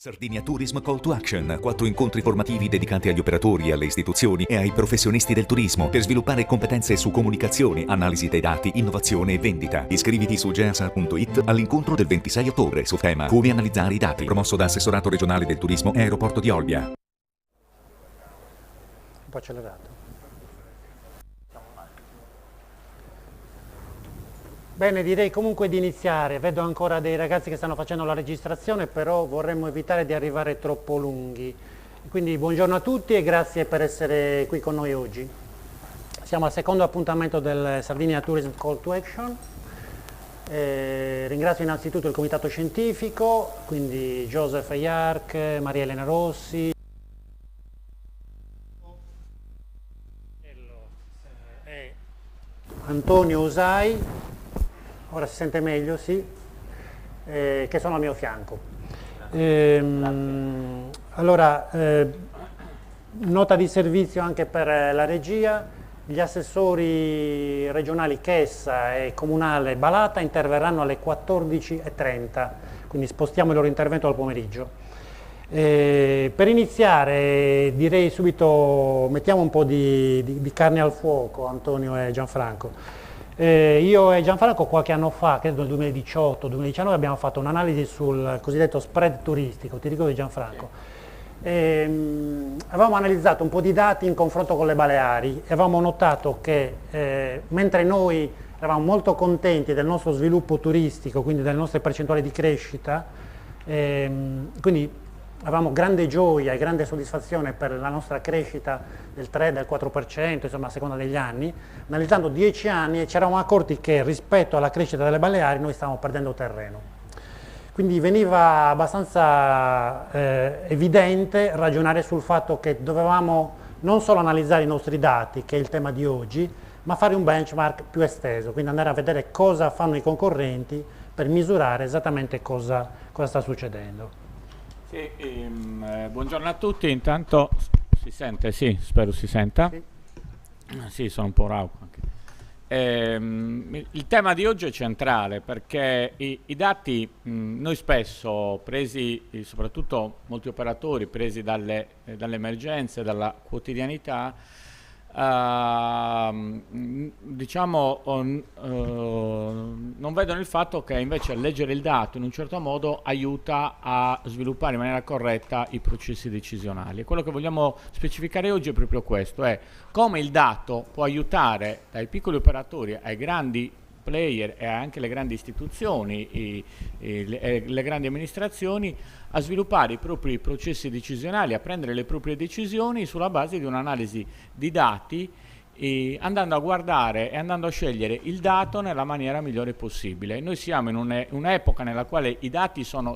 Sardinia Tourism Call to Action, 4 incontri formativi dedicati agli operatori, alle istituzioni e ai professionisti del turismo per sviluppare competenze su comunicazione, analisi dei dati, innovazione e vendita. Iscriviti su geasa.it all'incontro del 26 ottobre su tema Come analizzare i dati, promosso da Assessorato regionale del turismo e Aeroporto di Olbia. Un po' accelerato. Bene, direi comunque di iniziare. Vedo ancora dei ragazzi che stanno facendo la registrazione, però vorremmo evitare di arrivare troppo lunghi. Quindi buongiorno a tutti e grazie per essere qui con noi oggi. Siamo al secondo appuntamento del Sardinia Tourism Call to Action. Ringrazio innanzitutto il comitato scientifico, quindi Joseph Ayark, Maria Elena Rossi, e Antonio Usai. Ora si sente meglio, sì, che sono al mio fianco. Allora, nota di servizio anche per la regia: gli assessori regionali Chessa e comunale Balata interverranno alle 14:30, quindi spostiamo il loro intervento al pomeriggio. Per iniziare direi subito mettiamo un po' di carne al fuoco, Antonio e Gianfranco. Io e Gianfranco qualche anno fa, credo nel 2018-2019, abbiamo fatto un'analisi sul cosiddetto spread turistico, ti ricordi Gianfranco? Avevamo analizzato un po' di dati in confronto con le Baleari e avevamo notato che mentre noi eravamo molto contenti del nostro sviluppo turistico, quindi delle nostre percentuali di crescita, quindi avevamo grande gioia e grande soddisfazione per la nostra crescita del 3, del 4%, insomma a seconda degli anni, analizzando 10 anni ci eravamo accorti che rispetto alla crescita delle Baleari noi stavamo perdendo terreno. Quindi veniva abbastanza evidente ragionare sul fatto che dovevamo non solo analizzare i nostri dati, che è il tema di oggi, ma fare un benchmark più esteso, quindi andare a vedere cosa fanno i concorrenti per misurare esattamente cosa sta succedendo. Sì, buongiorno a tutti, intanto si sente? Sì, spero si senta. Sì, sì, sono un po' rauco anche. Il tema di oggi è centrale perché i dati, noi spesso presi, soprattutto molti operatori presi dalle emergenze, dalla quotidianità, diciamo non vedono il fatto che invece leggere il dato in un certo modo aiuta a sviluppare in maniera corretta i processi decisionali. E quello che vogliamo specificare oggi è proprio questo, è come il dato può aiutare dai piccoli operatori ai grandi player e anche le grandi istituzioni, le grandi amministrazioni a sviluppare i propri processi decisionali, a prendere le proprie decisioni sulla base di un'analisi di dati, andando a guardare e andando a scegliere il dato nella maniera migliore possibile. Noi siamo in un'epoca nella quale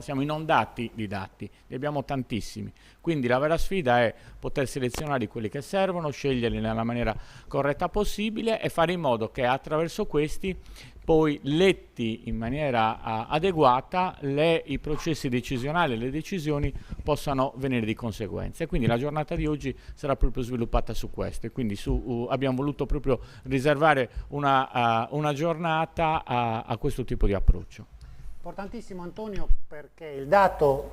siamo inondati di dati, ne abbiamo tantissimi, quindi la vera sfida è poter selezionare quelli che servono, sceglierli nella maniera corretta possibile e fare in modo che attraverso questi poi letti in maniera adeguata i processi decisionali e le decisioni possano venire di conseguenza. E quindi la giornata di oggi sarà proprio sviluppata su questo e quindi abbiamo voluto proprio riservare una giornata a questo tipo di approccio. importantissimo Antonio, perché il dato,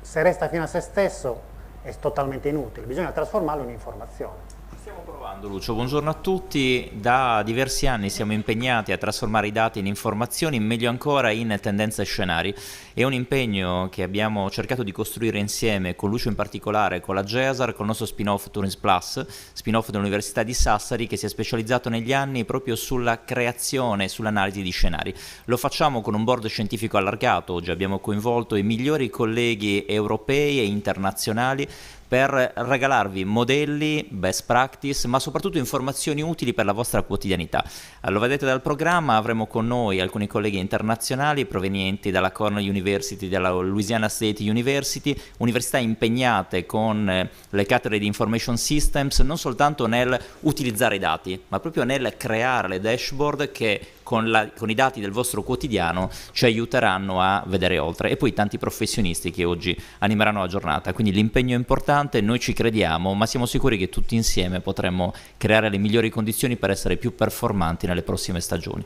se resta fino a se stesso, è totalmente inutile, bisogna trasformarlo in informazione. Stiamo provando, Lucio. Buongiorno a tutti. Da diversi anni siamo impegnati a trasformare i dati in informazioni, meglio ancora in tendenze e scenari. È un impegno che abbiamo cercato di costruire insieme, con Lucio in particolare, con la GESAR, con il nostro spin-off Tourism Plus, spin-off dell'Università di Sassari, che si è specializzato negli anni proprio sulla creazione e sull'analisi di scenari. Lo facciamo con un board scientifico allargato. Oggi abbiamo coinvolto i migliori colleghi europei e internazionali per regalarvi modelli, best practice, ma soprattutto informazioni utili per la vostra quotidianità. Lo vedete dal programma, avremo con noi alcuni colleghi internazionali provenienti dalla Cornell University, dalla Louisiana State University, università impegnate con le cattedre di Information Systems, non soltanto nel utilizzare i dati, ma proprio nel creare le dashboard che con i dati del vostro quotidiano ci aiuteranno a vedere oltre, e poi tanti professionisti che oggi animeranno la giornata. Quindi l'impegno è importante, noi ci crediamo, ma siamo sicuri che tutti insieme potremo creare le migliori condizioni per essere più performanti nelle prossime stagioni.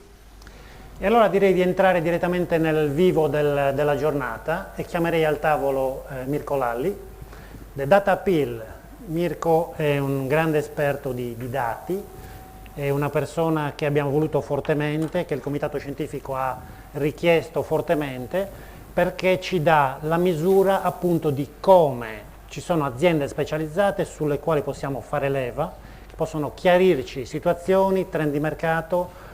E allora direi di entrare direttamente nel vivo della giornata e chiamerei al tavolo Mirko Lalli, The Data Appeal. Mirko è un grande esperto di dati, è una persona che abbiamo voluto fortemente, che il Comitato Scientifico ha richiesto fortemente, perché ci dà la misura appunto di come ci sono aziende specializzate sulle quali possiamo fare leva, che possono chiarirci situazioni, trend di mercato,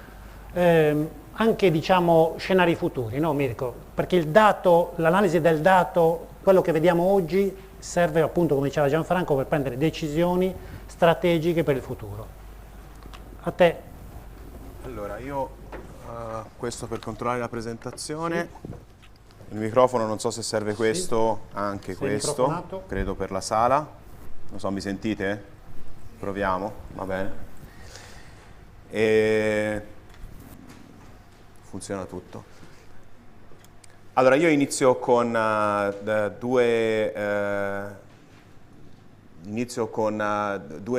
anche diciamo scenari futuri, no Mirko? Perché il dato, l'analisi del dato, quello che vediamo oggi, serve appunto, come diceva Gianfranco, per prendere decisioni strategiche per il futuro. A te. Allora, io questo per controllare la presentazione. Sì. Il microfono non so se serve questo, sì. Anche sei questo, credo per la sala. Non so, mi sentite? Proviamo, va bene. Funziona tutto. Allora, io inizio con due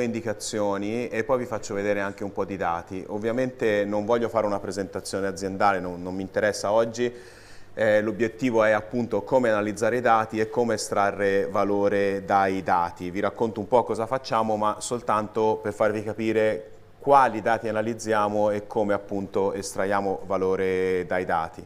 indicazioni e poi vi faccio vedere anche un po' di dati. Ovviamente non voglio fare una presentazione aziendale, non mi interessa oggi. L'obiettivo è appunto come analizzare i dati e come estrarre valore dai dati. Vi racconto un po' cosa facciamo, ma soltanto per farvi capire quali dati analizziamo e come appunto estraiamo valore dai dati.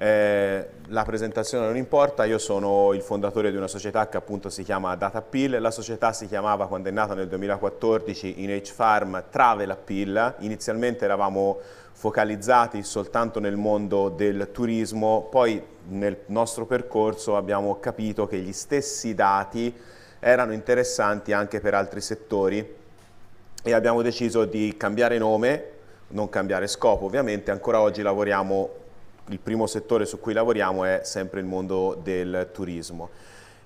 La presentazione non importa, io sono il fondatore di una società che appunto si chiama Data Appeal. La società si chiamava, quando è nata nel 2014 in H-Farm, Travel Appeal. Inizialmente eravamo focalizzati soltanto nel mondo del turismo, poi nel nostro percorso abbiamo capito che gli stessi dati erano interessanti anche per altri settori e abbiamo deciso di cambiare nome, non cambiare scopo ovviamente. Ancora oggi lavoriamo, il primo settore su cui lavoriamo è sempre il mondo del turismo.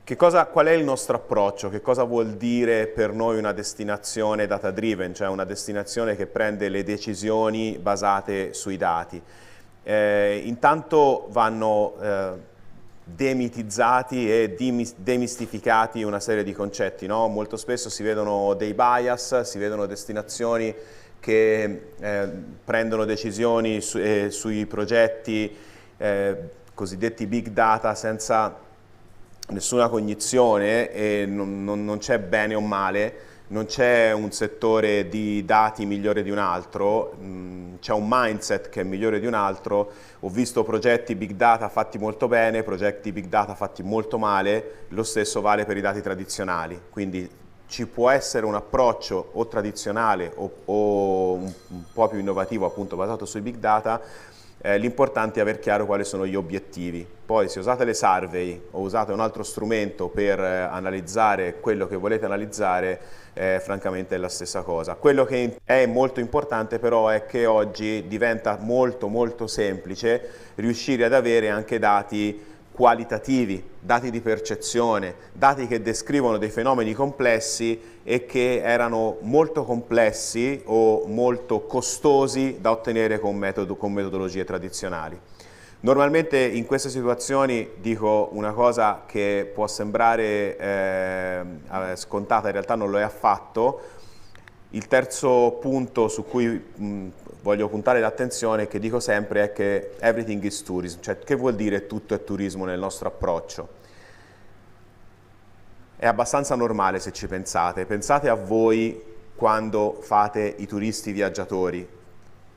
Qual è il nostro approccio? Che cosa vuol dire per noi una destinazione data driven, cioè una destinazione che prende le decisioni basate sui dati? Intanto vanno demitizzati e demistificati una serie di concetti, no? Molto spesso si vedono dei bias, si vedono destinazioni che prendono decisioni sui progetti cosiddetti big data senza nessuna cognizione e non c'è bene o male, non c'è un settore di dati migliore di un altro, c'è un mindset che è migliore di un altro. Ho visto progetti big data fatti molto bene, progetti big data fatti molto male, lo stesso vale per i dati tradizionali, quindi ci può essere un approccio o tradizionale o un po' più innovativo appunto basato sui big data. L'importante è aver chiaro quali sono gli obiettivi. Poi se usate le survey o usate un altro strumento per analizzare quello che volete analizzare, francamente è la stessa cosa. Quello che è molto importante però è che oggi diventa molto semplice riuscire ad avere anche dati qualitativi, dati di percezione, dati che descrivono dei fenomeni complessi e che erano molto complessi o molto costosi da ottenere con metodologie tradizionali. Normalmente in queste situazioni dico una cosa che può sembrare scontata, in realtà non lo è affatto. Il terzo punto su cui voglio puntare l'attenzione, che dico sempre, è che everything is tourism, cioè che vuol dire tutto è turismo nel nostro approccio? È abbastanza normale se ci pensate. Pensate a voi quando fate i turisti viaggiatori.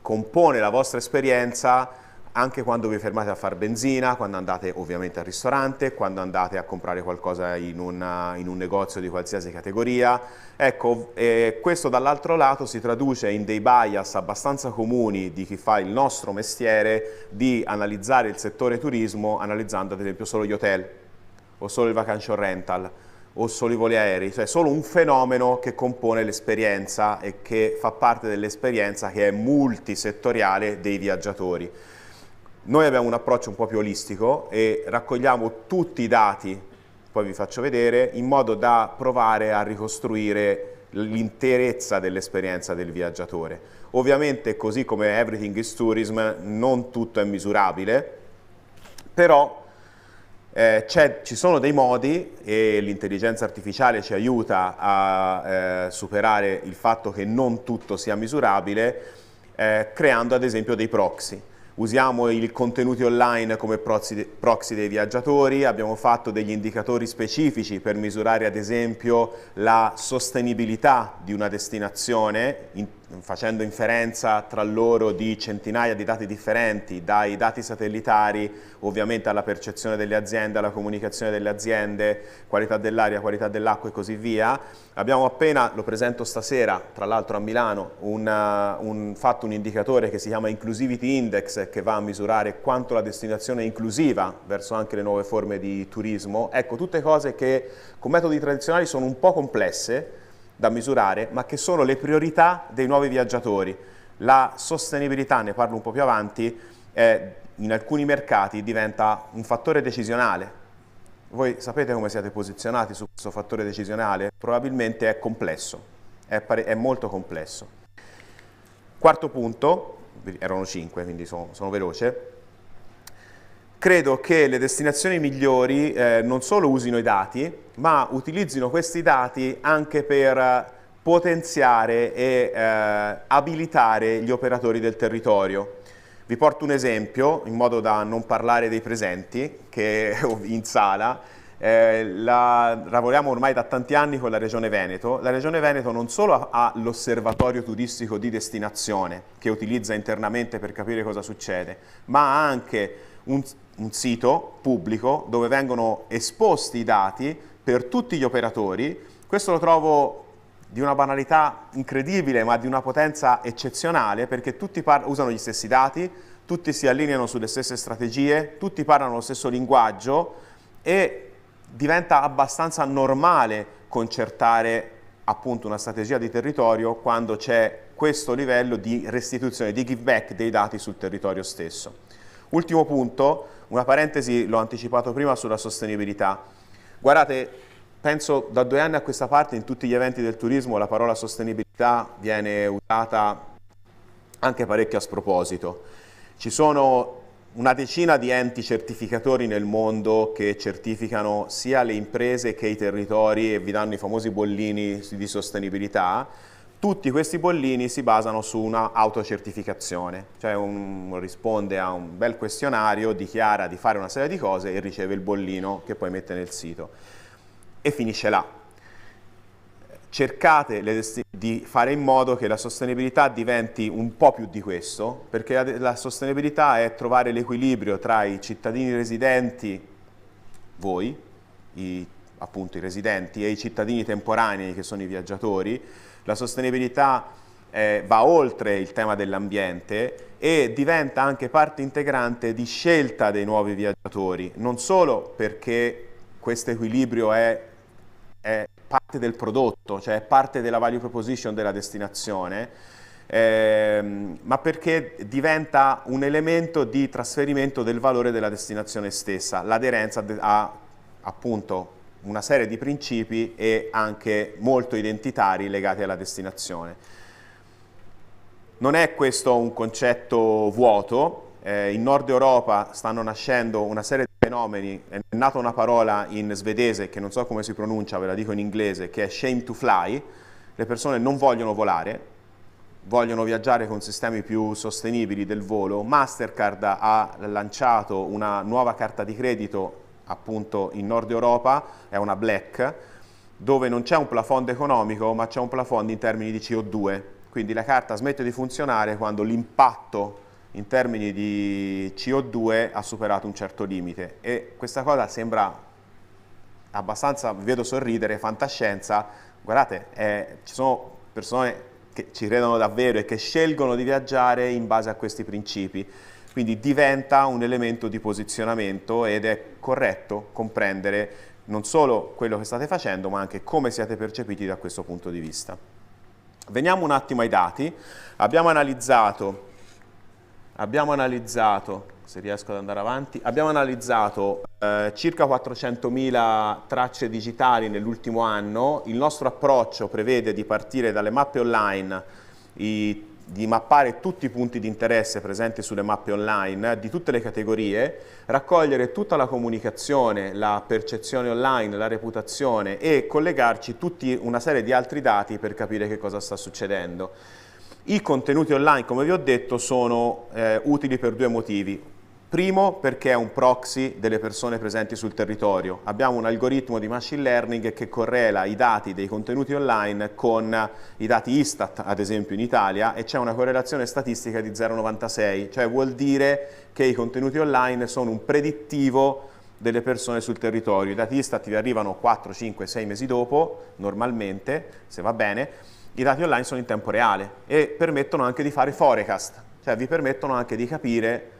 Compone la vostra esperienza anche quando vi fermate a far benzina, quando andate ovviamente al ristorante, quando andate a comprare qualcosa in un negozio di qualsiasi categoria. Ecco, questo dall'altro lato si traduce in dei bias abbastanza comuni di chi fa il nostro mestiere di analizzare il settore turismo analizzando ad esempio solo gli hotel o solo il vacation rental o solo i voli aerei, cioè solo un fenomeno che compone l'esperienza e che fa parte dell'esperienza che è multisettoriale dei viaggiatori. Noi abbiamo un approccio un po' più olistico e raccogliamo tutti i dati, poi vi faccio vedere, in modo da provare a ricostruire l'interezza dell'esperienza del viaggiatore. Ovviamente, così come everything is tourism, non tutto è misurabile, però ci sono dei modi e l'intelligenza artificiale ci aiuta a superare il fatto che non tutto sia misurabile, creando ad esempio dei proxy. Usiamo i contenuti online come proxy dei viaggiatori, abbiamo fatto degli indicatori specifici per misurare ad esempio la sostenibilità di una destinazione, facendo inferenza tra loro di centinaia di dati differenti, dai dati satellitari ovviamente alla percezione delle aziende, alla comunicazione delle aziende, qualità dell'aria, qualità dell'acqua e così via. Abbiamo appena, lo presento stasera, tra l'altro a Milano, fatto un indicatore che si chiama Inclusivity Index, che va a misurare quanto la destinazione è inclusiva verso anche le nuove forme di turismo. Ecco, tutte cose che con metodi tradizionali sono un po' complesse da misurare, ma che sono le priorità dei nuovi viaggiatori. La sostenibilità, ne parlo un po' più avanti, in alcuni mercati diventa un fattore decisionale. Voi sapete come siete posizionati su questo fattore decisionale? Probabilmente è complesso, è molto complesso. Quarto punto, erano 5, quindi sono veloce. Credo che le destinazioni migliori non solo usino i dati, ma utilizzino questi dati anche per potenziare e abilitare gli operatori del territorio. Vi porto un esempio, in modo da non parlare dei presenti, che in sala. Lavoriamo ormai da tanti anni con la Regione Veneto. La Regione Veneto non solo ha l'osservatorio turistico di destinazione, che utilizza internamente per capire cosa succede, ma ha anche un sito pubblico dove vengono esposti i dati per tutti gli operatori. Questo lo trovo di una banalità incredibile, ma di una potenza eccezionale, perché tutti usano gli stessi dati, tutti si allineano sulle stesse strategie, tutti parlano lo stesso linguaggio e diventa abbastanza normale concertare appunto una strategia di territorio quando c'è questo livello di restituzione, di give back dei dati sul territorio stesso. Ultimo punto, una parentesi, l'ho anticipato prima, sulla sostenibilità. Guardate, penso da 2 anni a questa parte in tutti gli eventi del turismo la parola sostenibilità viene usata anche parecchio a sproposito. Ci sono una decina di enti certificatori nel mondo che certificano sia le imprese che i territori e vi danno i famosi bollini di sostenibilità. Tutti questi bollini si basano su una autocertificazione, cioè uno risponde a un bel questionario, dichiara di fare una serie di cose e riceve il bollino che poi mette nel sito. E finisce là. Cercate di fare in modo che la sostenibilità diventi un po' più di questo, perché la sostenibilità è trovare l'equilibrio tra i cittadini residenti, voi, appunto i residenti, e i cittadini temporanei che sono i viaggiatori. La sostenibilità va oltre il tema dell'ambiente e diventa anche parte integrante di scelta dei nuovi viaggiatori, non solo perché questo equilibrio è parte del prodotto, cioè è parte della value proposition della destinazione, ma perché diventa un elemento di trasferimento del valore della destinazione stessa. L'aderenza a appunto una serie di principi e anche molto identitari legati alla destinazione. Non è questo un concetto vuoto. In Nord Europa stanno nascendo una serie di fenomeni, è nata una parola in svedese che non so come si pronuncia, ve la dico in inglese, che è shame to fly. Le persone non vogliono volare, vogliono viaggiare con sistemi più sostenibili del volo. Mastercard ha lanciato una nuova carta di credito appunto in Nord Europa, è una black, dove non c'è un plafond economico ma c'è un plafond in termini di CO2, quindi la carta smette di funzionare quando l'impatto in termini di CO2 ha superato un certo limite. E questa cosa sembra abbastanza, vi vedo sorridere, fantascienza. Guardate, ci sono persone che ci credono davvero e che scelgono di viaggiare in base a questi principi. Quindi diventa un elemento di posizionamento ed è corretto comprendere non solo quello che state facendo, ma anche come siete percepiti da questo punto di vista. Veniamo un attimo ai dati. Abbiamo analizzato, se riesco ad andare avanti, abbiamo analizzato circa 400.000 tracce digitali nell'ultimo anno. Il nostro approccio prevede di partire dalle mappe online, di mappare tutti i punti di interesse presenti sulle mappe online di tutte le categorie, raccogliere tutta la comunicazione, la percezione online, la reputazione e collegarci tutti una serie di altri dati per capire che cosa sta succedendo. I contenuti online, come vi ho detto, sono utili per due motivi. Primo, perché è un proxy delle persone presenti sul territorio. Abbiamo un algoritmo di machine learning che correla i dati dei contenuti online con i dati Istat, ad esempio in Italia, e c'è una correlazione statistica di 0,96, cioè vuol dire che i contenuti online sono un predittivo delle persone sul territorio. I dati Istat vi arrivano 4, 5, 6 mesi dopo, normalmente, se va bene. I dati online sono in tempo reale e permettono anche di fare forecast, cioè vi permettono anche di capire,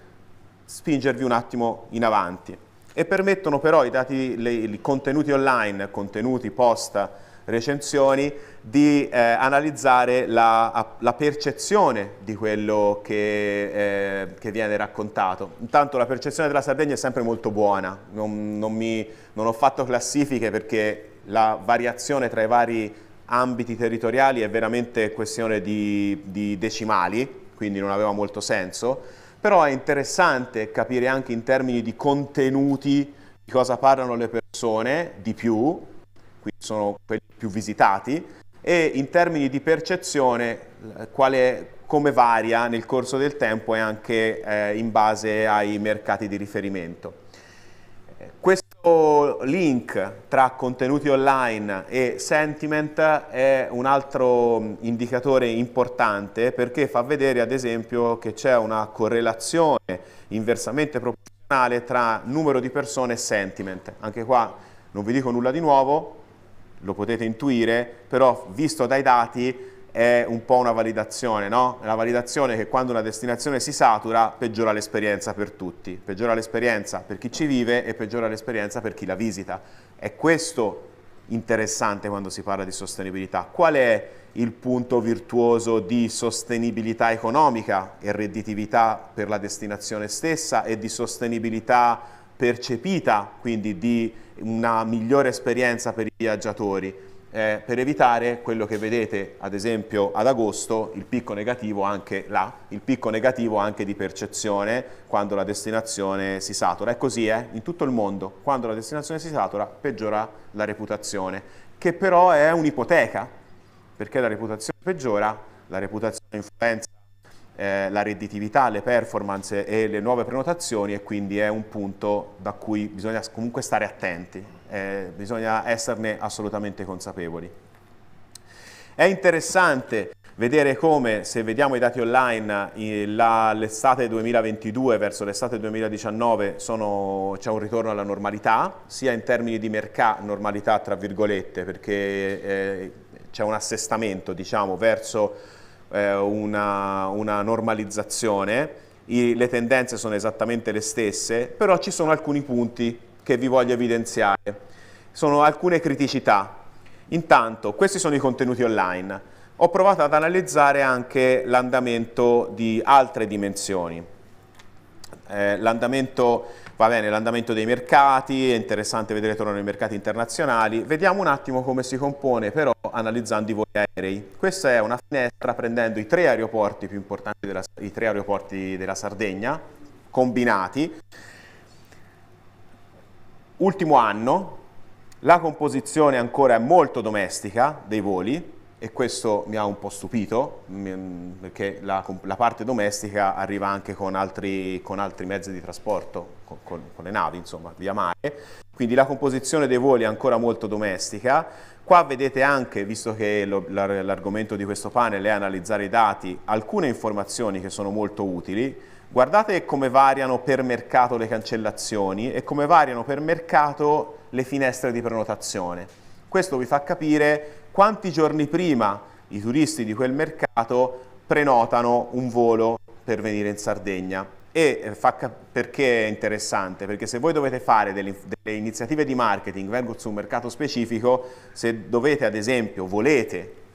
spingervi un attimo in avanti, e permettono però i contenuti online, contenuti post recensioni, di analizzare la percezione di quello che viene raccontato. Intanto la percezione della Sardegna è sempre molto buona, non ho fatto classifiche perché la variazione tra i vari ambiti territoriali è veramente questione di decimali, quindi non aveva molto senso. Però è interessante capire anche in termini di contenuti di cosa parlano le persone di più, quindi sono quelli più visitati, e in termini di percezione come varia nel corso del tempo e anche in base ai mercati di riferimento. Questo link tra contenuti online e sentiment è un altro indicatore importante, perché fa vedere ad esempio che c'è una correlazione inversamente proporzionale tra numero di persone e sentiment. Anche qua non vi dico nulla di nuovo, lo potete intuire, però visto dai dati è un po' una validazione, no? È la validazione che quando una destinazione si satura peggiora l'esperienza per tutti, peggiora l'esperienza per chi ci vive e peggiora l'esperienza per chi la visita. È questo interessante quando si parla di sostenibilità. Qual è il punto virtuoso di sostenibilità economica e redditività per la destinazione stessa e di sostenibilità percepita, quindi di una migliore esperienza per i viaggiatori? Per evitare quello che vedete ad esempio ad agosto, il picco negativo anche là, il picco negativo anche di percezione quando la destinazione si satura. È così, in tutto il mondo, quando la destinazione si satura peggiora la reputazione, che però è un'ipoteca, perché la reputazione peggiora, la reputazione influenza la redditività, le performance e le nuove prenotazioni, e quindi è un punto da cui bisogna comunque stare attenti, bisogna esserne assolutamente consapevoli. È interessante vedere come, se vediamo i dati online, l'estate 2022 verso l'estate 2019 c'è un ritorno alla normalità, sia in termini di normalità tra virgolette, perché c'è un assestamento, diciamo, verso una normalizzazione. Le tendenze sono esattamente le stesse, però ci sono alcuni punti che vi voglio evidenziare, sono alcune criticità. Intanto, questi sono i contenuti online. Ho provato ad analizzare anche l'andamento di altre dimensioni. L'andamento dei mercati, è interessante vedere tornare ai mercati internazionali. Vediamo un attimo come si compone però analizzando i voli aerei. Questa è una finestra prendendo i 3 aeroporti più importanti i 3 aeroporti della Sardegna, combinati. Ultimo anno, la composizione ancora è molto domestica dei voli, e questo mi ha un po' stupito, perché la parte domestica arriva anche con altri mezzi di trasporto, con le navi, insomma, via mare. Quindi la composizione dei voli è ancora molto domestica. Qua vedete anche, visto che l'argomento di questo panel è analizzare i dati, alcune informazioni che sono molto utili. Guardate come variano per mercato le cancellazioni e come variano per mercato le finestre di prenotazione. Questo vi fa capire quanti giorni prima i turisti di quel mercato prenotano un volo per venire in Sardegna. Perché è interessante? Perché se voi dovete fare delle iniziative di marketing verso un mercato specifico, se dovete ad esempio,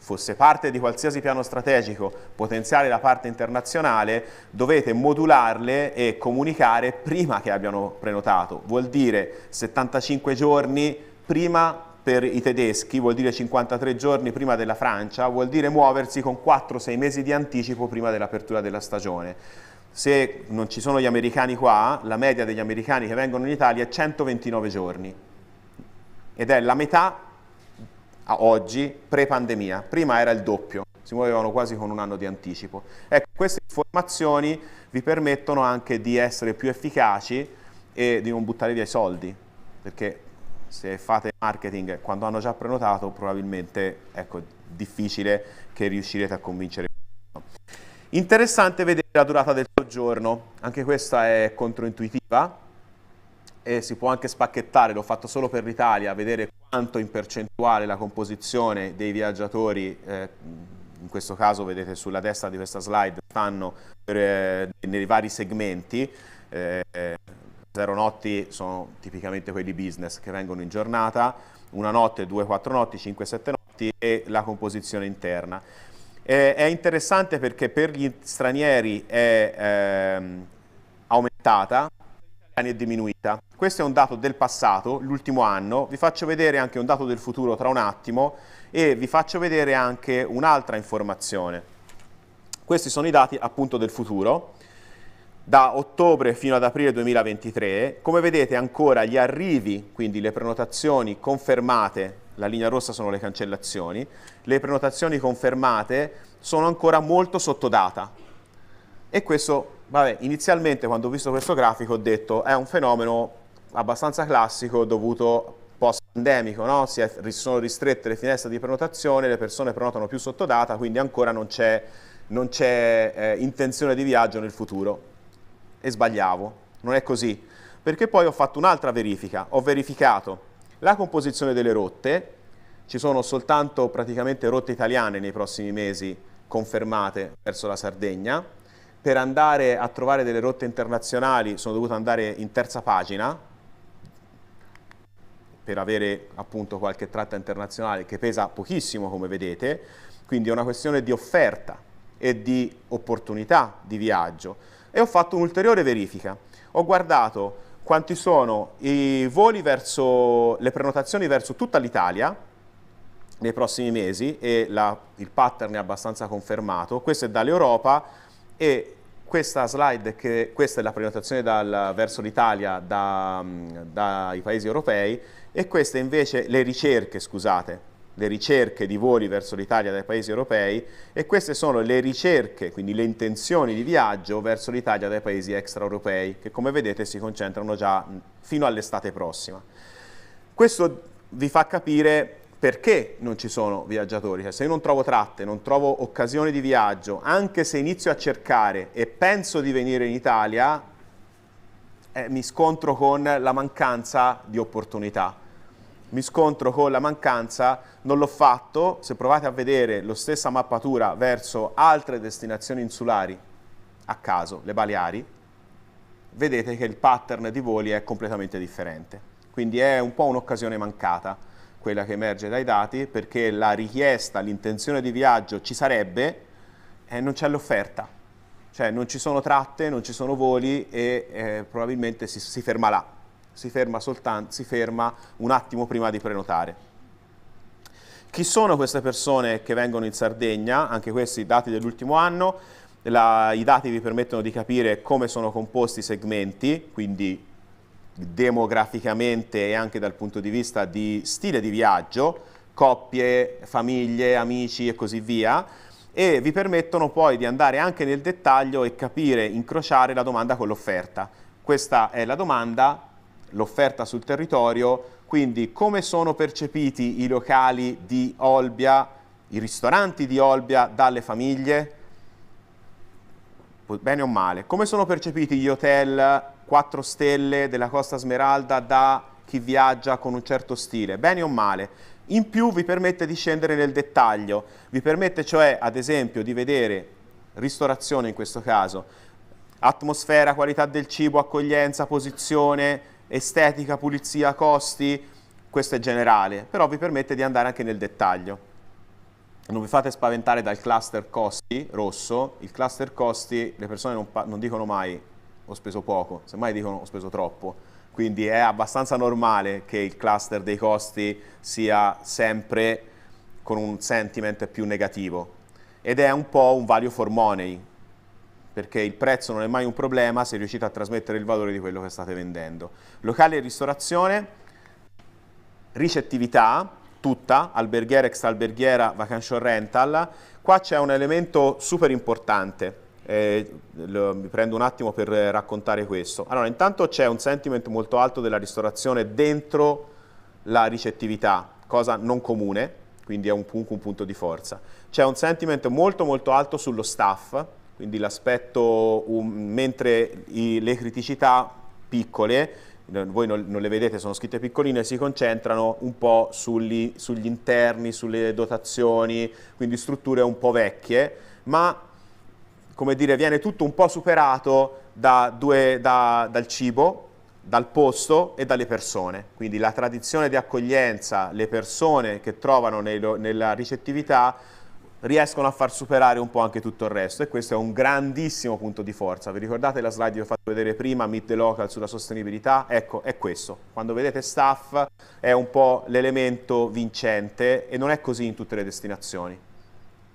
fosse parte di qualsiasi piano strategico, potenziare la parte internazionale, dovete modularle e comunicare prima che abbiano prenotato. Vuol dire 75 giorni prima per i tedeschi, vuol dire 53 giorni prima della Francia, vuol dire muoversi con 4-6 mesi di anticipo prima dell'apertura della stagione. Se non ci sono gli americani qua, la media degli americani che vengono in Italia è 129 giorni ed è la metà a oggi pre-pandemia. Prima era il doppio, si muovevano quasi con un anno di anticipo. Ecco, queste informazioni vi permettono anche di essere più efficaci e di non buttare via i soldi, perché se fate marketing quando hanno già prenotato, probabilmente ecco, difficile che riuscirete a convincere qualcuno. Interessante vedere la durata del soggiorno, anche questa è controintuitiva e si può anche spacchettare, l'ho fatto solo per l'Italia, vedere quanto in percentuale la composizione dei viaggiatori, in questo caso vedete sulla destra di questa slide, stanno nei vari segmenti. 0 notti sono tipicamente quelli business che vengono in giornata, 1 notte, 2-4 notti, 5-7 notti e la composizione interna. È interessante perché per gli stranieri è aumentata, per gli italiani è diminuita. Questo è un dato del passato, l'ultimo anno. Vi faccio vedere anche un dato del futuro tra un attimo e vi faccio vedere anche un'altra informazione. Questi sono i dati appunto del futuro. Da ottobre fino ad aprile 2023, come vedete ancora gli arrivi, quindi le prenotazioni confermate, la linea rossa sono le cancellazioni, le prenotazioni confermate sono ancora molto sottodata. E questo, vabbè, inizialmente quando ho visto questo grafico ho detto è un fenomeno abbastanza classico dovuto post-pandemico, no? Sono ristrette le finestre di prenotazione, le persone prenotano più sottodata, quindi ancora non c'è intenzione di viaggio nel futuro. E sbagliavo, non è così, perché poi ho fatto un'altra verifica, ho verificato la composizione delle rotte, ci sono soltanto praticamente rotte italiane nei prossimi mesi confermate verso la Sardegna, per andare a trovare delle rotte internazionali sono dovuto andare in terza pagina, per avere appunto qualche tratta internazionale che pesa pochissimo come vedete, quindi è una questione di offerta e di opportunità di viaggio. E ho fatto un'ulteriore verifica, ho guardato quanti sono i voli verso le prenotazioni verso tutta l'Italia nei prossimi mesi e il pattern è abbastanza confermato. Questo è dall'Europa e questa slide, questa è la prenotazione verso l'Italia dai paesi europei e queste invece le ricerche, scusate, le ricerche di voli verso l'Italia dai paesi europei e queste sono le ricerche, quindi le intenzioni di viaggio verso l'Italia dai paesi extraeuropei, che come vedete si concentrano già fino all'estate prossima. Questo vi fa capire perché non ci sono viaggiatori, cioè se io non trovo tratte, non trovo occasioni di viaggio, anche se inizio a cercare e penso di venire in Italia, mi scontro con la mancanza di opportunità. Mi scontro con la mancanza, non l'ho fatto, se provate a vedere la stessa mappatura verso altre destinazioni insulari, a caso, le Baleari, vedete che il pattern di voli è completamente differente. Quindi è un po' un'occasione mancata, quella che emerge dai dati, perché la richiesta, l'intenzione di viaggio ci sarebbe e non c'è l'offerta. Cioè non ci sono tratte, non ci sono voli e probabilmente si ferma là. Si ferma un attimo prima di prenotare. Chi sono queste persone che vengono in Sardegna? Anche questi dati dell'ultimo anno. I dati vi permettono di capire come sono composti i segmenti, quindi demograficamente e anche dal punto di vista di stile di viaggio, coppie, famiglie, amici e così via, e vi permettono poi di andare anche nel dettaglio e capire, incrociare la domanda con l'offerta. Questa è la domanda, l'offerta sul territorio, quindi come sono percepiti i locali di Olbia, i ristoranti di Olbia dalle famiglie, bene o male, come sono percepiti gli hotel 4 stelle della Costa Smeralda da chi viaggia con un certo stile, bene o male. In più vi permette di scendere nel dettaglio, vi permette cioè ad esempio di vedere ristorazione in questo caso, atmosfera, qualità del cibo, accoglienza, posizione, estetica, pulizia, costi, questo è generale, però vi permette di andare anche nel dettaglio. Non vi fate spaventare dal cluster costi rosso, il cluster costi le persone non dicono mai ho speso poco, semmai dicono ho speso troppo, quindi è abbastanza normale che il cluster dei costi sia sempre con un sentiment più negativo ed è un po' un value for money, perché il prezzo non è mai un problema se riuscite a trasmettere il valore di quello che state vendendo. Locali e ristorazione, ricettività, tutta, alberghiera, extraalberghiera, vacation rental. Qua c'è un elemento super importante, mi prendo un attimo per raccontare questo. Allora, intanto c'è un sentiment molto alto della ristorazione dentro la ricettività, cosa non comune, quindi è un punto di forza. C'è un sentiment molto molto alto sullo staff, quindi l'aspetto, mentre le criticità piccole, voi non le vedete, sono scritte piccoline, si concentrano un po' sugli interni, sulle dotazioni, quindi strutture un po' vecchie, ma come dire, viene tutto un po' superato dal cibo, dal posto e dalle persone. Quindi la tradizione di accoglienza, le persone che trovano nella ricettività riescono a far superare un po' anche tutto il resto, e questo è un grandissimo punto di forza. Vi ricordate la slide che vi ho fatto vedere prima, Meet the Local, sulla sostenibilità? Ecco, è questo. Quando vedete staff è un po' l'elemento vincente, e non è così in tutte le destinazioni.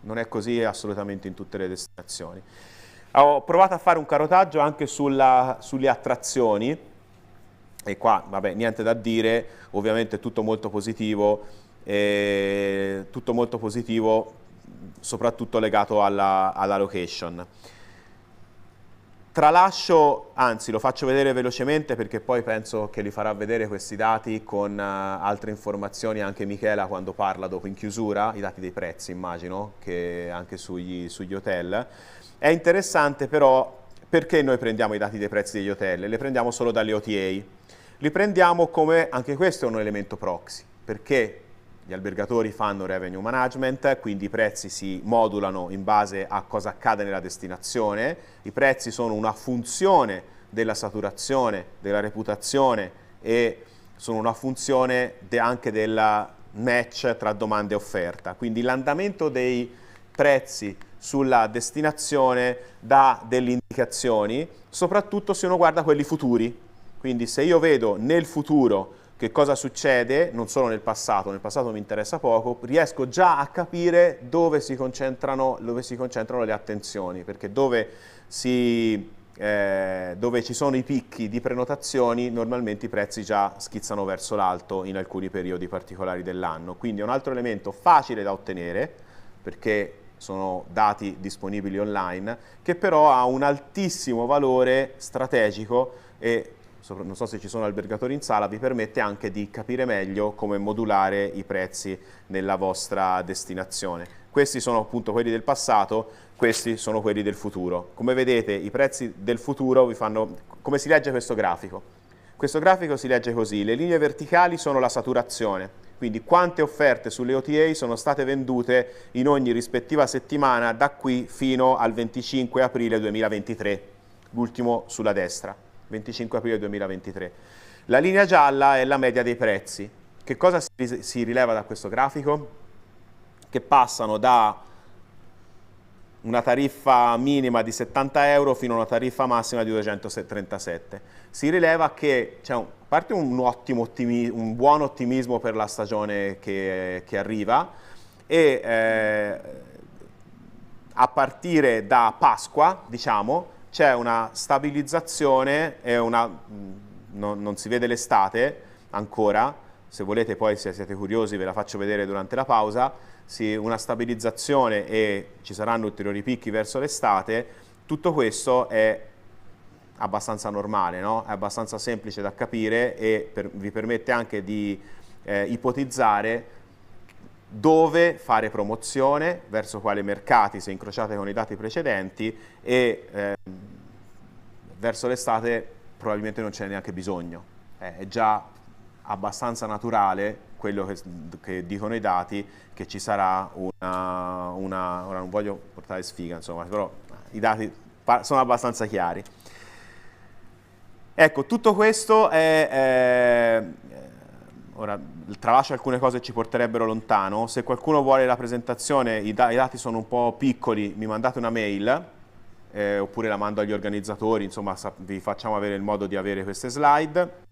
Non è così assolutamente in tutte le destinazioni. Ho provato a fare un carotaggio anche sulle attrazioni, e qua, vabbè, niente da dire, ovviamente tutto molto positivo, soprattutto legato alla location. Tralascio, anzi lo faccio vedere velocemente perché poi penso che li farà vedere questi dati con altre informazioni anche Michela quando parla dopo in chiusura, i dati dei prezzi immagino, che anche sugli hotel. È interessante però perché noi prendiamo i dati dei prezzi degli hotel, le prendiamo solo dalle OTA, li prendiamo come, anche questo è un elemento proxy, perché gli albergatori fanno revenue management, quindi i prezzi si modulano in base a cosa accade nella destinazione, i prezzi sono una funzione della saturazione, della reputazione, e sono una funzione anche del match tra domanda e offerta. Quindi l'andamento dei prezzi sulla destinazione dà delle indicazioni, soprattutto se uno guarda quelli futuri. Quindi se io vedo nel futuro che cosa succede, non solo nel passato mi interessa poco, riesco già a capire dove si concentrano le attenzioni, perché dove ci sono i picchi di prenotazioni, normalmente i prezzi già schizzano verso l'alto in alcuni periodi particolari dell'anno. Quindi è un altro elemento facile da ottenere, perché sono dati disponibili online, che però ha un altissimo valore strategico e non so se ci sono albergatori in sala, vi permette anche di capire meglio come modulare i prezzi nella vostra destinazione. Questi sono appunto quelli del passato, questi sono quelli del futuro. Come vedete i prezzi del futuro vi fanno... Come si legge questo grafico? Questo grafico si legge così: le linee verticali sono la saturazione, quindi quante offerte sulle OTA sono state vendute in ogni rispettiva settimana da qui fino al 25 aprile 2023, l'ultimo sulla destra. 25 aprile 2023. La linea gialla è la media dei prezzi. Che cosa si rileva da questo grafico? Che passano da una tariffa minima di 70 euro fino a una tariffa massima di 237. Si rileva che c'è a parte un buon ottimismo per la stagione che arriva, e a partire da Pasqua, diciamo, c'è una stabilizzazione e non si vede l'estate ancora, se volete poi se siete curiosi ve la faccio vedere durante la pausa, una stabilizzazione e ci saranno ulteriori picchi verso l'estate. Tutto questo è abbastanza normale, no? È abbastanza semplice da capire e vi permette anche di ipotizzare dove fare promozione, verso quali mercati se incrociate con i dati precedenti, e verso l'estate probabilmente non ce n'è neanche bisogno, è già abbastanza naturale quello che dicono i dati, che ci sarà ora non voglio portare sfiga, insomma, però i dati sono abbastanza chiari. Ecco, tutto questo ora tralascio alcune cose che ci porterebbero lontano. Se qualcuno vuole la presentazione, i dati sono un po' piccoli, mi mandate una mail, oppure la mando agli organizzatori, insomma vi facciamo avere il modo di avere queste slide,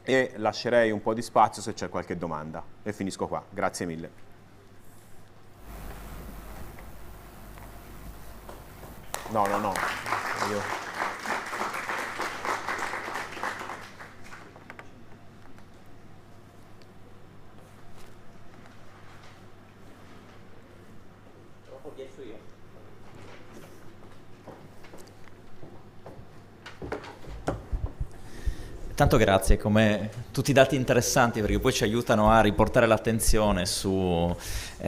e lascerei un po' di spazio se c'è qualche domanda. E finisco qua, grazie mille. No. Tanto grazie, come tutti i dati interessanti, perché poi ci aiutano a riportare l'attenzione su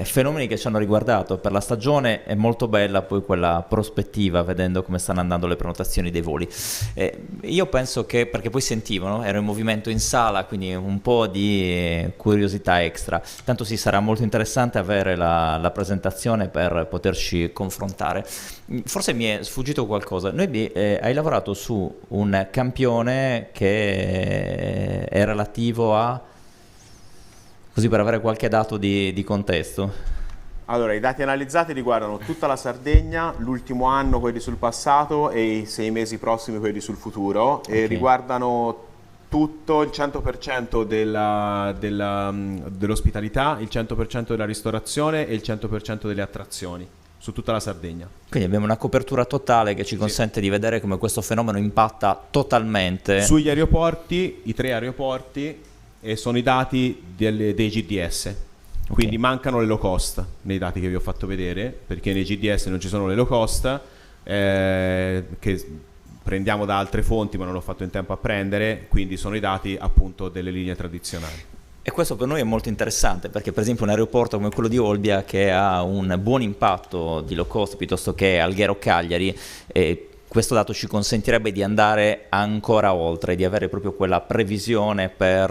fenomeni che ci hanno riguardato. Per la stagione è molto bella poi quella prospettiva, vedendo come stanno andando le prenotazioni dei voli. Io penso che, perché poi sentivo, no? Ero in movimento in sala, quindi un po' di curiosità extra. Tanto sì, sarà molto interessante avere la presentazione per poterci confrontare. Forse mi è sfuggito qualcosa. Hai lavorato su un campione che è relativo a, così per avere qualche dato di contesto. Allora, i dati analizzati riguardano tutta la Sardegna, l'ultimo anno quelli sul passato e i 6 mesi prossimi quelli sul futuro, e riguardano tutto il 100% dell'ospitalità, il 100% della ristorazione e il 100% delle attrazioni su tutta la Sardegna. Quindi abbiamo una copertura totale che ci consente di vedere come questo fenomeno impatta totalmente sugli aeroporti, i 3 aeroporti, e sono i dati dei GDS. Quindi mancano le low cost nei dati che vi ho fatto vedere, perché nei GDS non ci sono le low cost, che prendiamo da altre fonti ma non l'ho fatto in tempo a prendere, quindi sono i dati appunto delle linee tradizionali. E questo per noi è molto interessante, perché per esempio un aeroporto come quello di Olbia, che ha un buon impatto di low cost piuttosto che Alghero-Cagliari, questo dato ci consentirebbe di andare ancora oltre, di avere proprio quella previsione per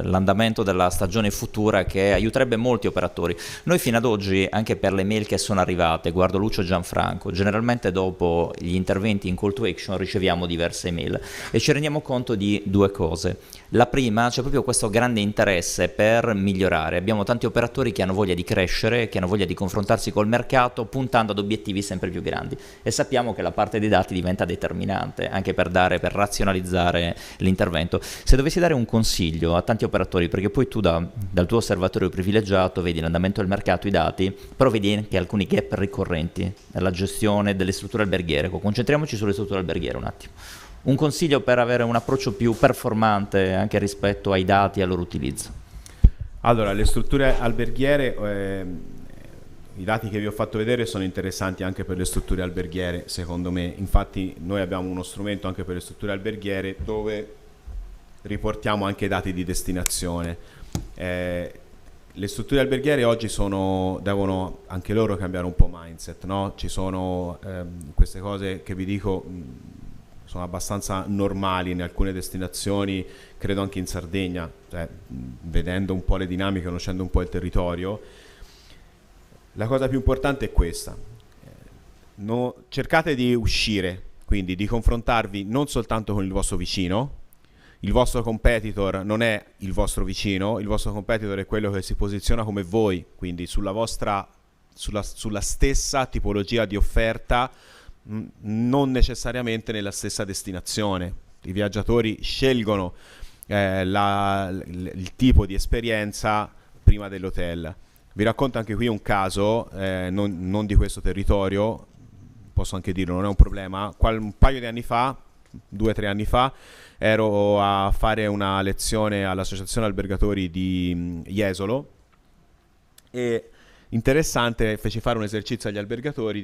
l'andamento della stagione futura, che aiuterebbe molti operatori. Noi fino ad oggi, anche per le mail che sono arrivate, guardo Lucio e Gianfranco, generalmente dopo gli interventi in call to action riceviamo diverse mail e ci rendiamo conto di 2 cose. La prima, c'è proprio questo grande interesse per migliorare. Abbiamo tanti operatori che hanno voglia di crescere, che hanno voglia di confrontarsi col mercato, puntando ad obiettivi sempre più grandi, e sappiamo che la parte dei dati diventa determinante anche per razionalizzare l'intervento. Se dovessi dare un consiglio a tanti operatori, perché poi tu dal tuo osservatorio privilegiato vedi l'andamento del mercato, i dati, però vedi anche alcuni gap ricorrenti nella gestione delle strutture alberghiere. Concentriamoci sulle strutture alberghiere un attimo. Un consiglio per avere un approccio più performante anche rispetto ai dati e al loro utilizzo. Allora, le strutture alberghiere, i dati che vi ho fatto vedere sono interessanti anche per le strutture alberghiere, secondo me. Infatti noi abbiamo uno strumento anche per le strutture alberghiere dove riportiamo anche i dati di destinazione. Le strutture alberghiere oggi devono anche loro cambiare un po' mindset, no? Ci sono queste cose che vi dico, sono abbastanza normali in alcune destinazioni, credo anche in Sardegna, cioè, vedendo un po' le dinamiche, conoscendo un po' il territorio. La cosa più importante è questa: cercate di uscire, quindi di confrontarvi non soltanto con il vostro vicino. Il vostro competitor non è il vostro vicino, il vostro competitor è quello che si posiziona come voi, quindi sulla stessa tipologia di offerta, non necessariamente nella stessa destinazione. I viaggiatori scelgono il tipo di esperienza prima dell'hotel. Vi racconto anche qui un caso, non di questo territorio, posso anche dirlo, non è un problema. Un paio di anni fa, 2 o 3 anni fa, ero a fare una lezione all'Associazione Albergatori di Jesolo, e interessante, feci fare un esercizio agli albergatori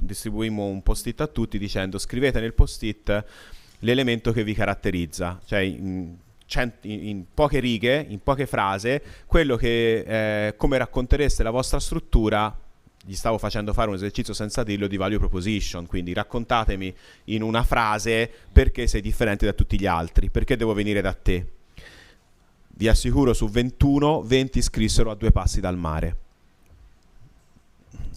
distribuimmo un post-it a tutti dicendo: scrivete nel post-it l'elemento che vi caratterizza, cioè in poche righe, in poche frasi, quello che come raccontereste la vostra struttura. Gli stavo facendo fare un esercizio senza dirlo di value proposition, quindi raccontatemi in una frase perché sei differente da tutti gli altri, perché devo venire da te. Vi assicuro, su 21, 20 scrissero a 2 passi dal mare.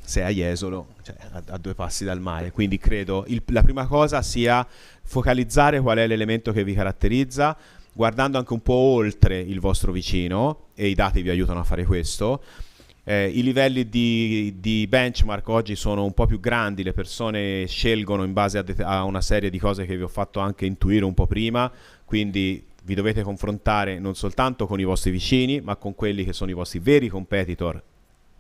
Sei a Jesolo, cioè a 2 passi dal mare, quindi credo la prima cosa sia focalizzare qual è l'elemento che vi caratterizza, guardando anche un po' oltre il vostro vicino, e i dati vi aiutano a fare questo. I livelli di benchmark oggi sono un po' più grandi, le persone scelgono in base a una serie di cose che vi ho fatto anche intuire un po' prima, quindi vi dovete confrontare non soltanto con i vostri vicini, ma con quelli che sono i vostri veri competitor,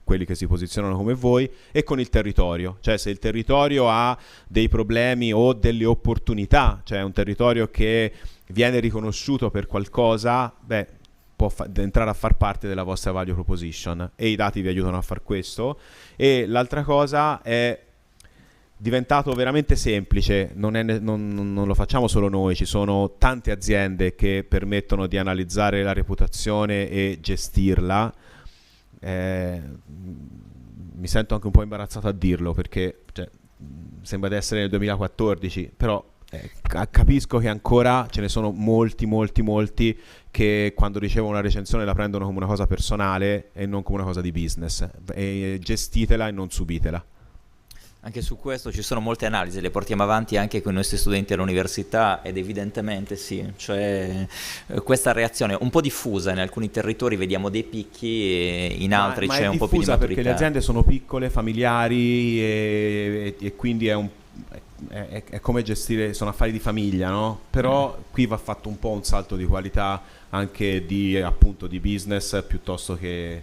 quelli che si posizionano come voi, e con il territorio. Cioè, se il territorio ha dei problemi o delle opportunità, cioè un territorio che viene riconosciuto per qualcosa, entrare a far parte della vostra value proposition, e i dati vi aiutano a far questo. E l'altra cosa è diventato veramente semplice, non lo facciamo solo noi, ci sono tante aziende che permettono di analizzare la reputazione e gestirla. Mi sento anche un po' imbarazzato a dirlo, perché sembra di essere nel 2014, però capisco che ancora ce ne sono molti che quando ricevono una recensione la prendono come una cosa personale e non come una cosa di business, e gestitela e non subitela. Anche su questo ci sono molte analisi, le portiamo avanti anche con i nostri studenti all'università, ed evidentemente sì, cioè questa reazione un po' diffusa in alcuni territori, vediamo dei picchi, e in altri c'è un po' più di maturità. Perché le aziende sono piccole, familiari, e quindi è come gestire, sono affari di famiglia, no? Però qui va fatto un po' un salto di qualità anche appunto di business, piuttosto che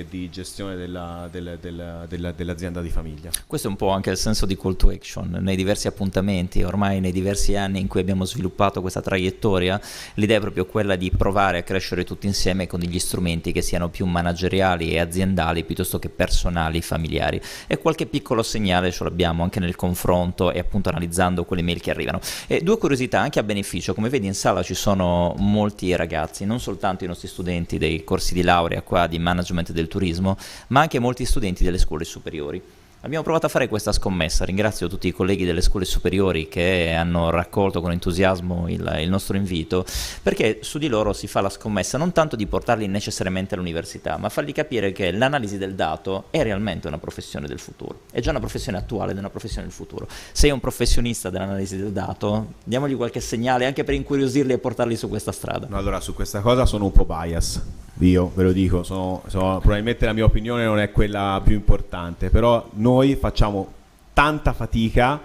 di gestione dell'azienda di famiglia. Questo è un po' anche il senso di call to action nei diversi appuntamenti, ormai nei diversi anni in cui abbiamo sviluppato questa traiettoria. L'idea è proprio quella di provare a crescere tutti insieme con degli strumenti che siano più manageriali e aziendali piuttosto che personali, familiari, e qualche piccolo segnale ce l'abbiamo anche nel confronto e appunto analizzando quelle mail che arrivano. E due curiosità anche a beneficio: come vedi in sala ci sono molti ragazzi, non soltanto i nostri studenti dei corsi di laurea qua di management del turismo, ma anche molti studenti delle scuole superiori. Abbiamo provato a fare questa scommessa, ringrazio tutti i colleghi delle scuole superiori che hanno raccolto con entusiasmo il nostro invito, perché su di loro si fa la scommessa non tanto di portarli necessariamente all'università, ma fargli capire che l'analisi del dato è realmente una professione del futuro, è già una professione attuale ed è una professione del futuro. Sei un professionista dell'analisi del dato, diamogli qualche segnale anche per incuriosirli e portarli su questa strada. No, allora, su questa cosa sono un po' bias. Io ve lo dico, probabilmente la mia opinione non è quella più importante, però noi facciamo tanta fatica.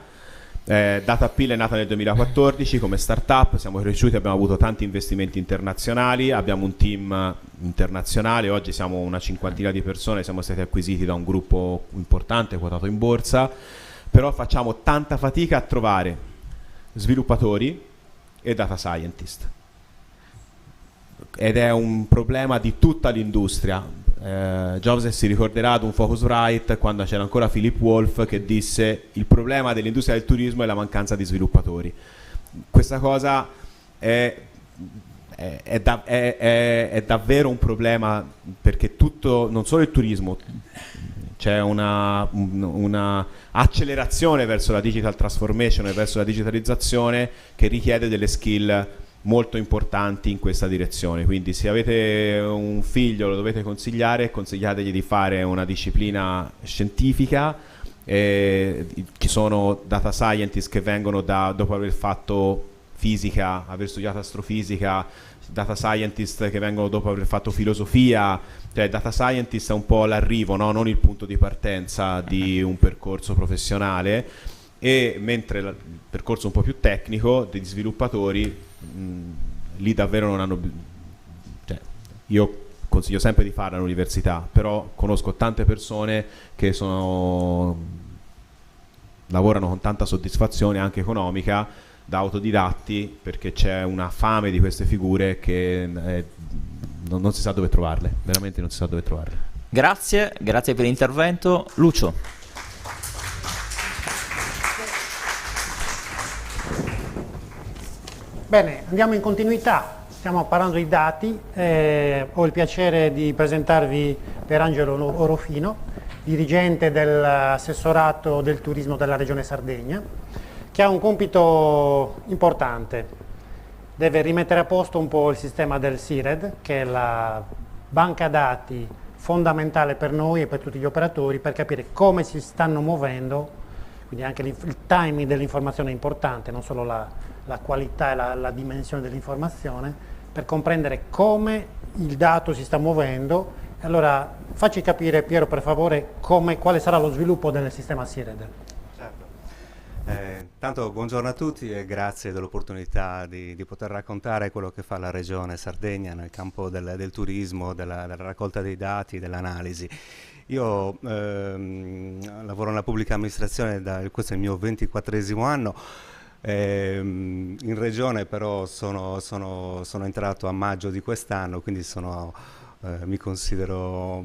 Datapil è nata nel 2014 come startup, siamo cresciuti, abbiamo avuto tanti investimenti internazionali, abbiamo un team internazionale, oggi siamo una cinquantina di persone, siamo stati acquisiti da un gruppo importante quotato in borsa, però facciamo tanta fatica a trovare sviluppatori e data scientist. Ed è un problema di tutta l'industria. Jobs si ricorderà ad un Focusrite quando c'era ancora Philip Wolf che disse: il problema dell'industria del turismo è la mancanza di sviluppatori. Questa cosa è davvero un problema, perché non solo il turismo, c'è una accelerazione verso la digital transformation e verso la digitalizzazione che richiede delle skill molto importanti in questa direzione. Quindi se avete un figlio lo dovete consigliategli di fare una disciplina scientifica. Ci sono data scientist che vengono dopo aver fatto fisica, aver studiato astrofisica, data scientist che vengono dopo aver fatto filosofia, cioè data scientist è un po' l'arrivo, no? Non il punto di partenza di un percorso professionale. E mentre il percorso un po' più tecnico degli sviluppatori, lì davvero non hanno, io consiglio sempre di farlo all'università, però conosco tante persone che lavorano con tanta soddisfazione anche economica da autodidatti, perché c'è una fame di queste figure che non si sa dove trovarle, veramente non si sa dove trovarle. Grazie per l'intervento. Lucio. Bene, andiamo in continuità, stiamo parlando di dati, ho il piacere di presentarvi Pierangelo Orofino, dirigente dell'assessorato del turismo della Regione Sardegna, che ha un compito importante, deve rimettere a posto un po' il sistema del SIRED, che è la banca dati fondamentale per noi e per tutti gli operatori, per capire come si stanno muovendo, quindi anche il timing dell'informazione è importante, non solo la qualità e la dimensione dell'informazione, per comprendere come il dato si sta muovendo. Allora facci capire, Piero, per favore, quale sarà lo sviluppo del sistema SIRED. Certo. Tanto buongiorno a tutti e grazie dell'opportunità di poter raccontare quello che fa la Regione Sardegna nel campo del turismo, della raccolta dei dati, dell'analisi. Io lavoro nella pubblica amministrazione, questo è il mio 24esimo anno. In regione però sono entrato a maggio di quest'anno, quindi mi considero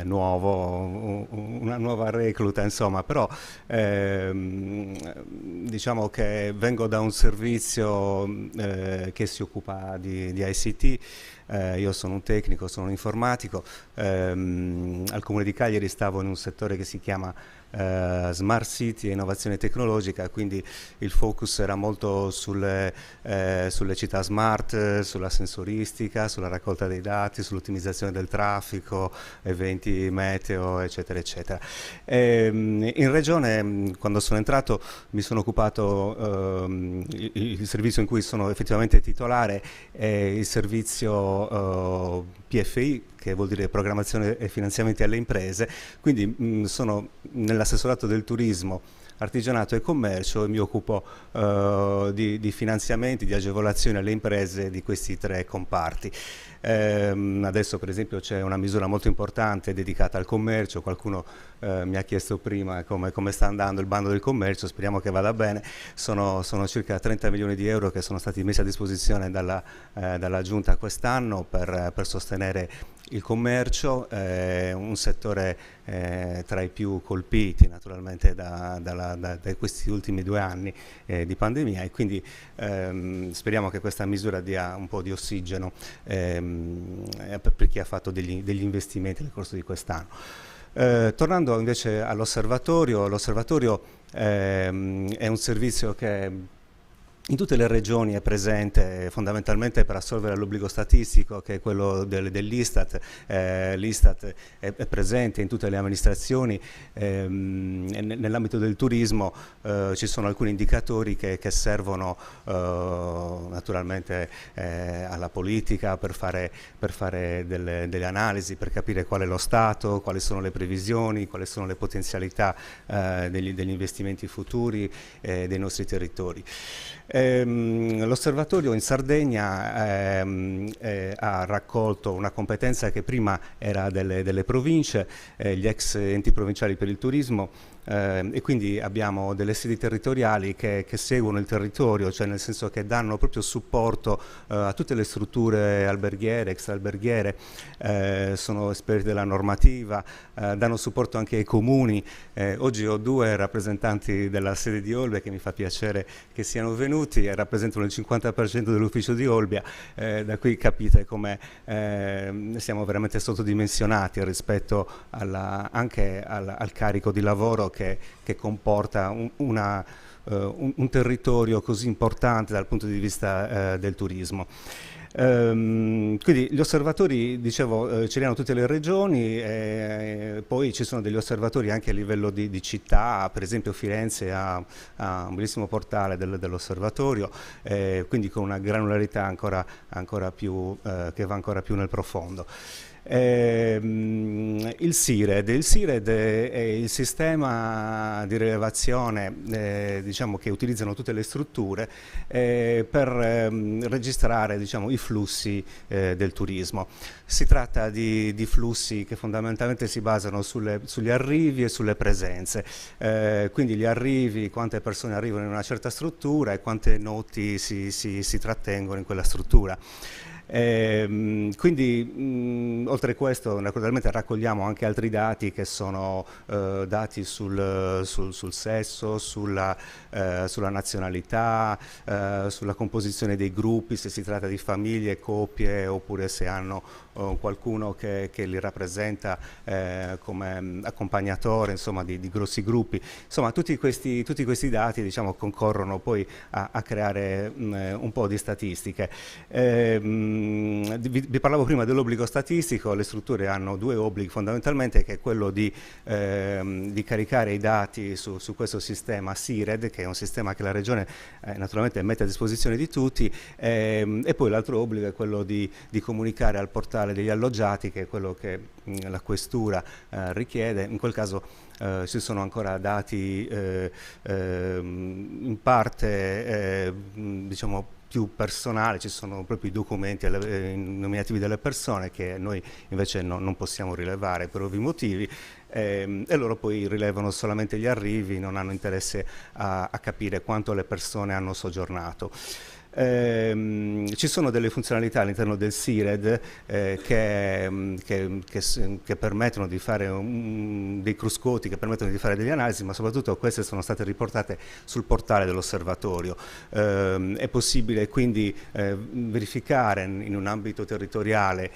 nuovo, una nuova recluta, insomma, però diciamo che vengo da un servizio che si occupa di ICT. Io sono un tecnico, sono un informatico. Al Comune di Cagliari stavo in un settore che si chiama Smart City e innovazione tecnologica, quindi il focus era molto sulle città smart, sulla sensoristica, sulla raccolta dei dati, sull'ottimizzazione del traffico, eventi meteo, eccetera, eccetera. In regione, quando sono entrato, mi sono occupato, il servizio in cui sono effettivamente titolare è il servizio PFI, che vuol dire programmazione e finanziamenti alle imprese, quindi sono nell'assessorato del turismo, artigianato e commercio e mi occupo di finanziamenti, di agevolazioni alle imprese di questi 3 comparti. Adesso per esempio c'è una misura molto importante dedicata al commercio, qualcuno mi ha chiesto prima come sta andando il bando del commercio, speriamo che vada bene. Sono circa 30 milioni di euro che sono stati messi a disposizione dalla Giunta quest'anno per sostenere il commercio, un settore tra i più colpiti naturalmente da questi ultimi 2 anni di pandemia, e quindi speriamo che questa misura dia un po' di ossigeno per chi ha fatto degli investimenti nel corso di quest'anno. Tornando invece all'osservatorio, l'osservatorio è un servizio che in tutte le regioni è presente fondamentalmente per assolvere all'obbligo statistico, che è quello dell'Istat. L'Istat è presente in tutte le amministrazioni. Nell'ambito del turismo ci sono alcuni indicatori che servono naturalmente alla politica per fare delle analisi, per capire qual è lo stato, quali sono le previsioni, quali sono le potenzialità degli investimenti futuri dei nostri territori. L'osservatorio in Sardegna ha raccolto una competenza che prima era delle province, gli ex enti provinciali per il turismo, e quindi abbiamo delle sedi territoriali che seguono il territorio, cioè nel senso che danno proprio supporto a tutte le strutture alberghiere, extraalberghiere, sono esperti della normativa, danno supporto anche ai comuni. Oggi ho 2 rappresentanti della sede di Olbia che mi fa piacere che siano venuti e rappresentano il 50% dell'ufficio di Olbia. Da qui capite come siamo veramente sottodimensionati rispetto anche al carico di lavoro che comporta un territorio così importante dal punto di vista del turismo. Quindi gli osservatori, dicevo, ce li hanno tutte le regioni, poi ci sono degli osservatori anche a livello di città, per esempio Firenze ha un bellissimo portale dell'osservatorio, quindi con una granularità ancora più, che va ancora più nel profondo. Il SIRED è il sistema di rilevazione diciamo, che utilizzano tutte le strutture per registrare diciamo, i flussi del turismo. Si tratta di flussi che fondamentalmente si basano sugli arrivi e sulle presenze, quindi gli arrivi, quante persone arrivano in una certa struttura e quante notti si trattengono in quella struttura. Quindi oltre a questo naturalmente raccogliamo anche altri dati che sono dati sul sesso, sulla nazionalità, sulla composizione dei gruppi, se si tratta di famiglie, coppie oppure se hanno qualcuno che li rappresenta come accompagnatore, insomma, di grossi gruppi. Insomma, tutti questi dati diciamo, concorrono poi a creare un po' di statistiche. Vi parlavo prima dell'obbligo statistico. Le strutture hanno 2 obblighi fondamentalmente, che è quello di caricare i dati su questo sistema SIRED, che è un sistema che la Regione naturalmente mette a disposizione di tutti, e poi l'altro obbligo è quello di comunicare al portale degli alloggiati, che è quello che la questura richiede. In quel caso ci sono ancora dati in parte diciamo più personale, ci sono proprio i documenti nominativi delle persone che noi invece non possiamo rilevare per ovvi motivi, e loro poi rilevano solamente gli arrivi, non hanno interesse a capire quanto le persone hanno soggiornato. Ci sono delle funzionalità all'interno del SIRED che permettono di fare dei cruscoti, che permettono di fare delle analisi, ma soprattutto queste sono state riportate sul portale dell'osservatorio. È possibile quindi verificare in un ambito territoriale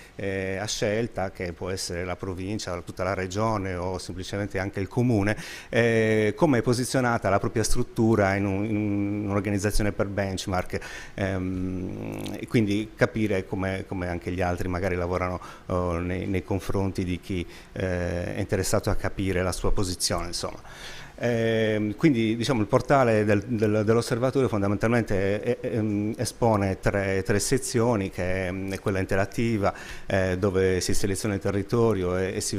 a scelta, che può essere la provincia, tutta la regione o semplicemente anche il comune, come è posizionata la propria struttura in un'organizzazione per benchmark. E quindi capire come anche gli altri magari lavorano nei confronti di chi è interessato a capire la sua posizione, insomma. Quindi diciamo il portale dell'osservatorio fondamentalmente espone tre sezioni, che è quella interattiva dove si seleziona il territorio e si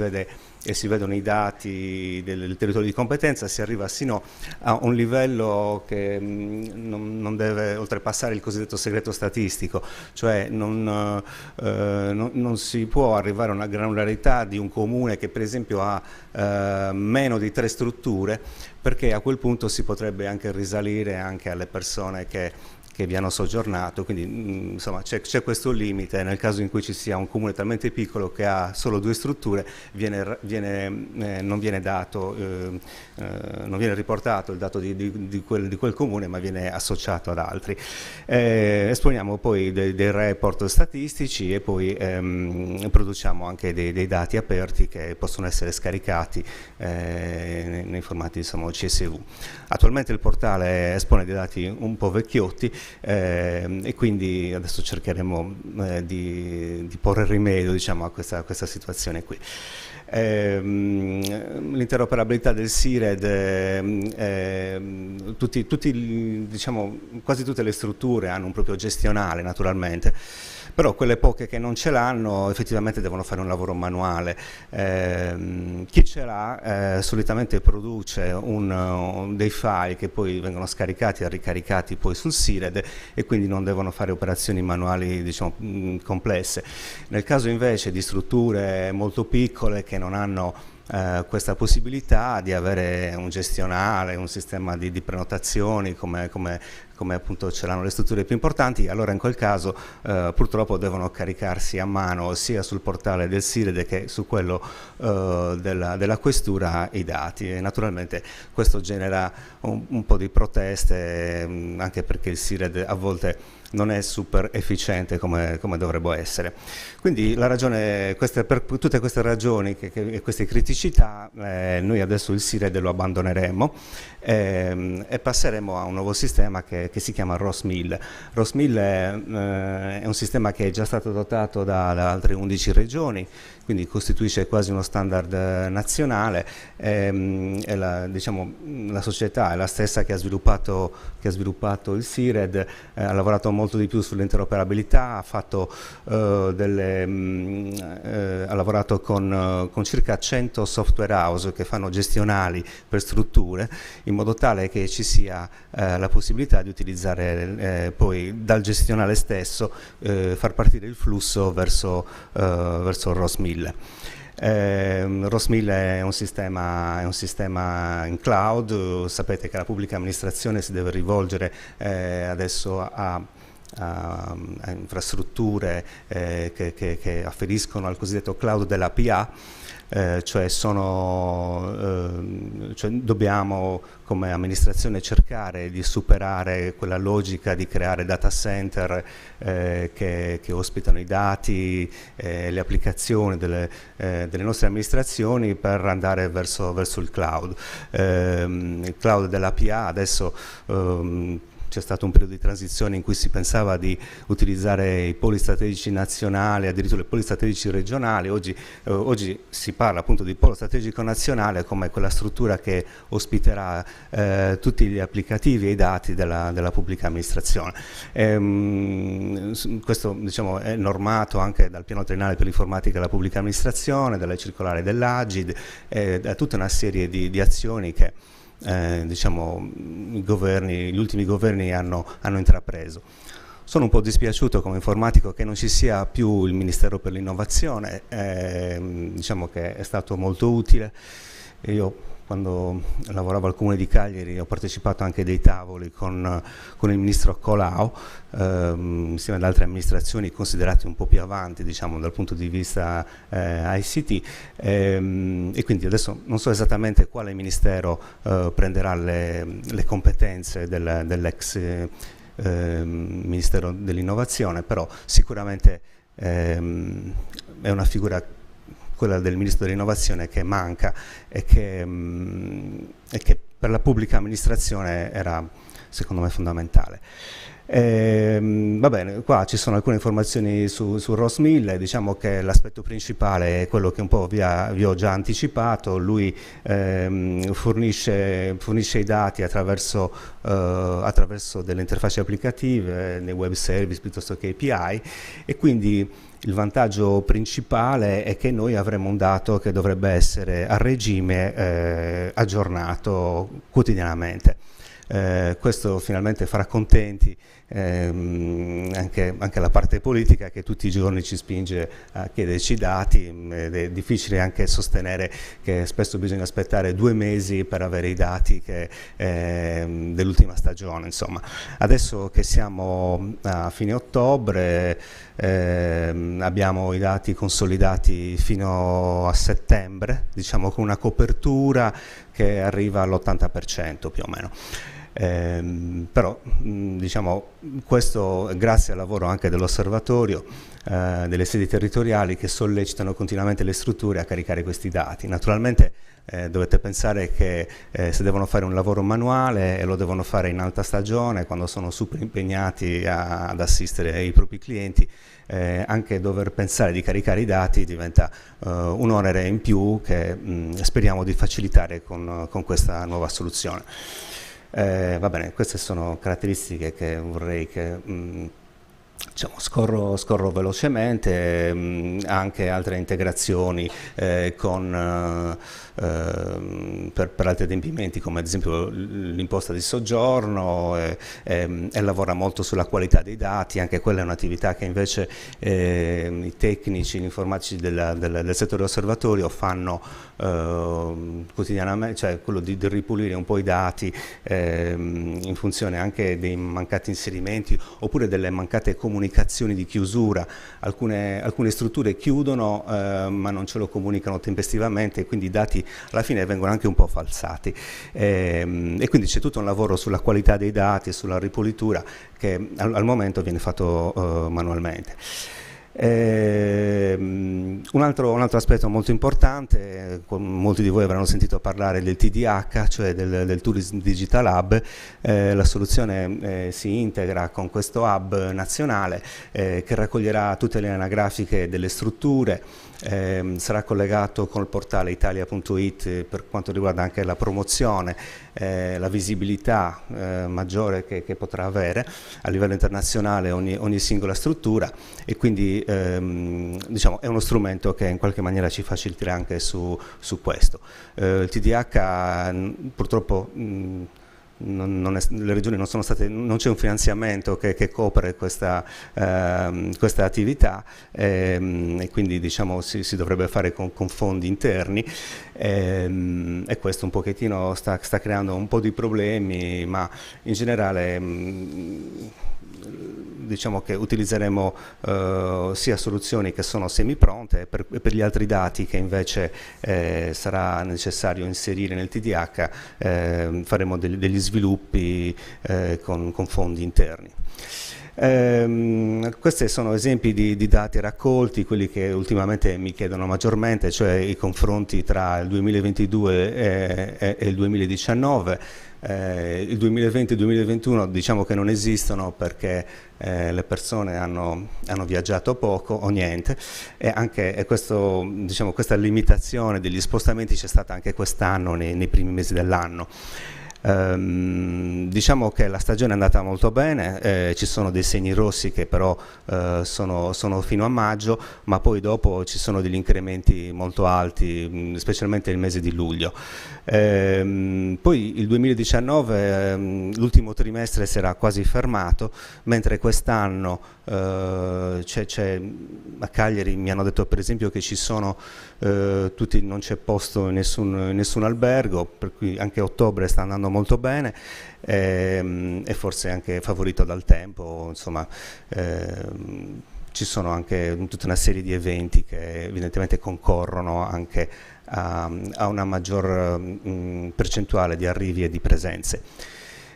vedono i dati del territorio di competenza. Si arriva sino a un livello che non deve oltrepassare il cosiddetto segreto statistico, cioè non si può arrivare a una granularità di un comune che per esempio ha meno di 3 strutture, perché a quel punto si potrebbe anche risalire anche alle persone che vi hanno soggiornato, quindi insomma c'è questo limite. Nel caso in cui ci sia un comune talmente piccolo che ha solo 2 strutture, non viene riportato il dato di quel comune, ma viene associato ad altri. Esponiamo poi dei report statistici e poi produciamo anche dei dati aperti che possono essere scaricati nei formati, insomma, CSV. Attualmente il portale espone dei dati un po' vecchiotti, e quindi adesso cercheremo di porre rimedio, diciamo, a questa situazione qui. L'interoperabilità del SIRED, diciamo, quasi tutte le strutture hanno un proprio gestionale, naturalmente, però quelle poche che non ce l'hanno effettivamente devono fare un lavoro manuale. Chi ce l'ha solitamente produce dei file che poi vengono scaricati e ricaricati poi sul SIRED, e quindi non devono fare operazioni manuali, diciamo, complesse. Nel caso invece di strutture molto piccole che non hanno questa possibilità di avere un gestionale, un sistema di prenotazioni come appunto ce l'hanno le strutture più importanti, allora in quel caso purtroppo devono caricarsi a mano sia sul portale del SIRED che su quello della questura i dati, e naturalmente questo genera un po' di proteste, anche perché il SIRED a volte non è super efficiente come dovrebbe essere. Quindi la ragione, per tutte queste ragioni e queste criticità, noi adesso il SIRED lo abbandoneremo e passeremo a un nuovo sistema che si chiama ROS1000. ROS1000 è un sistema che è già stato adottato da altre 11 regioni, quindi costituisce quasi uno standard nazionale. Diciamo, la società è la stessa che ha sviluppato il SIRED, ha lavorato molto di più sull'interoperabilità, ha lavorato con circa 100 software house che fanno gestionali per strutture, in modo tale che ci sia la possibilità di utilizzare poi dal gestionale stesso, far partire il flusso verso ROS1000. ROS1000 è un sistema in cloud. Sapete che la pubblica amministrazione si deve rivolgere adesso a infrastrutture che afferiscono al cosiddetto cloud della PA, cioè dobbiamo come amministrazione cercare di superare quella logica di creare data center che ospitano i dati, le applicazioni delle nostre amministrazioni, per andare verso il cloud. Il cloud della PA adesso c'è stato un periodo di transizione in cui si pensava di utilizzare i poli strategici nazionali, addirittura i poli strategici regionali. Oggi si parla appunto di polo strategico nazionale come quella struttura che ospiterà tutti gli applicativi e i dati della pubblica amministrazione. Questo, diciamo, è normato anche dal piano triennale per l'informatica della pubblica amministrazione, dalle circolari dell'Agid, da tutta una serie di azioni che gli ultimi governi hanno intrapreso. Sono un po' dispiaciuto come informatico che non ci sia più il Ministero per l'Innovazione, diciamo che è stato molto utile. Io quando lavoravo al Comune di Cagliari ho partecipato anche a dei tavoli con il Ministro Colao, insieme ad altre amministrazioni considerate un po' più avanti, diciamo, dal punto di vista ICT, e quindi adesso non so esattamente quale Ministero prenderà le competenze dell'ex Ministero dell'Innovazione, però sicuramente è una figura, quella del Ministro dell'Innovazione, che manca e che per la pubblica amministrazione era secondo me fondamentale. Va bene, qua ci sono alcune informazioni su Ross Mill. Diciamo che l'aspetto principale è quello che un po' vi ho già anticipato. Lui fornisce i dati attraverso delle interfacce applicative, nei web service piuttosto che API, e quindi il vantaggio principale è che noi avremo un dato che dovrebbe essere a regime, aggiornato quotidianamente. Questo finalmente farà contenti anche la parte politica, che tutti i giorni ci spinge a chiederci dati. È difficile anche sostenere che spesso bisogna aspettare 2 mesi per avere i dati dell'ultima stagione. Insomma, adesso che siamo a fine ottobre, abbiamo i dati consolidati fino a settembre, diciamo, con una copertura che arriva all'80% più o meno. Però diciamo, questo grazie al lavoro anche dell'osservatorio, delle sedi territoriali, che sollecitano continuamente le strutture a caricare questi dati. Naturalmente dovete pensare che se devono fare un lavoro manuale e lo devono fare in alta stagione, quando sono super impegnati ad assistere i propri clienti, anche dover pensare di caricare i dati diventa un onere in più che speriamo di facilitare con questa nuova soluzione. Va bene, queste sono caratteristiche che vorrei che diciamo, scorro velocemente. Anche altre integrazioni per altri adempimenti, come ad esempio l'imposta di soggiorno, e lavora molto sulla qualità dei dati. Anche quella è un'attività che invece i tecnici, gli informatici del settore osservatorio fanno quotidianamente, cioè quello di ripulire un po' i dati in funzione anche dei mancati inserimenti oppure delle mancate comunicazioni di chiusura. Alcune strutture chiudono ma non ce lo comunicano tempestivamente, e quindi i dati alla fine vengono anche un po' falsati, e quindi c'è tutto un lavoro sulla qualità dei dati e sulla ripulitura che al momento viene fatto manualmente. Un altro aspetto molto importante, molti di voi avranno sentito parlare del TDH, cioè del Tourism Digital Hub. La soluzione si integra con questo hub nazionale che raccoglierà tutte le anagrafiche delle strutture. Sarà collegato con il portale italia.it per quanto riguarda anche la promozione, la visibilità maggiore che potrà avere a livello internazionale ogni singola struttura, e quindi diciamo, è uno strumento che in qualche maniera ci faciliterà anche su questo. Il TDH purtroppo le regioni non c'è un finanziamento che copre questa attività, e quindi diciamo si dovrebbe fare con fondi interni, e questo un pochettino sta creando un po' di problemi, ma in generale diciamo che utilizzeremo sia soluzioni che sono semipronte, e per gli altri dati che invece sarà necessario inserire nel TDH faremo degli sviluppi con fondi interni. Questi sono esempi di dati raccolti, quelli che ultimamente mi chiedono maggiormente, cioè i confronti tra il 2022 e il 2019. Il 2020 e il 2021 diciamo che non esistono perché le persone hanno viaggiato poco o niente, e questa limitazione degli spostamenti c'è stata anche quest'anno nei primi mesi dell'anno. Diciamo che la stagione è andata molto bene, ci sono dei segni rossi che però sono fino a maggio, ma poi dopo ci sono degli incrementi molto alti, specialmente nel mese di luglio. Poi il 2019, l'ultimo trimestre si era quasi fermato, mentre quest'anno a Cagliari mi hanno detto per esempio che ci sono non c'è posto in nessun albergo, per cui anche ottobre sta andando molto bene, e forse anche favorito dal tempo, insomma. Ci sono anche tutta una serie di eventi che evidentemente concorrono anche a una maggior percentuale di arrivi e di presenze.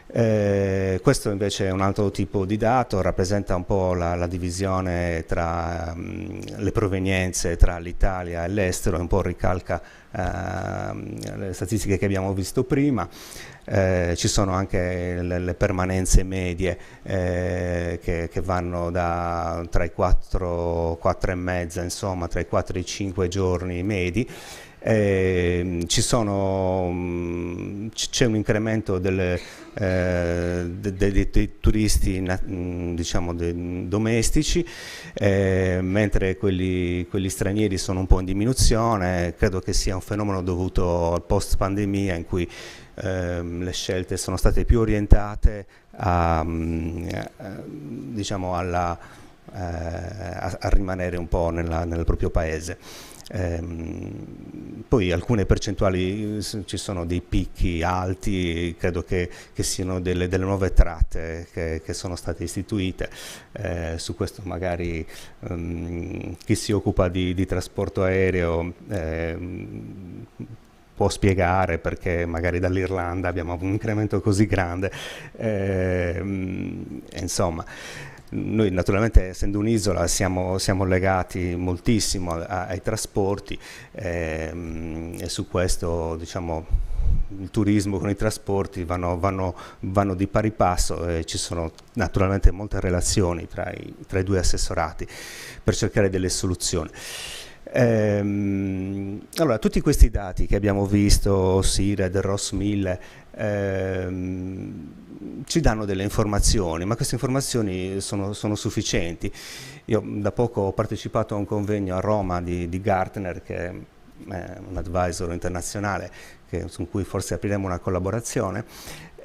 Questo invece è un altro tipo di dato, rappresenta un po' la divisione tra le provenienze tra l'Italia e l'estero, un po' ricalca le statistiche che abbiamo visto prima. Ci sono anche le permanenze medie che vanno tra i 4 e mezza, insomma tra i 4 e i 5 giorni medi. C'è un incremento dei turisti diciamo domestici, mentre quelli stranieri sono un po' in diminuzione. Credo che sia un fenomeno dovuto al post pandemia, in cui le scelte sono state più orientate diciamo a rimanere un po' nel proprio paese. Poi alcune percentuali, ci sono dei picchi alti, credo che siano delle nuove tratte che sono state istituite. Su questo magari chi si occupa di trasporto aereo può spiegare perché magari dall'Irlanda abbiamo un incremento così grande, insomma. Noi naturalmente, essendo un'isola, siamo legati moltissimo ai trasporti, e su questo, diciamo, il turismo con i trasporti vanno di pari passo, e ci sono naturalmente molte relazioni tra i due assessorati per cercare delle soluzioni. Allora, tutti questi dati che abbiamo visto, SIRED, Ross 1000, ci danno delle informazioni, ma queste informazioni sono sufficienti. Io da poco ho partecipato a un convegno a Roma di Gartner, che è un advisor internazionale su cui forse apriremo una collaborazione,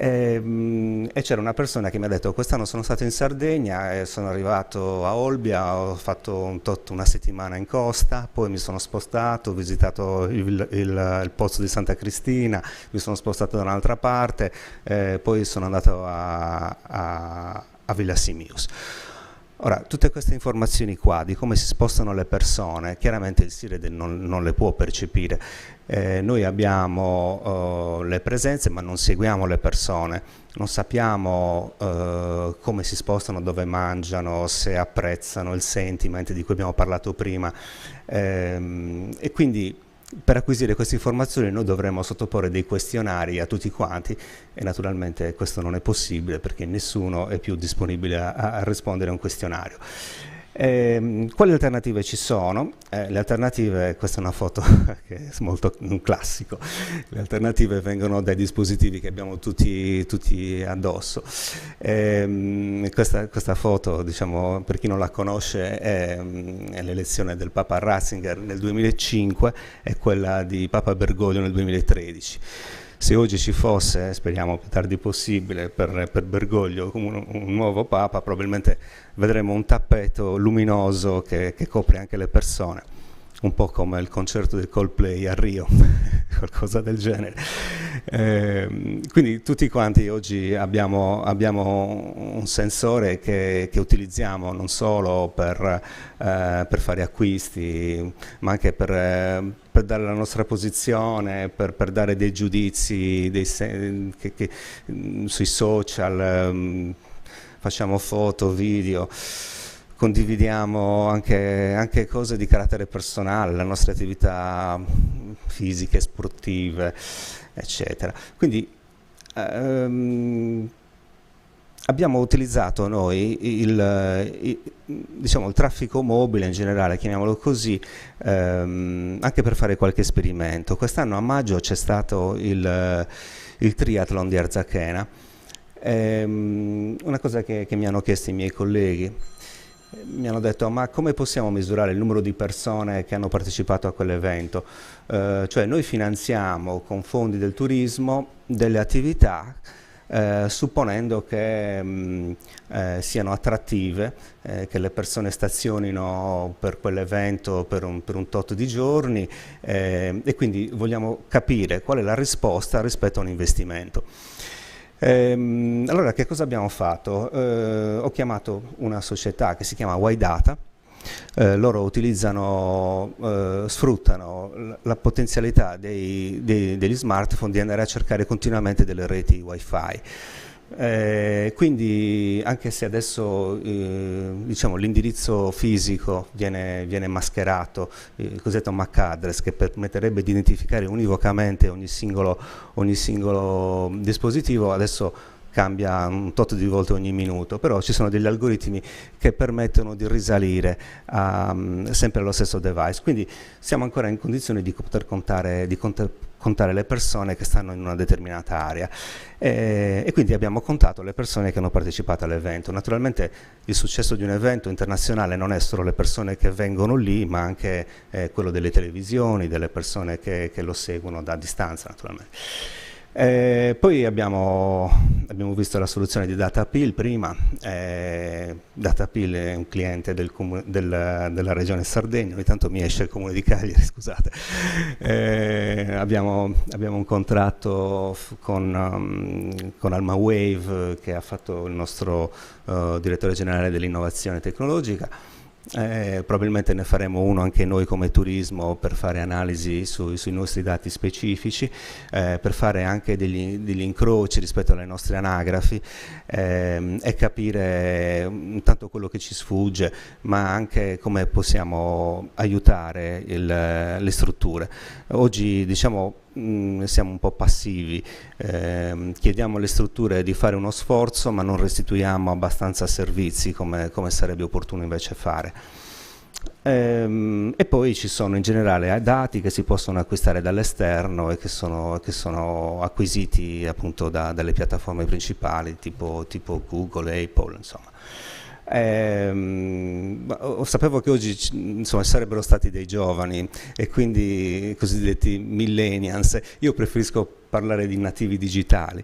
e c'era una persona che mi ha detto: quest'anno sono stato in Sardegna e sono arrivato a Olbia, ho fatto una settimana in costa, poi mi sono spostato, ho visitato il pozzo di Santa Cristina, mi sono spostato da un'altra parte, poi sono andato a Villa Simius. Ora, tutte queste informazioni qua di come si spostano le persone, chiaramente il SIRED non le può percepire. Noi abbiamo le presenze, ma non seguiamo le persone, non sappiamo come si spostano, dove mangiano, se apprezzano il sentiment di cui abbiamo parlato prima, e quindi per acquisire queste informazioni noi dovremo sottoporre dei questionari a tutti quanti, e naturalmente questo non è possibile perché nessuno è più disponibile a rispondere a un questionario. Quali alternative ci sono? Le alternative, questa è una foto che è molto un classico, le alternative vengono dai dispositivi che abbiamo tutti addosso. Questa foto, diciamo, per chi non la conosce, è l'elezione del Papa Ratzinger nel 2005 e quella di Papa Bergoglio nel 2013. Se oggi ci fosse, speriamo più tardi possibile, per Bergoglio un nuovo Papa, probabilmente vedremo un tappeto luminoso che copre anche le persone, un po' come il concerto del Coldplay a Rio, qualcosa del genere. Quindi tutti quanti oggi abbiamo un sensore che utilizziamo non solo per fare acquisti, ma anche per dare la nostra posizione, per dare dei giudizi sui social, facciamo foto, video, condividiamo anche cose di carattere personale, le nostre attività fisiche, sportive, eccetera. Quindi abbiamo utilizzato noi il traffico mobile in generale, chiamiamolo così, anche per fare qualche esperimento. Quest'anno a maggio c'è stato il triathlon di Arzachena. Una cosa che mi hanno chiesto i miei colleghi, mi hanno detto: ma come possiamo misurare il numero di persone che hanno partecipato a quell'evento? Cioè noi finanziamo con fondi del turismo delle attività supponendo che siano attrattive, che le persone stazionino per quell'evento per un tot di giorni, e quindi vogliamo capire qual è la risposta rispetto a un investimento. Allora che cosa abbiamo fatto? Ho chiamato una società che si chiama Y-Data. Loro sfruttano la potenzialità degli smartphone di andare a cercare continuamente delle reti wifi. Quindi anche se adesso diciamo, l'indirizzo fisico viene mascherato, il cosiddetto MAC address, che permetterebbe di identificare univocamente ogni singolo dispositivo, adesso cambia un tot di volte ogni minuto, però ci sono degli algoritmi che permettono di risalire sempre allo stesso device, quindi siamo ancora in condizione di poter contare le persone che stanno in una determinata area, e quindi abbiamo contato le persone che hanno partecipato all'evento. Naturalmente il successo di un evento internazionale non è solo le persone che vengono lì, ma anche quello delle televisioni, delle persone che lo seguono da distanza, naturalmente. Poi abbiamo visto la soluzione di Datapil prima. Datapil è un cliente della regione Sardegna, ogni tanto mi esce il comune di Cagliari, scusate. Abbiamo un contratto con AlmaWave, che ha fatto il nostro direttore generale dell'innovazione tecnologica. Probabilmente ne faremo uno anche noi come turismo, per fare analisi sui nostri dati specifici, per fare anche degli incroci rispetto alle nostre anagrafi, e capire intanto quello che ci sfugge, ma anche come possiamo aiutare le strutture. Oggi diciamo siamo un po' passivi, chiediamo alle strutture di fare uno sforzo ma non restituiamo abbastanza servizi come sarebbe opportuno invece fare. E poi ci sono in generale dati che si possono acquistare dall'esterno e che sono acquisiti appunto dalle piattaforme principali tipo Google, Apple, insomma. Sapevo che oggi insomma sarebbero stati dei giovani e quindi cosiddetti millennials. Io preferisco parlare di nativi digitali,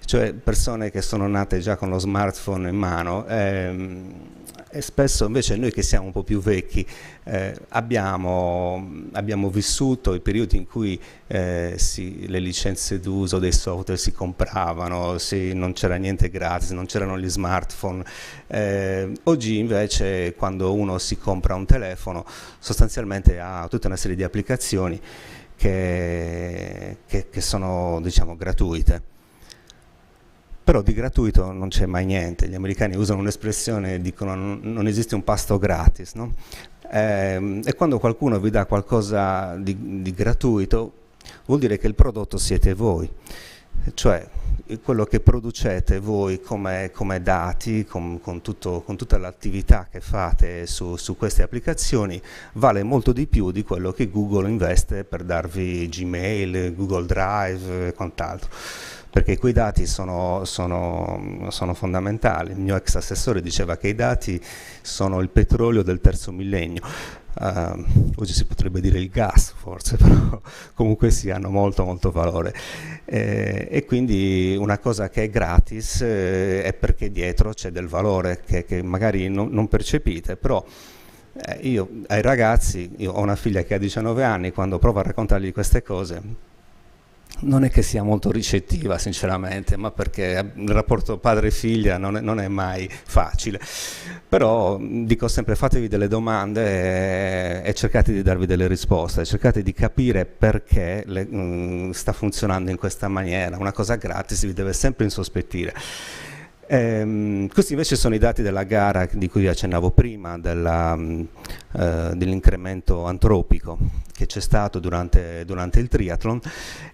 cioè persone che sono nate già con lo smartphone in mano, e spesso invece noi che siamo un po' più vecchi abbiamo vissuto i periodi in cui le licenze d'uso dei software si compravano, non c'era niente gratis, non c'erano gli smartphone. Oggi invece quando uno si compra un telefono sostanzialmente ha tutta una serie di applicazioni che sono diciamo gratuite. Però di gratuito non c'è mai niente. Gli americani usano un'espressione, dicono non esiste un pasto gratis, no? E quando qualcuno vi dà qualcosa di gratuito vuol dire che il prodotto siete voi, cioè quello che producete voi come dati, con tutta l'attività che fate su queste applicazioni vale molto di più di quello che Google investe per darvi Gmail, Google Drive e quant'altro, perché quei dati sono fondamentali. Il mio ex assessore diceva che i dati sono il petrolio del terzo millennio. Oggi si potrebbe dire il gas forse, però comunque sì, hanno molto molto valore, e quindi una cosa che è gratis è perché dietro c'è del valore che magari non percepite, però io ai ragazzi, io ho una figlia che ha 19 anni, quando provo a raccontargli queste cose non è che sia molto ricettiva sinceramente, ma perché il rapporto padre-figlia non è mai facile, però dico sempre fatevi delle domande e cercate di darvi delle risposte, cercate di capire perché sta funzionando in questa maniera. Una cosa gratis vi deve sempre insospettire. Questi invece sono i dati della gara di cui vi accennavo prima, dell'incremento antropico che c'è stato durante il triathlon,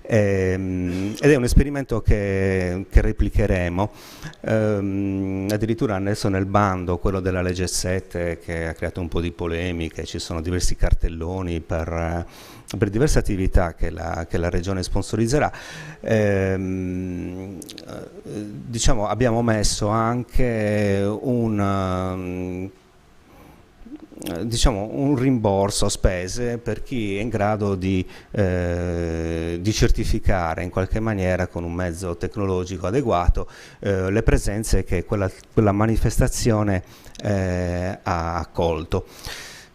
ed è un esperimento che replicheremo. Addirittura adesso nel bando, quello della legge 7, che ha creato un po' di polemiche, ci sono diversi cartelloni per diverse attività che la regione sponsorizzerà. Diciamo, abbiamo messo anche un rimborso spese per chi è in grado di certificare in qualche maniera, con un mezzo tecnologico adeguato, le presenze che quella manifestazione ha accolto.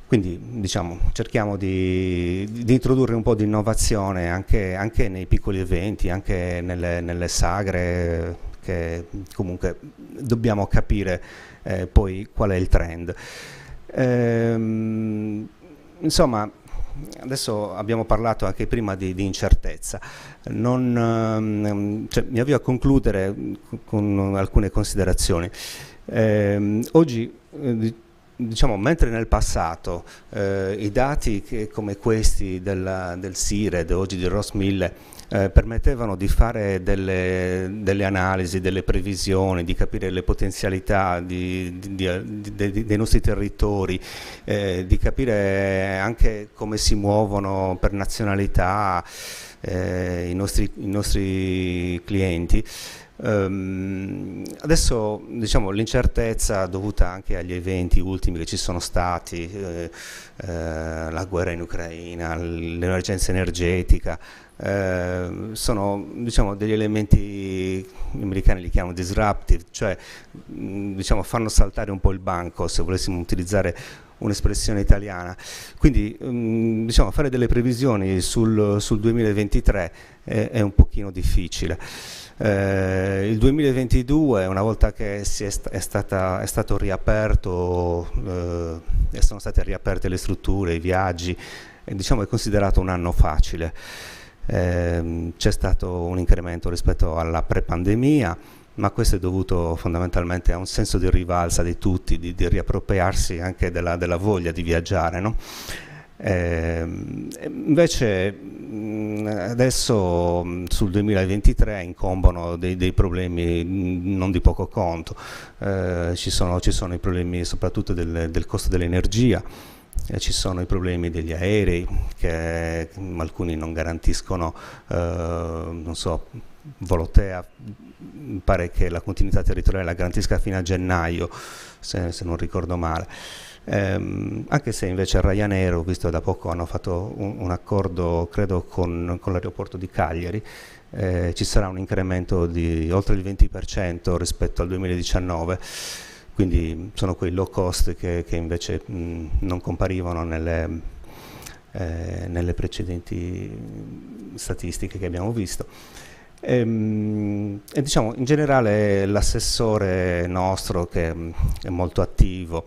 Quindi, diciamo, cerchiamo di introdurre un po' di innovazione anche nei piccoli eventi, anche nelle sagre, che comunque dobbiamo capire poi qual è il trend. Insomma, adesso abbiamo parlato anche prima di incertezza. Mi avvio a concludere con alcune considerazioni. Oggi, diciamo, mentre nel passato i dati come questi del SIRED, oggi di Ross 1000, permettevano di fare delle analisi, delle previsioni, di capire le potenzialità dei nostri territori, di capire anche come si muovono per nazionalità i nostri clienti. Adesso, diciamo, l'incertezza dovuta anche agli eventi ultimi che ci sono stati, la guerra in Ucraina, l'emergenza energetica, sono, diciamo, degli elementi, gli americani li chiamano disruptive, cioè diciamo, fanno saltare un po' il banco, se volessimo utilizzare un'espressione italiana. Quindi diciamo, fare delle previsioni sul 2023 è un pochino difficile. Il 2022, una volta che è stato riaperto, sono state riaperte le strutture, i viaggi, diciamo, è considerato un anno facile. C'è stato un incremento rispetto alla pre-pandemia, ma questo è dovuto fondamentalmente a un senso di rivalsa di tutti, di riappropriarsi anche della voglia di viaggiare, no? Invece adesso sul 2023 incombono dei problemi non di poco conto. Ci sono i problemi soprattutto del costo dell'energia, ci sono i problemi degli aerei, che alcuni non garantiscono, non so, Volotea pare che la continuità territoriale la garantisca fino a gennaio, se non ricordo male. Anche se invece Ryanair, ho visto da poco, hanno fatto un accordo, credo, con l'aeroporto di Cagliari. Ci sarà un incremento di oltre il 20% rispetto al 2019, quindi sono quei low cost che invece non comparivano nelle precedenti statistiche che abbiamo visto. E diciamo, in generale l'assessore nostro, che è molto attivo,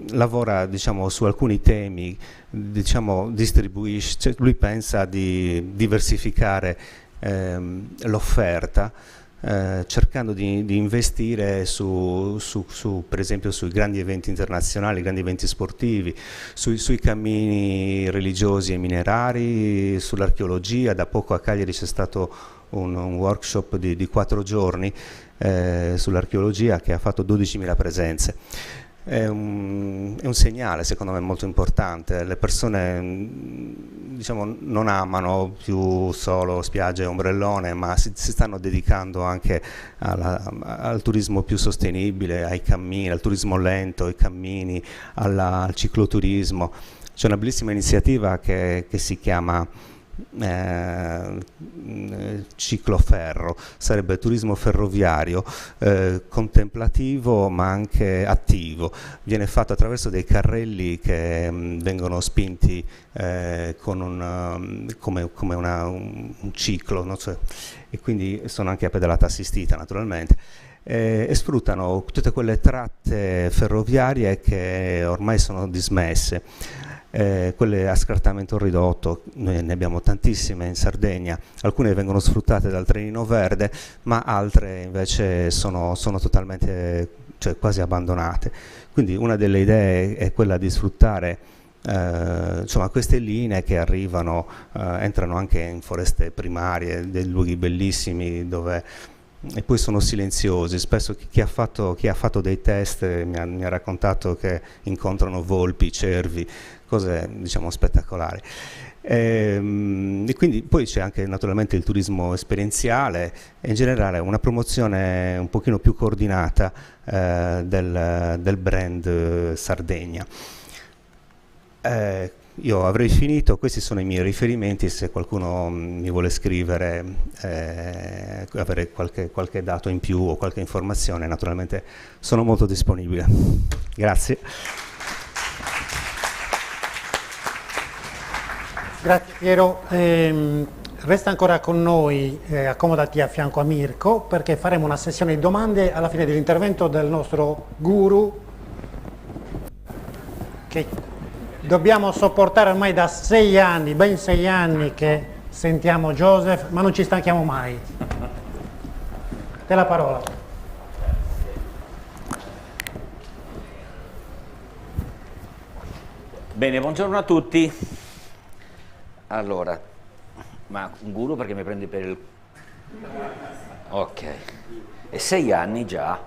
lavora, diciamo, su alcuni temi, diciamo, distribuisce, cioè lui pensa di diversificare l'offerta, cercando di investire per esempio sui grandi eventi internazionali, grandi eventi sportivi, sui cammini religiosi e minerari, sull'archeologia. Da poco a Cagliari c'è stato un workshop di 4 giorni sull'archeologia, che ha fatto 12.000 presenze. È un segnale, secondo me, molto importante. Le persone, diciamo, non amano più solo spiagge e ombrellone, ma si stanno dedicando anche al turismo più sostenibile, ai cammini, al turismo lento, ai cammini, al cicloturismo. C'è una bellissima iniziativa che si chiama cicloferro, sarebbe turismo ferroviario, contemplativo ma anche attivo. Viene fatto attraverso dei carrelli che vengono spinti come un ciclo, no? Cioè, e quindi sono anche a pedalata assistita, naturalmente. E sfruttano tutte quelle tratte ferroviarie che ormai sono dismesse. quelle a scartamento ridotto, noi ne abbiamo tantissime in Sardegna, alcune vengono sfruttate dal trenino verde, ma altre invece sono totalmente, cioè quasi abbandonate. Quindi una delle idee è quella di sfruttare insomma, queste linee che arrivano, entrano anche in foreste primarie, dei luoghi bellissimi dove e poi sono silenziosi. Spesso chi ha fatto dei test mi ha raccontato che incontrano volpi, cervi, cose diciamo spettacolari. E quindi poi c'è anche naturalmente il turismo esperienziale e in generale una promozione un pochino più coordinata del brand Sardegna. Io avrei finito, questi sono i miei riferimenti, se qualcuno mi vuole scrivere, avere qualche dato in più o qualche informazione, naturalmente sono molto disponibile. Grazie. Grazie Piero. Resta ancora con noi, accomodati a fianco a Mirko, perché faremo una sessione di domande alla fine dell'intervento del nostro guru, che dobbiamo sopportare ormai da 6 anni, ben 6 anni che sentiamo Joseph, ma non ci stanchiamo mai. Te la parola. Bene, buongiorno a tutti. Allora, ma un guru perché mi prendi per il... Ok. E 6 anni già?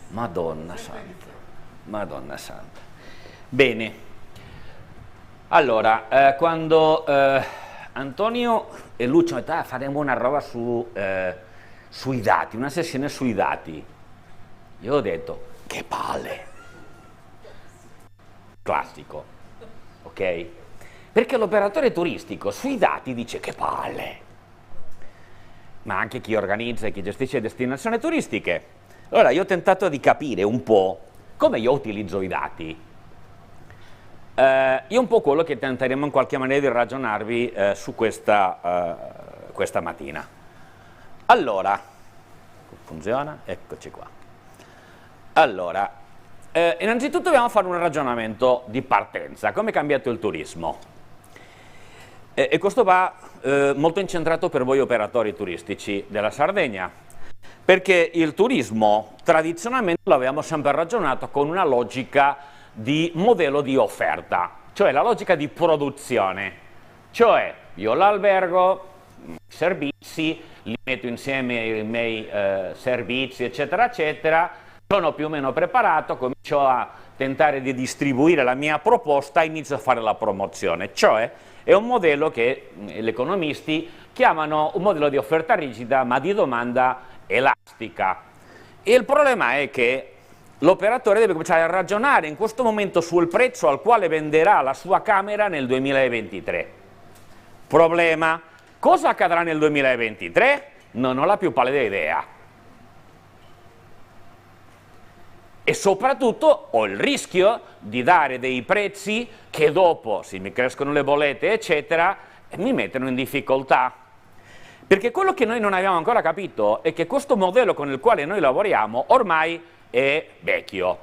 Madonna santa. Madonna santa. Bene. Allora, quando Antonio e Lucio hanno detto faremo una roba sui dati, una sessione sui dati, io ho detto che palle, classico, ok? Perché l'operatore turistico sui dati dice che palle, ma anche chi organizza e chi gestisce destinazioni turistiche. Allora io ho tentato di capire un po' come io utilizzo i dati. Io un po' quello che tenteremo in qualche maniera di ragionarvi su questa mattina. Allora, funziona? Eccoci qua. Allora, innanzitutto dobbiamo fare un ragionamento di partenza. Come è cambiato il turismo? E questo va molto incentrato per voi operatori turistici della Sardegna, perché il turismo tradizionalmente l'abbiamo sempre ragionato con una logica di modello di offerta, cioè la logica di produzione, cioè io l'albergo, servizi, li metto insieme i miei servizi eccetera eccetera, sono più o meno preparato, comincio a tentare di distribuire la mia proposta, inizio a fare la promozione, cioè è un modello che gli economisti chiamano un modello di offerta rigida ma di domanda elastica. E il problema è che l'operatore deve cominciare a ragionare in questo momento sul prezzo al quale venderà la sua camera nel 2023. Problema: cosa accadrà nel 2023? Non ho la più pallida idea. E soprattutto ho il rischio di dare dei prezzi che dopo, se mi crescono le bollette eccetera, mi mettono in difficoltà. Perché quello che noi non abbiamo ancora capito è che questo modello con il quale noi lavoriamo ormai è vecchio,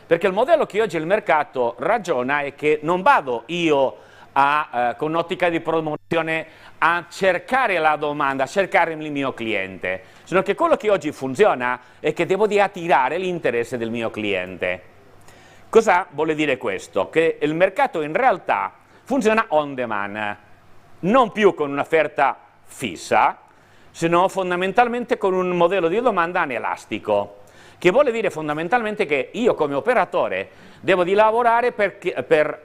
perché il modello che oggi il mercato ragiona è che non vado io con ottica di promozione a cercare la domanda, a cercare il mio cliente, sino che quello che oggi funziona è che devo di attirare l'interesse del mio cliente. Cosa vuole dire questo? Che il mercato in realtà funziona on demand, non più con un'offerta fissa, sino fondamentalmente con un modello di domanda anelastico. Che vuole dire fondamentalmente che io come operatore devo di lavorare per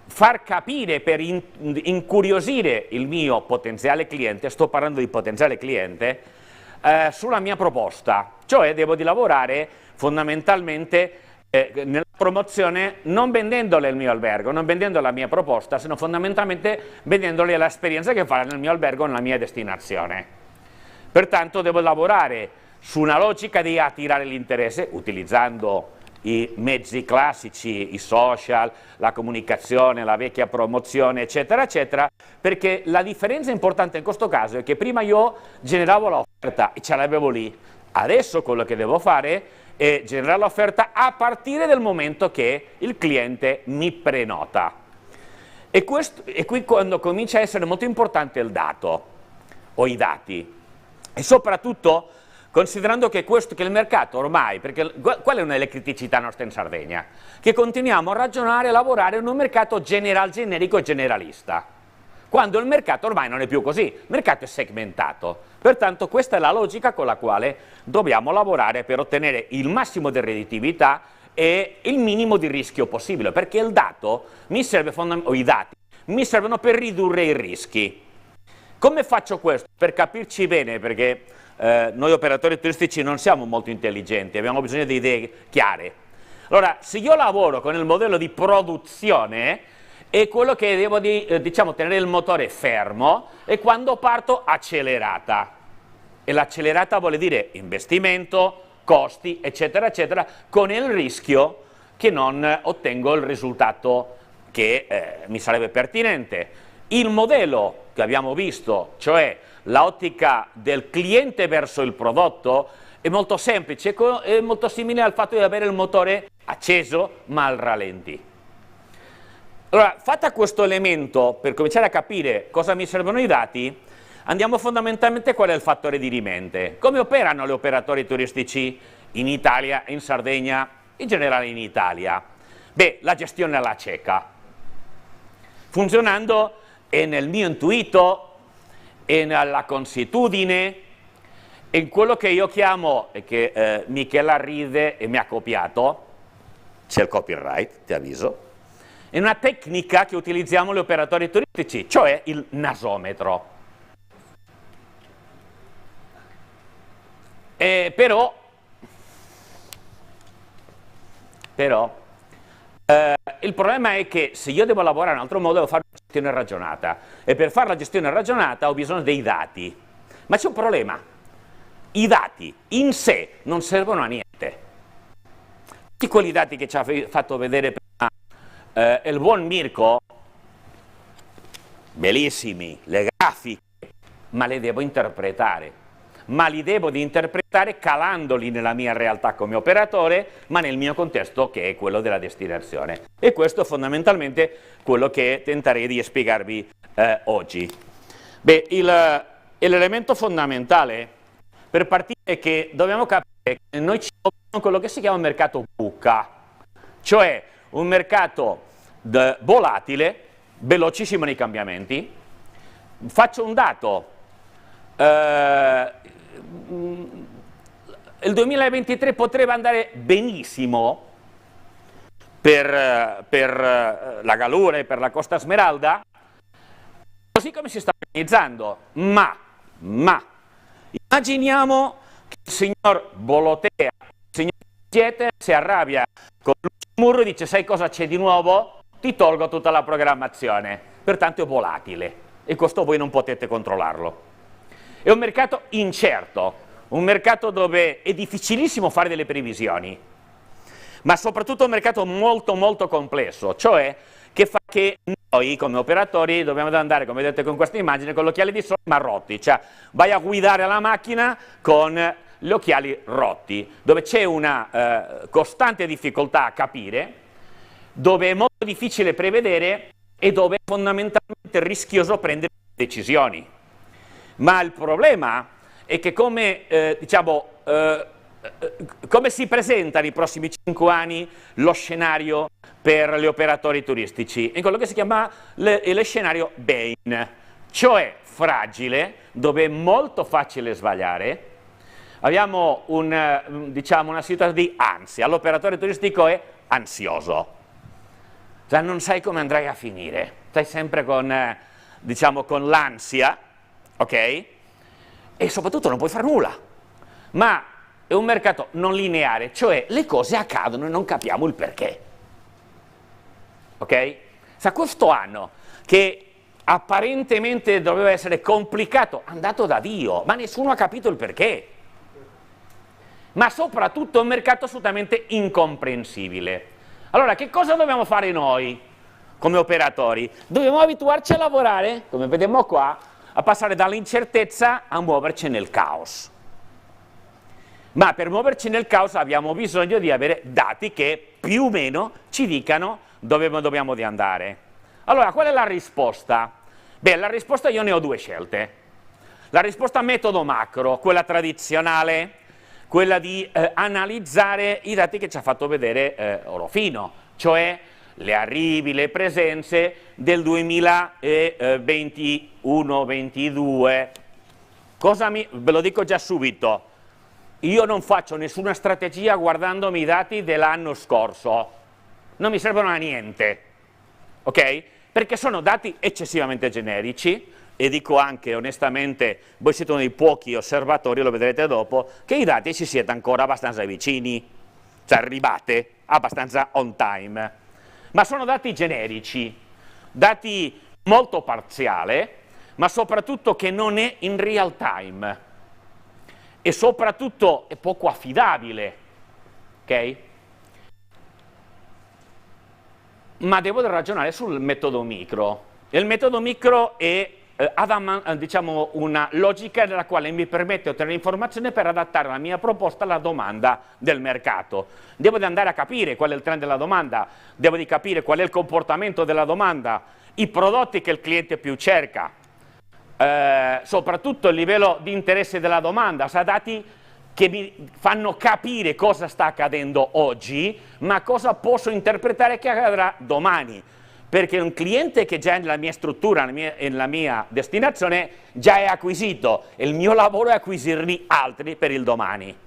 far capire, per incuriosire il mio potenziale cliente, sto parlando di potenziale cliente, sulla mia proposta, cioè devo di lavorare fondamentalmente nella promozione non vendendole il mio albergo, non vendendo la mia proposta, sino fondamentalmente vendendole l'esperienza che farà nel mio albergo, nella mia destinazione. Pertanto devo lavorare su una logica di attirare l'interesse utilizzando i mezzi classici, i social, la comunicazione, la vecchia promozione, eccetera, eccetera, perché la differenza importante in questo caso è che prima io generavo l'offerta e ce l'avevo lì. Adesso quello che devo fare e generare l'offerta a partire dal momento che il cliente mi prenota. E qui quando comincia a essere molto importante il dato, o i dati, e soprattutto considerando che il mercato ormai, perché qual è una delle criticità nostre in Sardegna? Che continuiamo a ragionare e a lavorare in un mercato generico e generalista, quando il mercato ormai non è più così, il mercato è segmentato. Pertanto questa è la logica con la quale dobbiamo lavorare per ottenere il massimo di redditività e il minimo di rischio possibile, perché il dato mi serve o i dati mi servono per ridurre i rischi. Come faccio questo? Per capirci bene, perché noi operatori turistici non siamo molto intelligenti, abbiamo bisogno di idee chiare. Allora, se io lavoro con il modello di produzione, è quello che devo diciamo, tenere il motore fermo e quando parto accelerata. E l'accelerata vuole dire investimento, costi, eccetera, eccetera, con il rischio che non ottengo il risultato che mi sarebbe pertinente. Il modello che abbiamo visto, cioè l'ottica del cliente verso il prodotto, è molto semplice, è molto simile al fatto di avere il motore acceso ma al rallenti. Allora, fatta questo elemento, per cominciare a capire cosa mi servono i dati, andiamo fondamentalmente a qual è il fattore dirimente. Come operano gli operatori turistici in Italia, in Sardegna, in generale in Italia? Beh, la gestione alla cieca, funzionando e nel mio intuito e nella consuetudine, in quello che io chiamo, e che Michela ride e mi ha copiato, c'è il copyright, ti avviso, è una tecnica che utilizziamo gli operatori turistici, cioè il nasometro. Però il problema è che se io devo lavorare in un altro modo devo fare una gestione ragionata e per fare la gestione ragionata ho bisogno dei dati, ma c'è un problema, i dati in sé non servono a niente. Tutti quei dati che ci ha fatto vedere prima il buon Mirko, bellissimi, le grafiche, ma le devo interpretare. Ma li devo interpretare calandoli nella mia realtà come operatore, ma nel mio contesto che è quello della destinazione. E questo è fondamentalmente quello che tenterei di spiegarvi oggi. Beh, l'elemento fondamentale per partire è che dobbiamo capire che noi ci muoviamo in quello che si chiama un mercato VUCA, cioè un mercato volatile, velocissimo nei cambiamenti. Faccio un dato. Il 2023 potrebbe andare benissimo per la Galura e per la Costa Smeralda, così come si sta organizzando, ma immaginiamo che il signor Bolotea, il signor Siete si arrabbia con Lussemburgo e dice: sai cosa c'è di nuovo? Ti tolgo tutta la programmazione, pertanto è volatile e questo voi non potete controllarlo. È un mercato incerto, un mercato dove è difficilissimo fare delle previsioni, ma soprattutto un mercato molto molto complesso, cioè che fa che noi come operatori dobbiamo andare, come vedete con questa immagine, con gli occhiali di sole ma rotti, cioè vai a guidare la macchina con gli occhiali rotti, dove c'è una costante difficoltà a capire, dove è molto difficile prevedere e dove è fondamentalmente rischioso prendere decisioni. Ma il problema è che come si presenta nei prossimi 5 anni lo scenario per gli operatori turistici? È quello che si chiama lo scenario Bain, cioè fragile, dove è molto facile sbagliare. Abbiamo una situazione di ansia, l'operatore turistico è ansioso, cioè non sai come andrai a finire, stai sempre con l'ansia. Ok? E soprattutto non puoi fare nulla, ma è un mercato non lineare, cioè le cose accadono e non capiamo il perché. Ok? Sa questo anno che apparentemente doveva essere complicato, andato da Dio, ma nessuno ha capito il perché. Ma soprattutto è un mercato assolutamente incomprensibile. Allora, che cosa dobbiamo fare noi come operatori? Dobbiamo abituarci a lavorare, come vediamo qua, a passare dall'incertezza a muoverci nel caos. Ma per muoverci nel caos abbiamo bisogno di avere dati che più o meno ci dicano dove dobbiamo di andare. Allora, qual è la risposta? Beh, la risposta io ne ho due scelte. La risposta metodo macro, quella tradizionale, quella di analizzare i dati che ci ha fatto vedere Orofino, cioè le arrivi, le presenze del 2021-22. Ve lo dico già subito, io non faccio nessuna strategia guardandomi i dati dell'anno scorso, non mi servono a niente, ok? Perché sono dati eccessivamente generici, e dico anche onestamente, voi siete uno dei pochi osservatori, lo vedrete dopo, che i dati ci siete ancora abbastanza vicini, cioè arrivate abbastanza on time. Ma sono dati generici, dati molto parziali, ma soprattutto che non è in real time, e soprattutto è poco affidabile, ok? Ma devo ragionare sul metodo micro. Il metodo micro è diciamo, una logica nella quale mi permette di ottenere informazioni per adattare la mia proposta alla domanda del mercato. Devo di andare a capire qual è il trend della domanda, devo di capire qual è il comportamento della domanda, i prodotti che il cliente più cerca, soprattutto il livello di interesse della domanda, cioè dati che mi fanno capire cosa sta accadendo oggi, ma cosa posso interpretare che accadrà domani. Perché un cliente che già è nella mia struttura, nella mia destinazione, già è acquisito, e il mio lavoro è acquisirne altri per il domani.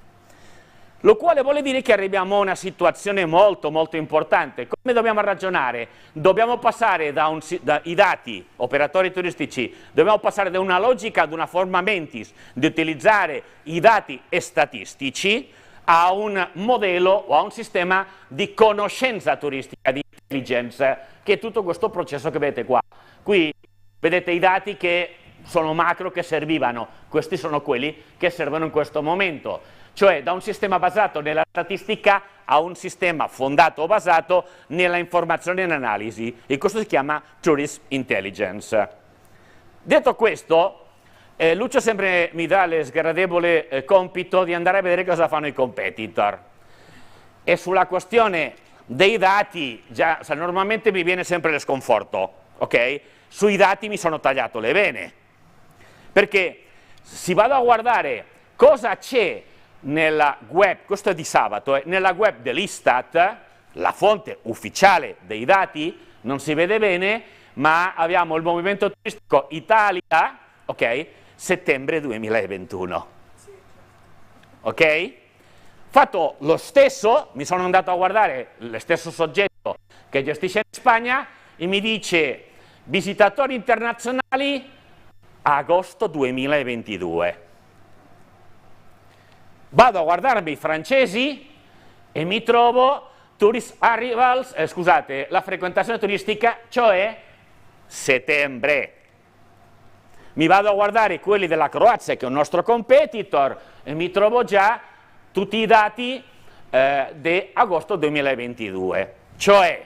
Lo quale vuole dire che arriviamo a una situazione molto molto importante. Come dobbiamo ragionare? Dobbiamo passare dai dati, operatori turistici, dobbiamo passare da una logica, ad una forma mentis, di utilizzare i dati statistici, a un modello o a un sistema di conoscenza turistica, di intelligence, che è tutto questo processo che vedete qua. Qui vedete i dati che sono macro, che servivano, questi sono quelli che servono in questo momento, cioè da un sistema basato nella statistica a un sistema fondato o basato nella informazione e nell'analisi, e questo si chiama Tourism Intelligence. Detto questo, Lucio sempre mi dà lo sgradevole compito di andare a vedere cosa fanno i competitor, e sulla questione dei dati già normalmente mi viene sempre lo sconforto, ok? Sui dati mi sono tagliato le vene, perché se vado a guardare cosa c'è nella web, questo è di sabato, nella web dell'Istat, la fonte ufficiale dei dati, non si vede bene, ma abbiamo il movimento turistico Italia, ok? Settembre 2021, ok? Fatto lo stesso, mi sono andato a guardare lo stesso soggetto che gestisce in Spagna e mi dice visitatori internazionali agosto 2022. Vado a guardarmi i francesi e mi trovo tourist arrivals, la frequentazione turistica, cioè settembre. Mi vado a guardare quelli della Croazia, che è un nostro competitor, e mi trovo già tutti i dati di agosto 2022. Cioè,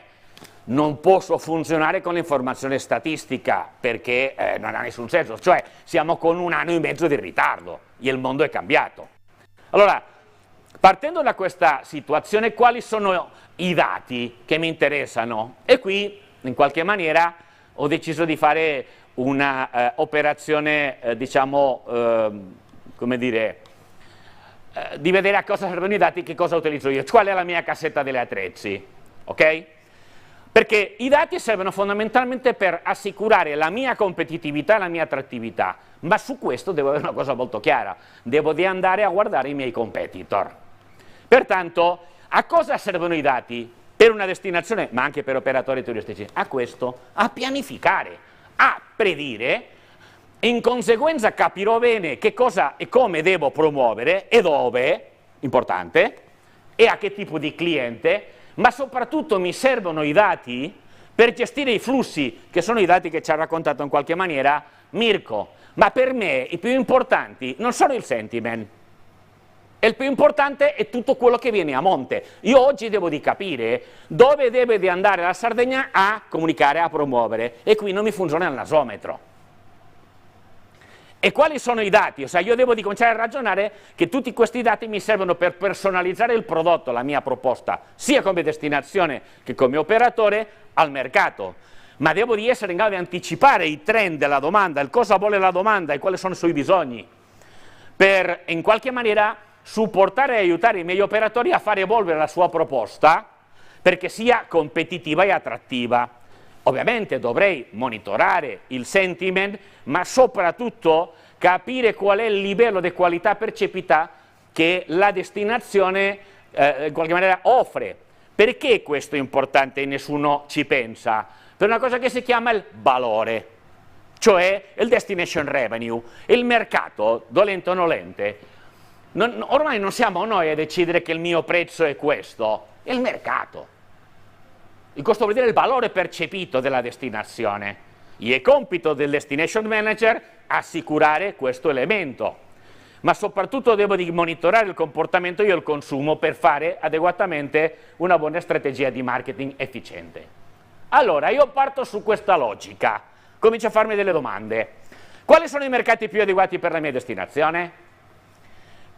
non posso funzionare con l'informazione statistica, perché non ha nessun senso. Cioè, siamo con 1 anno e mezzo di ritardo, e il mondo è cambiato. Allora, partendo da questa situazione, quali sono i dati che mi interessano? E qui, in qualche maniera, ho deciso di fare una operazione, diciamo, come dire, di vedere a cosa servono i dati, che cosa utilizzo io, qual è la mia cassetta delle attrezzi, ok? Perché i dati servono fondamentalmente per assicurare la mia competitività e la mia attrattività, ma su questo devo avere una cosa molto chiara, devo di andare a guardare i miei competitor. Pertanto, a cosa servono i dati? Per una destinazione, ma anche per operatori turistici? A questo, a pianificare, a predire, in conseguenza capirò bene che cosa e come devo promuovere e dove, importante, e a che tipo di cliente, ma soprattutto mi servono i dati per gestire i flussi, che sono i dati che ci ha raccontato in qualche maniera Mirko. Ma per me i più importanti non sono il sentiment, e il più importante è tutto quello che viene a monte. Io oggi devo di capire dove deve di andare la Sardegna a comunicare, a promuovere, e qui non mi funziona il nasometro. E quali sono i dati? O sea, io devo cominciare a ragionare che tutti questi dati mi servono per personalizzare il prodotto, la mia proposta, sia come destinazione che come operatore, al mercato. Ma devo essere in grado di anticipare i trend della domanda, il cosa vuole la domanda e quali sono i suoi bisogni, per in qualche maniera supportare e aiutare i miei operatori a fare evolvere la sua proposta perché sia competitiva e attrattiva. Ovviamente dovrei monitorare il sentiment, ma soprattutto capire qual è il livello di qualità percepita che la destinazione in qualche maniera offre. Perché questo è importante e nessuno ci pensa? Per una cosa che si chiama il valore, cioè il destination revenue. Il mercato, dolente o nolente, ormai non siamo noi a decidere che il mio prezzo è questo, è il mercato. Il costo vuol dire il valore percepito della destinazione. E è compito del destination manager assicurare questo elemento. Ma soprattutto devo monitorare il comportamento e il consumo per fare adeguatamente una buona strategia di marketing efficiente. Allora, io parto su questa logica, comincio a farmi delle domande. Quali sono i mercati più adeguati per la mia destinazione?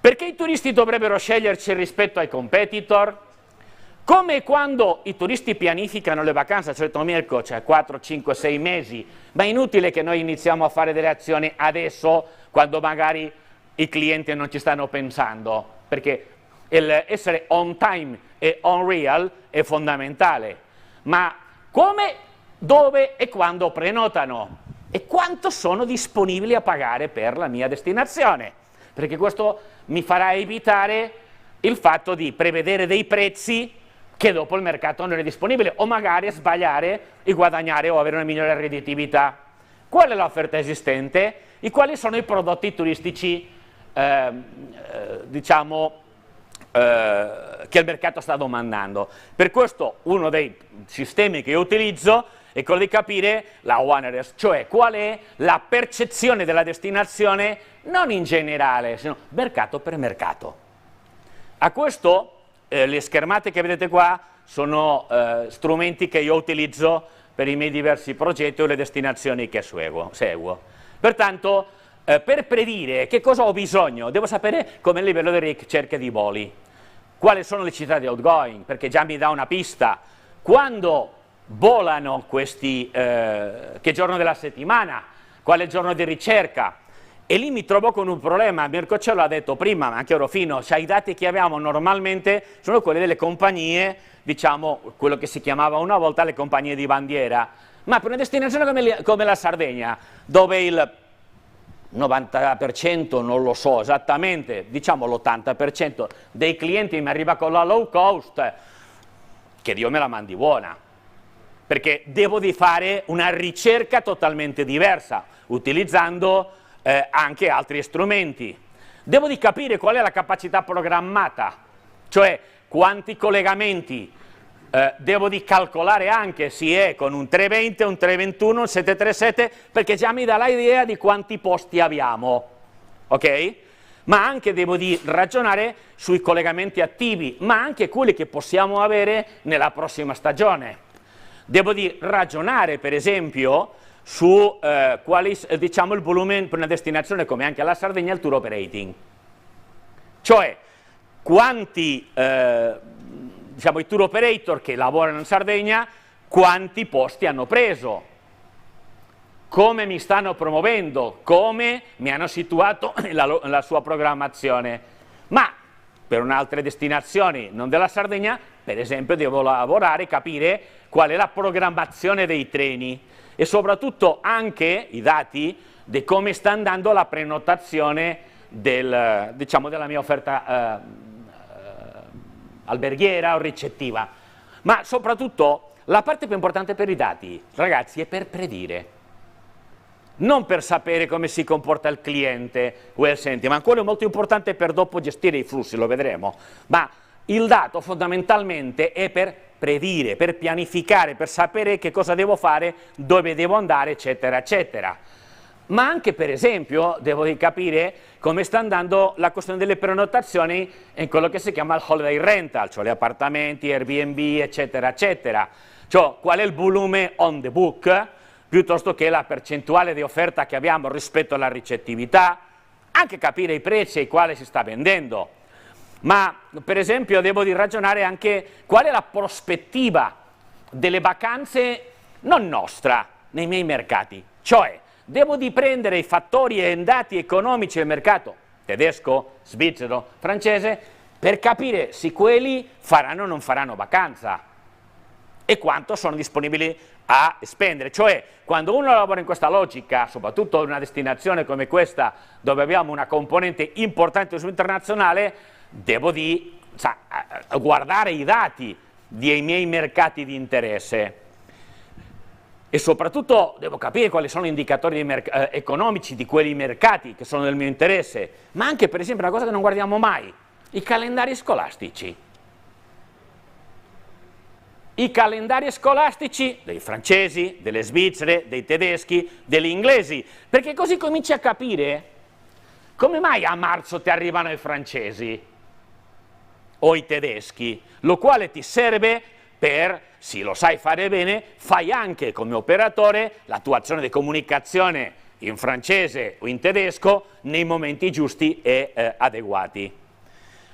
Perché i turisti dovrebbero sceglierci rispetto ai competitor? Come quando i turisti pianificano le vacanze, cioè Mirko, cioè 4, 5, 6 mesi, ma è inutile che noi iniziamo a fare delle azioni adesso, quando magari i clienti non ci stanno pensando, perché essere on time e on real è fondamentale. Ma come, dove e quando prenotano? E quanto sono disponibili a pagare per la mia destinazione? Perché questo mi farà evitare il fatto di prevedere dei prezzi che dopo il mercato non è disponibile, o magari sbagliare e guadagnare o avere una migliore redditività. Qual è l'offerta esistente? E quali sono i prodotti turistici, diciamo, che il mercato sta domandando? Per questo uno dei sistemi che io utilizzo è quello di capire la awareness, cioè qual è la percezione della destinazione, non in generale, sino mercato per mercato. A questo le schermate che vedete qua sono strumenti che io utilizzo per i miei diversi progetti o le destinazioni che seguo. Pertanto, per predire che cosa ho bisogno, devo sapere come il livello di ricerca di voli, quali sono le città di outgoing, perché già mi dà una pista, quando volano questi, che giorno della settimana, quale giorno di ricerca. E lì mi trovo con un problema, Mirko ce l'ha detto prima, ma anche Orofino, cioè i dati che abbiamo normalmente sono quelli delle compagnie, diciamo, quello che si chiamava una volta le compagnie di bandiera, ma per una destinazione come la Sardegna, dove il 90%, non lo so esattamente, diciamo l'80% dei clienti mi arriva con la low cost, che Dio me la mandi buona, perché devo di fare una ricerca totalmente diversa, utilizzando anche altri strumenti. Devo di capire qual è la capacità programmata, cioè quanti collegamenti devo di calcolare anche se è con un 320, un 321, un 737, perché già mi dà l'idea di quanti posti abbiamo, ok? Ma anche devo di ragionare sui collegamenti attivi, ma anche quelli che possiamo avere nella prossima stagione. Devo di ragionare, per esempio, su quali, diciamo, il volume per una destinazione come anche la Sardegna, il tour operating, cioè quanti diciamo, i tour operator che lavorano in Sardegna, quanti posti hanno preso, come mi stanno promuovendo, come mi hanno situato la sua programmazione. Ma per altre destinazioni non della Sardegna, per esempio, devo lavorare e capire qual è la programmazione dei treni e soprattutto anche i dati di come sta andando la prenotazione diciamo, della mia offerta alberghiera o ricettiva. Ma soprattutto la parte più importante per i dati, ragazzi, è per predire, non per sapere come si comporta il cliente o il sentiment, quello è molto importante per dopo gestire i flussi, lo vedremo, ma il dato fondamentalmente è per predire, per pianificare, per sapere che cosa devo fare, dove devo andare, eccetera, eccetera. Ma anche, per esempio, devo capire come sta andando la questione delle prenotazioni in quello che si chiama il holiday rental, cioè gli appartamenti, Airbnb, eccetera, eccetera. Cioè, qual è il volume on the book piuttosto che la percentuale di offerta che abbiamo rispetto alla ricettività, anche capire i prezzi ai quali si sta vendendo. Ma per esempio devo di ragionare anche qual è la prospettiva delle vacanze non nostra nei miei mercati, cioè devo di prendere i fattori e dati economici del mercato tedesco, svizzero, francese per capire se quelli faranno o non faranno vacanza e quanto sono disponibili a spendere. Cioè, quando uno lavora in questa logica, soprattutto in una destinazione come questa, dove abbiamo una componente importante sul internazionale, devo di guardare i dati dei miei mercati di interesse e soprattutto devo capire quali sono gli indicatori economici di quei mercati che sono del mio interesse, ma anche per esempio una cosa che non guardiamo mai, i calendari scolastici. I calendari scolastici dei francesi, delle svizzere, dei tedeschi, degli inglesi, perché così cominci a capire come mai a marzo ti arrivano i francesi o i tedeschi, lo quale ti serve per, se lo sai fare bene, fai anche come operatore la tua azione di comunicazione in francese o in tedesco nei momenti giusti e adeguati.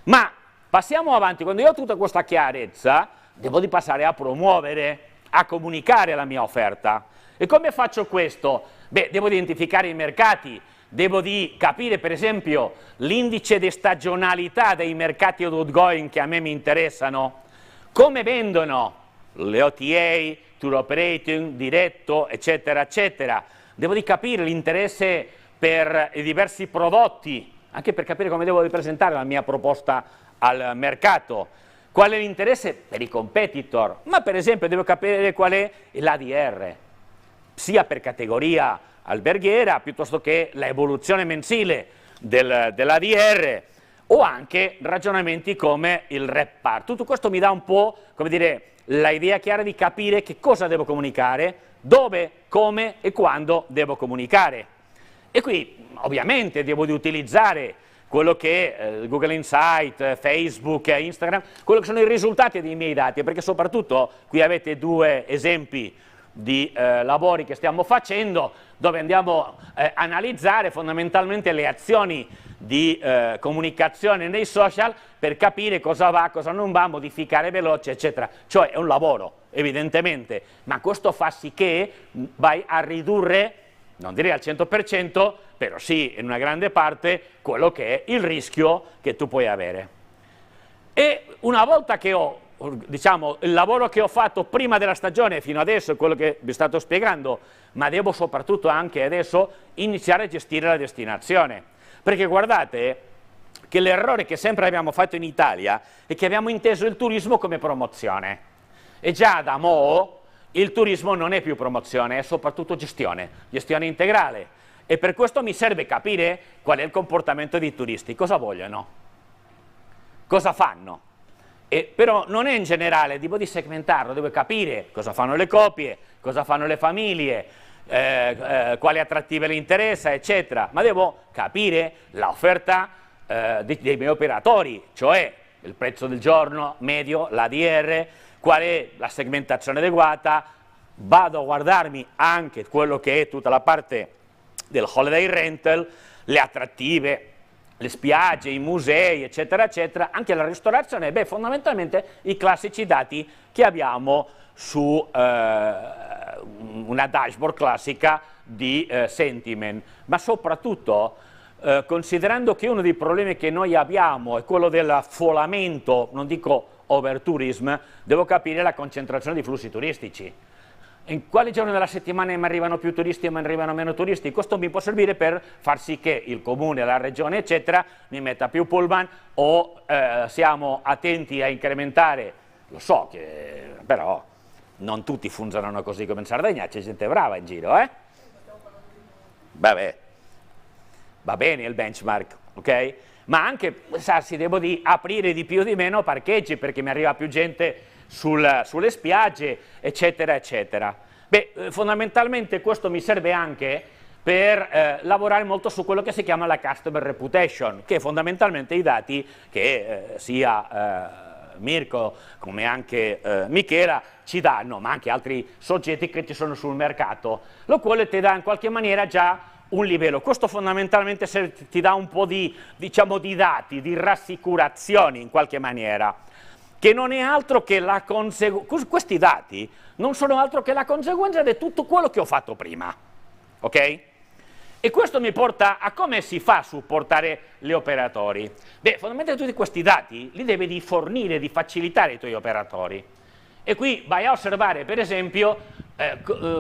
Ma passiamo avanti, quando io ho tutta questa chiarezza, devo di passare a promuovere, a comunicare la mia offerta. E come faccio questo? Beh, devo identificare i mercati, devo di capire per esempio l'indice di stagionalità dei mercati outgoing che a me mi interessano, come vendono le OTA, tour operating, diretto, eccetera, eccetera. Devo di capire l'interesse per i diversi prodotti, anche per capire come devo di presentare la mia proposta al mercato. Qual è l'interesse per i competitor? Ma per esempio devo capire qual è l'ADR, sia per categoria alberghiera, piuttosto che l'evoluzione mensile dell'ADR, o anche ragionamenti come il RevPAR. Tutto questo mi dà un po', come dire, l'idea chiara di capire che cosa devo comunicare, dove, come e quando devo comunicare. E qui ovviamente devo di utilizzare quello che è Google Insight, Facebook, Instagram, quello che sono i risultati dei miei dati, perché soprattutto qui avete due esempi di lavori che stiamo facendo, dove andiamo a analizzare fondamentalmente le azioni di comunicazione nei social per capire cosa va, cosa non va, modificare veloce, eccetera. Cioè è un lavoro, evidentemente, ma questo fa sì che vai a ridurre, non direi al 100%, però sì, in una grande parte, quello che è il rischio che tu puoi avere. E una volta che ho, diciamo, il lavoro che ho fatto prima della stagione fino adesso è quello che vi sto spiegando, ma devo soprattutto anche adesso iniziare a gestire la destinazione. Perché guardate che l'errore che sempre abbiamo fatto in Italia è che abbiamo inteso il turismo come promozione. E già da mo' il turismo non è più promozione, è soprattutto gestione integrale. E per questo mi serve capire qual è il comportamento dei turisti, cosa vogliono, cosa fanno. Però non è in generale, devo di segmentarlo, devo capire cosa fanno le coppie, cosa fanno le famiglie, quali attrattive le interessa, eccetera. Ma devo capire l'offerta dei miei operatori, cioè il prezzo del giorno medio, l'ADR, qual è la segmentazione adeguata. Vado a guardarmi anche quello che è tutta la parte del holiday rental, le attrattive, le spiagge, i musei, eccetera, eccetera, anche la ristorazione, beh, fondamentalmente i classici dati che abbiamo su una dashboard classica di Sentiment, ma soprattutto considerando che uno dei problemi che noi abbiamo è quello dell'affollamento, non dico overtourism, devo capire la concentrazione di flussi turistici. In quali giorni della settimana mi arrivano più turisti e mi arrivano meno turisti? Questo mi può servire per far sì che il comune, la regione, eccetera, mi metta più pullman o siamo attenti a incrementare. Lo so che però non tutti funzionano così come in Sardegna, c'è gente brava in giro, eh? Vabbè, va bene il benchmark, ok? Ma anche, si devo di aprire di più o di meno parcheggi perché mi arriva più gente sulle spiagge, eccetera, eccetera. Beh, fondamentalmente questo mi serve anche per lavorare molto su quello che si chiama la customer reputation, che è fondamentalmente i dati che sia Mirko come anche Michela ci danno, ma anche altri soggetti che ci sono sul mercato, lo quale ti dà in qualche maniera già un livello. Questo fondamentalmente ti dà un po' di, diciamo, di dati, di rassicurazioni in qualche maniera, che non è altro che la conseguenza. Questi dati non sono altro che la conseguenza di tutto quello che ho fatto prima, ok? E questo mi porta a come si fa a supportare gli operatori. Beh, fondamentalmente tutti questi dati li devi di fornire, di facilitare ai tuoi operatori. E qui vai a osservare, per esempio,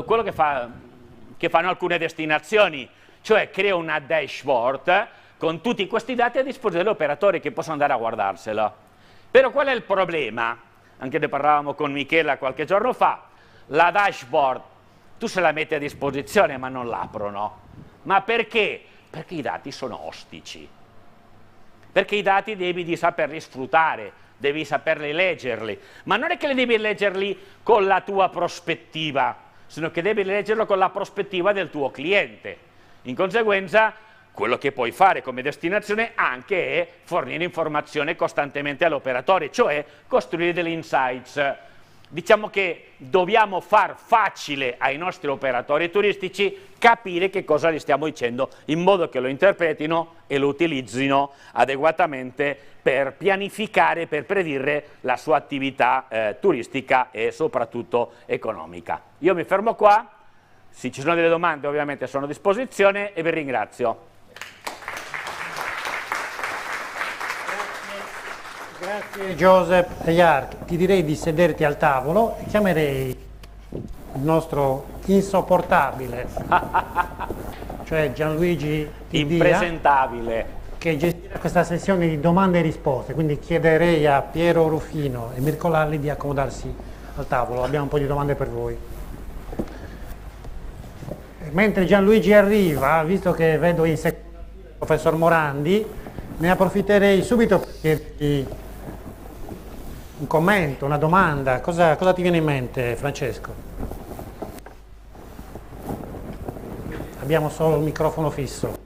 quello che fanno alcune destinazioni, cioè crea una dashboard con tutti questi dati a disposizione degli operatori che possono andare a guardarselo. Però qual è il problema? Anche ne parlavamo con Michela qualche giorno fa, la dashboard tu se la metti a disposizione ma non l'aprono. Ma perché? Perché i dati sono ostici. Perché i dati devi di saperli sfruttare, devi saperli leggerli, ma non è che li devi leggerli con la tua prospettiva, sino che devi leggerlo con la prospettiva del tuo cliente. In conseguenza, quello che puoi fare come destinazione anche è fornire informazione costantemente all'operatore, cioè costruire degli insights. Diciamo che dobbiamo far facile ai nostri operatori turistici capire che cosa gli stiamo dicendo, in modo che lo interpretino e lo utilizzino adeguatamente per pianificare, per predire la sua attività turistica e soprattutto economica. Io mi fermo qua, se ci sono delle domande ovviamente sono a disposizione e vi ringrazio. Grazie Joseph e Jark, ti direi di sederti al tavolo e chiamerei il nostro insopportabile, cioè Gianluigi Tidia, impresentabile, che gestirà questa sessione di domande e risposte, quindi chiederei a Piero Rufino e Mirko Lalli di accomodarsi al tavolo, abbiamo un po' di domande per voi. Mentre Gianluigi arriva, visto che vedo in seconda fila il professor Morandi, ne approfitterei subito per chiedergli un commento, una domanda. Cosa ti viene in mente, Francesco? Abbiamo solo il microfono fisso.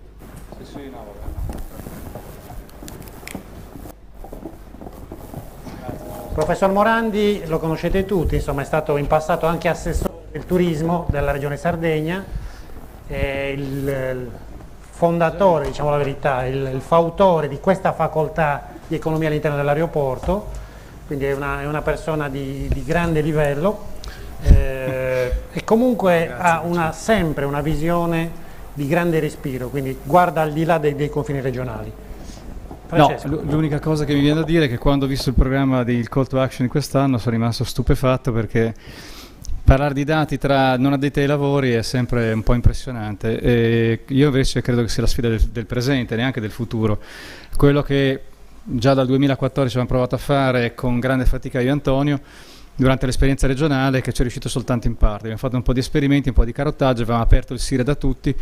Professor Morandi lo conoscete tutti, insomma è stato in passato anche assessore del turismo della regione Sardegna, è il fondatore, diciamo la verità, il fautore di questa facoltà di economia all'interno dell'aeroporto, quindi è una persona di grande livello e comunque ha sempre una visione di grande respiro, quindi guarda al di là dei confini regionali. Francesco. No, l'unica cosa che mi viene da dire è che quando ho visto il programma del Call to Action di quest'anno sono rimasto stupefatto, perché parlare di dati tra non addetti ai lavori è sempre un po' impressionante, e io invece credo che sia la sfida del presente, neanche del futuro. Quello che già dal 2014 abbiamo provato a fare con grande fatica io e Antonio durante l'esperienza regionale, che ci è riuscito soltanto in parte. Abbiamo fatto un po' di esperimenti, un po' di carottaggio, avevamo aperto il SIRE da tutti,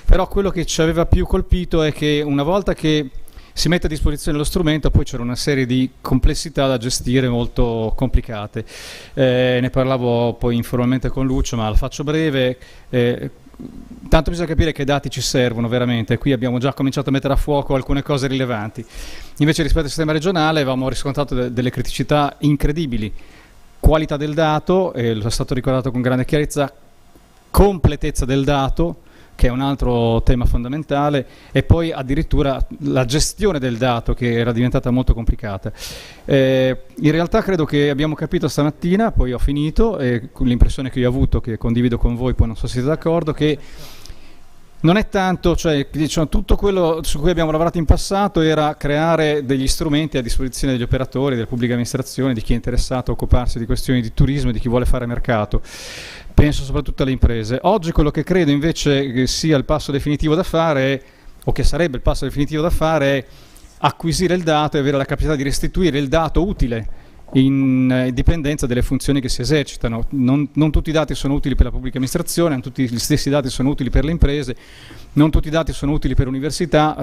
però quello che ci aveva più colpito è che una volta che si mette a disposizione lo strumento, poi c'era una serie di complessità da gestire molto complicate. Ne parlavo poi informalmente con Lucio, ma la faccio breve. Tanto bisogna capire che dati ci servono veramente. Qui abbiamo già cominciato a mettere a fuoco alcune cose rilevanti. Invece rispetto al sistema regionale avevamo riscontrato delle criticità incredibili. Qualità del dato, lo è stato ricordato con grande chiarezza, completezza del dato, che è un altro tema fondamentale, e poi addirittura la gestione del dato, che era diventata molto complicata. In realtà credo che abbiamo capito stamattina, poi ho finito, e l'impressione che io ho avuto, che condivido con voi, poi non so se siete d'accordo, che non è tanto, cioè diciamo, tutto quello su cui abbiamo lavorato in passato era creare degli strumenti a disposizione degli operatori, delle pubbliche amministrazioni, di chi è interessato a occuparsi di questioni di turismo, di chi vuole fare mercato. Penso soprattutto alle imprese. Oggi quello che credo invece che sia il passo definitivo da fare, o che sarebbe il passo definitivo da fare, è acquisire il dato e avere la capacità di restituire il dato utile in dipendenza delle funzioni che si esercitano. Non tutti i dati sono utili per la pubblica amministrazione, non tutti gli stessi dati sono utili per le imprese, non tutti i dati sono utili per l'università.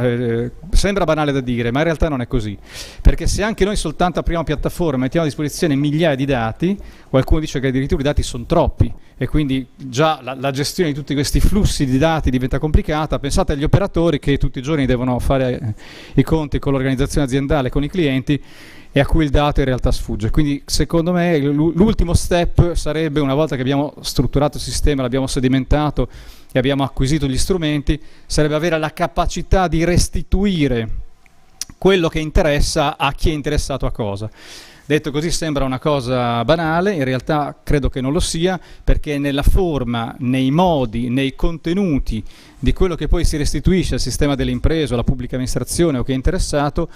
Sembra banale da dire, ma in realtà non è così, perché se anche noi soltanto apriamo piattaforma e mettiamo a disposizione migliaia di dati, qualcuno dice che addirittura i dati sono troppi e quindi già la gestione di tutti questi flussi di dati diventa complicata. Pensate agli operatori che tutti i giorni devono fare i conti con l'organizzazione aziendale, con i clienti. e a cui il dato in realtà sfugge. Quindi secondo me l'ultimo step sarebbe, una volta che abbiamo strutturato il sistema, l'abbiamo sedimentato e abbiamo acquisito gli strumenti, sarebbe avere la capacità di restituire quello che interessa a chi è interessato a cosa. Detto così sembra una cosa banale, in realtà credo che non lo sia, perché nella forma, nei modi, nei contenuti di quello che poi si restituisce al sistema delle imprese, alla pubblica amministrazione o che è interessato,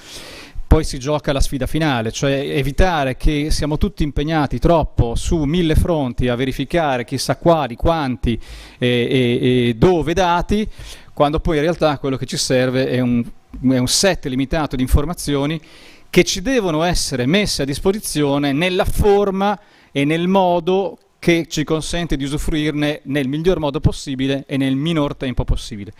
poi si gioca la sfida finale, cioè evitare che siamo tutti impegnati troppo su 1000 fronti a verificare chissà quali, quanti e dove dati, quando poi in realtà quello che ci serve è un set limitato di informazioni che ci devono essere messe a disposizione nella forma e nel modo che ci consente di usufruirne nel miglior modo possibile e nel minor tempo possibile.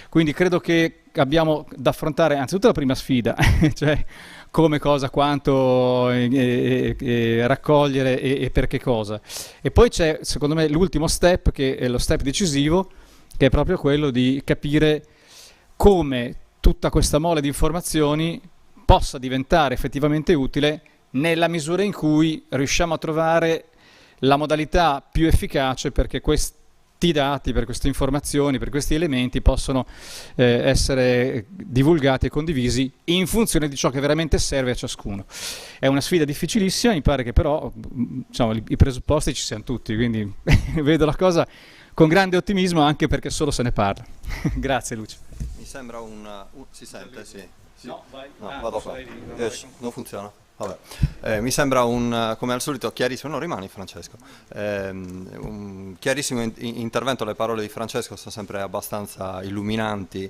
Quindi credo che abbiamo da affrontare anzitutto la prima sfida, cioè come, cosa, quanto raccogliere e per che cosa. E poi c'è, secondo me, l'ultimo step, che è lo step decisivo, che è proprio quello di capire come tutta questa mole di informazioni possa diventare effettivamente utile nella misura in cui riusciamo a trovare la modalità più efficace perché questi dati, per queste informazioni, per questi elementi possono essere divulgati e condivisi in funzione di ciò che veramente serve a ciascuno. È una sfida difficilissima, mi pare che però diciamo, i presupposti ci siano tutti, quindi vedo la cosa con grande ottimismo anche perché solo se ne parla. Grazie Lucio. Mi sembra si sente? Sì. No, vai. No, vado qua. Non funziona. Vabbè. Mi sembra come al solito chiarissimo, no, rimani Francesco, un chiarissimo intervento. Le parole di Francesco sono sempre abbastanza illuminanti.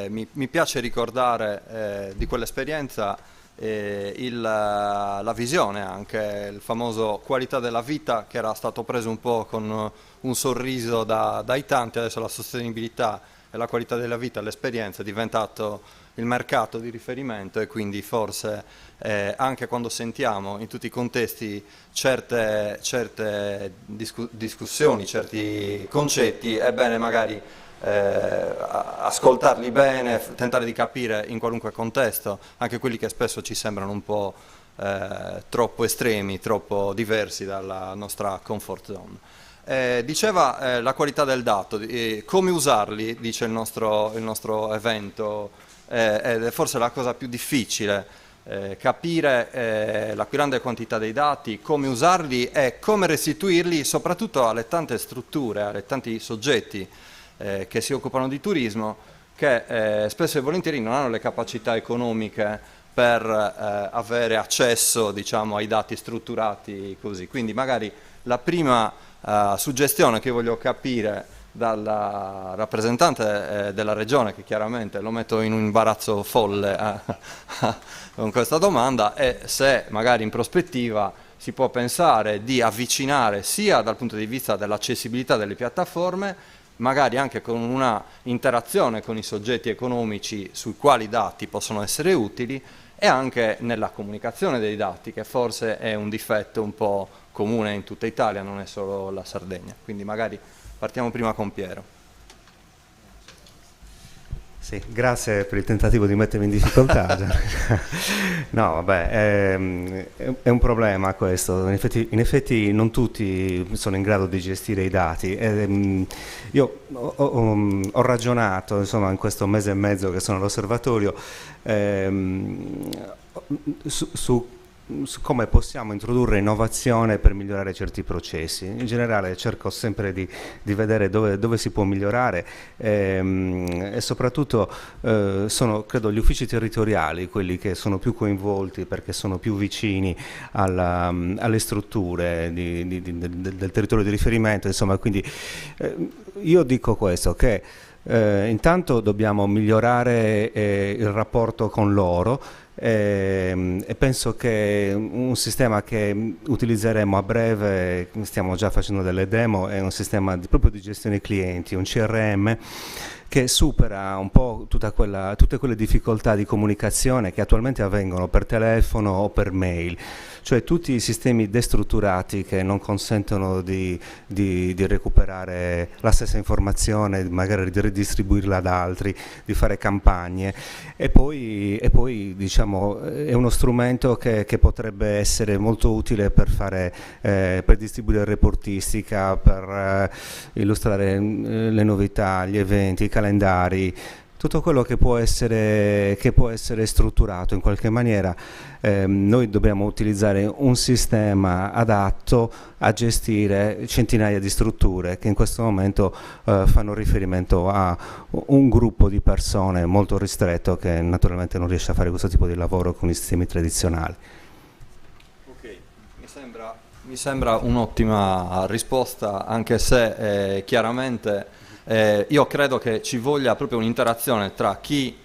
Mi piace ricordare di quell'esperienza la visione, anche il famoso qualità della vita, che era stato preso un po' con un sorriso dai tanti. Adesso la sostenibilità e la qualità della vita, l'esperienza è diventato il mercato di riferimento, e quindi forse anche quando sentiamo in tutti i contesti certe discussioni, certi concetti, è bene magari ascoltarli bene, tentare di capire in qualunque contesto, anche quelli che spesso ci sembrano un po' troppo estremi, troppo diversi dalla nostra comfort zone. Diceva la qualità del dato, come usarli, dice il nostro evento, ed è forse la cosa più difficile, capire la più grande quantità dei dati, come usarli e come restituirli soprattutto alle tante strutture, ai tanti soggetti che si occupano di turismo, che spesso e volentieri non hanno le capacità economiche per avere accesso, diciamo, ai dati strutturati così. Quindi magari la prima suggestione che voglio capire dalla rappresentante della regione, che chiaramente lo metto in un imbarazzo folle con questa domanda, è se magari in prospettiva si può pensare di avvicinare sia dal punto di vista dell'accessibilità delle piattaforme, magari anche con una interazione con i soggetti economici sui quali i dati possono essere utili, e anche nella comunicazione dei dati, che forse è un difetto un po' comune in tutta Italia, non è solo la Sardegna. Quindi magari partiamo prima con Piero. Sì, grazie per il tentativo di mettermi in difficoltà. No, vabbè, è un problema questo. In effetti non tutti sono in grado di gestire i dati. Io ho ragionato, insomma, in questo mese e mezzo che sono all'osservatorio, su come possiamo introdurre innovazione per migliorare certi processi. In generale cerco sempre di vedere dove si può migliorare, e soprattutto sono, credo, gli uffici territoriali quelli che sono più coinvolti, perché sono più vicini alle strutture del territorio di riferimento, insomma. Quindi io dico questo, che intanto dobbiamo migliorare il rapporto con loro, e penso che un sistema che utilizzeremo a breve, stiamo già facendo delle demo, è un sistema proprio di gestione clienti, un CRM che supera un po' tutte quelle difficoltà di comunicazione che attualmente avvengono per telefono o per mail, cioè tutti i sistemi destrutturati che non consentono di recuperare la stessa informazione, magari di redistribuirla ad altri, di fare campagne, e poi diciamo è uno strumento che potrebbe essere molto utile per distribuire reportistica, per illustrare le novità, gli eventi, i calendari, tutto quello che può essere strutturato in qualche maniera. Noi dobbiamo utilizzare un sistema adatto a gestire centinaia di strutture che in questo momento fanno riferimento a un gruppo di persone molto ristretto che naturalmente non riesce a fare questo tipo di lavoro con i sistemi tradizionali. Ok, mi sembra un'ottima risposta, anche se chiaramente io credo che ci voglia proprio un'interazione tra chi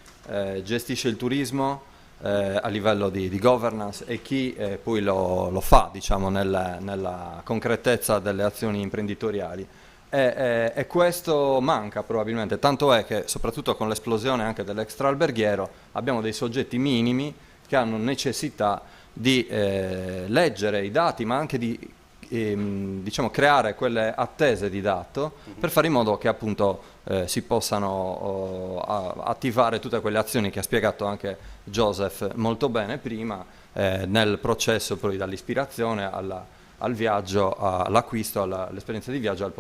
gestisce il turismo a livello di governance e chi poi lo fa, diciamo, nella concretezza delle azioni imprenditoriali. E questo manca probabilmente, tanto è che soprattutto con l'esplosione anche dell'extraalberghiero abbiamo dei soggetti minimi che hanno necessità di leggere i dati, ma anche di diciamo, creare quelle attese di dato per fare in modo che appunto si possano attivare tutte quelle azioni che ha spiegato anche Joseph molto bene prima, nel processo poi dall'ispirazione al viaggio, all'acquisto, all'esperienza di viaggio, al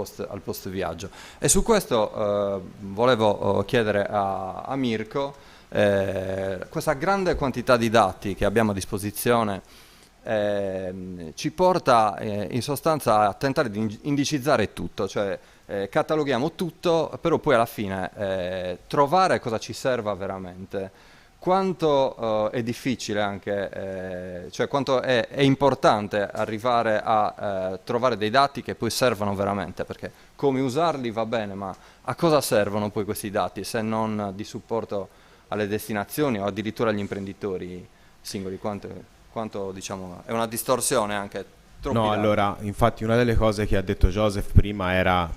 post viaggio. E su questo volevo chiedere a Mirko, questa grande quantità di dati che abbiamo a disposizione ci porta in sostanza a tentare di indicizzare tutto, cioè cataloghiamo tutto, però poi alla fine trovare cosa ci serva veramente, quanto è difficile anche, cioè quanto è importante arrivare a trovare dei dati che poi servano veramente, perché come usarli va bene, ma a cosa servono poi questi dati se non di supporto alle destinazioni o addirittura agli imprenditori singoli? Quanto diciamo è una distorsione anche troppo. No, allora, infatti una delle cose che ha detto Joseph prima era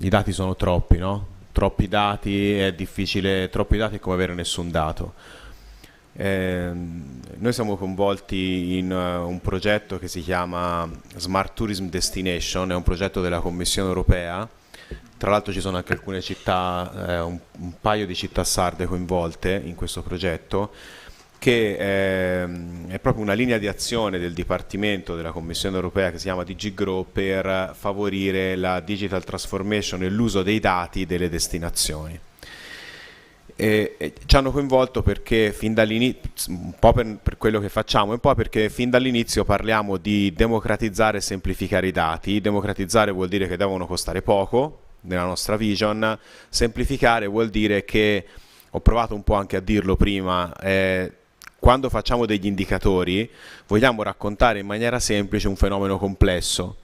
i dati sono troppi, no? Troppi dati è difficile, troppi dati è come avere nessun dato. Noi siamo coinvolti in un progetto che si chiama Smart Tourism Destination, è un progetto della Commissione Europea. Tra l'altro ci sono anche alcune città, un paio di città sarde coinvolte in questo progetto, che è proprio una linea di azione del Dipartimento della Commissione Europea che si chiama DG Grow per favorire la digital transformation e l'uso dei dati delle destinazioni. E ci hanno coinvolto perché fin dall'inizio, un po' per quello che facciamo, un po' perché fin dall'inizio parliamo di democratizzare e semplificare i dati. Democratizzare vuol dire che devono costare poco, nella nostra vision. Semplificare vuol dire che, ho provato un po' anche a dirlo prima, quando facciamo degli indicatori vogliamo raccontare in maniera semplice un fenomeno complesso.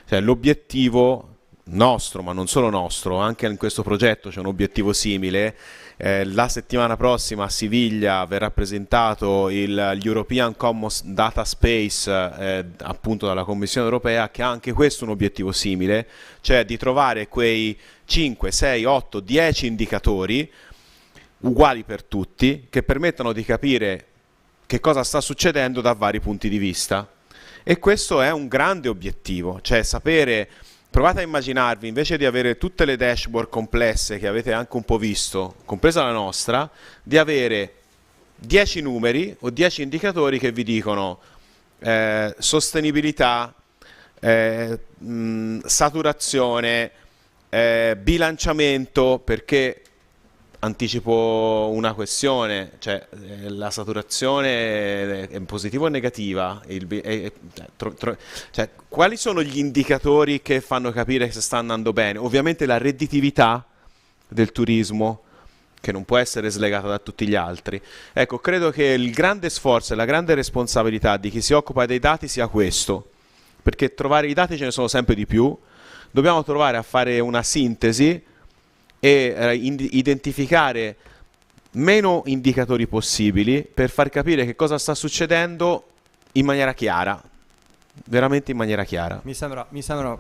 Cioè, l'obiettivo nostro, ma non solo nostro, anche in questo progetto c'è un obiettivo simile. La settimana prossima a Siviglia verrà presentato l'European Commons Data Space appunto dalla Commissione Europea, che ha anche questo un obiettivo simile, cioè di trovare quei 5, 6, 8, 10 indicatori uguali per tutti che permettano di capire che cosa sta succedendo da vari punti di vista. E questo è un grande obiettivo, cioè sapere. Provate a immaginarvi, invece di avere tutte le dashboard complesse che avete anche un po' visto, compresa la nostra, di avere 10 numeri o 10 indicatori che vi dicono sostenibilità, saturazione, bilanciamento, perché anticipo una questione, cioè la saturazione è positiva o negativa? Cioè, quali sono gli indicatori che fanno capire se sta andando bene? Ovviamente la redditività del turismo, che non può essere slegata da tutti gli altri. Ecco, credo che il grande sforzo e la grande responsabilità di chi si occupa dei dati sia questo, perché trovare i dati ce ne sono sempre di più, dobbiamo trovare a fare una sintesi e identificare meno indicatori possibili per far capire che cosa sta succedendo in maniera chiara, veramente in maniera chiara. Mi sembra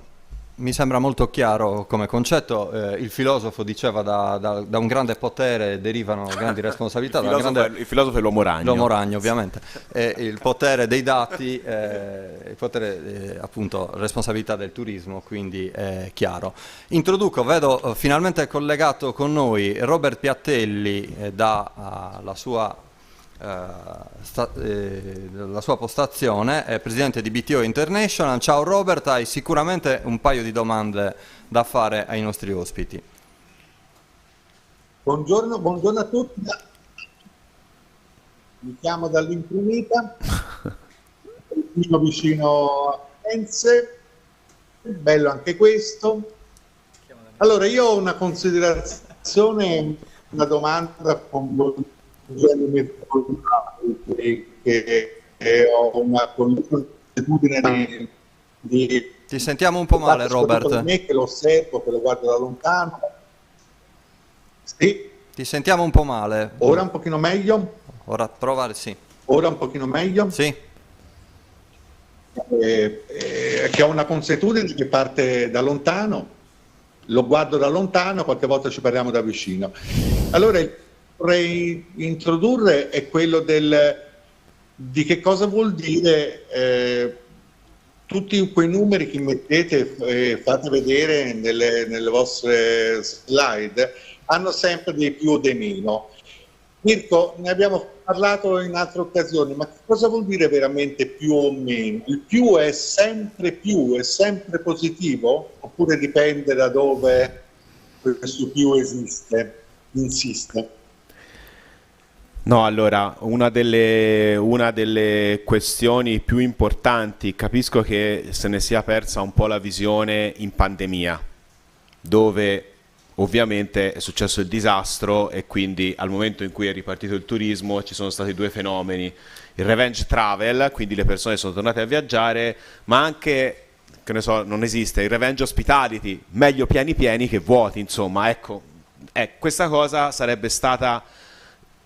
Mi sembra molto chiaro come concetto. Il filosofo diceva da un grande potere derivano grandi responsabilità. Il filosofo è l'uomo ragno. L'uomo ragno, ovviamente. Il potere dei dati, il potere appunto responsabilità del turismo, quindi è chiaro. Introduco, vedo finalmente collegato con noi Robert Piattelli la sua postazione, è presidente di BTO International. Ciao Robert, hai sicuramente un paio di domande da fare ai nostri ospiti. Buongiorno a tutti. Mi chiamo dall'Imprunita, vicino a Firenze, bello anche questo. Allora, io ho una considerazione, una domanda con che ho una consuetudine di ti sentiamo un po' male, Robert. Me che lo osservo, che lo guardo da lontano. Sì. Ti sentiamo un po' male. Ora un pochino meglio? Ora prova, sì. Ora un pochino meglio? Sì. Che ho una consuetudine che parte da lontano, lo guardo da lontano, qualche volta ci parliamo da vicino. Allora vorrei introdurre è quello di che cosa vuol dire tutti quei numeri che mettete, fate vedere nelle vostre slide, hanno sempre dei più o dei meno. Mirko, ne abbiamo parlato in altre occasioni, ma che cosa vuol dire veramente più o meno? Il più, è sempre positivo? Oppure dipende da dove questo più insiste? No, allora, una delle questioni più importanti, capisco che se ne sia persa un po' la visione in pandemia, dove ovviamente è successo il disastro e quindi al momento in cui è ripartito il turismo ci sono stati due fenomeni: il revenge travel, quindi le persone sono tornate a viaggiare, ma anche, che ne so, non esiste, il revenge hospitality, meglio pieni che vuoti, insomma, ecco, questa cosa sarebbe stata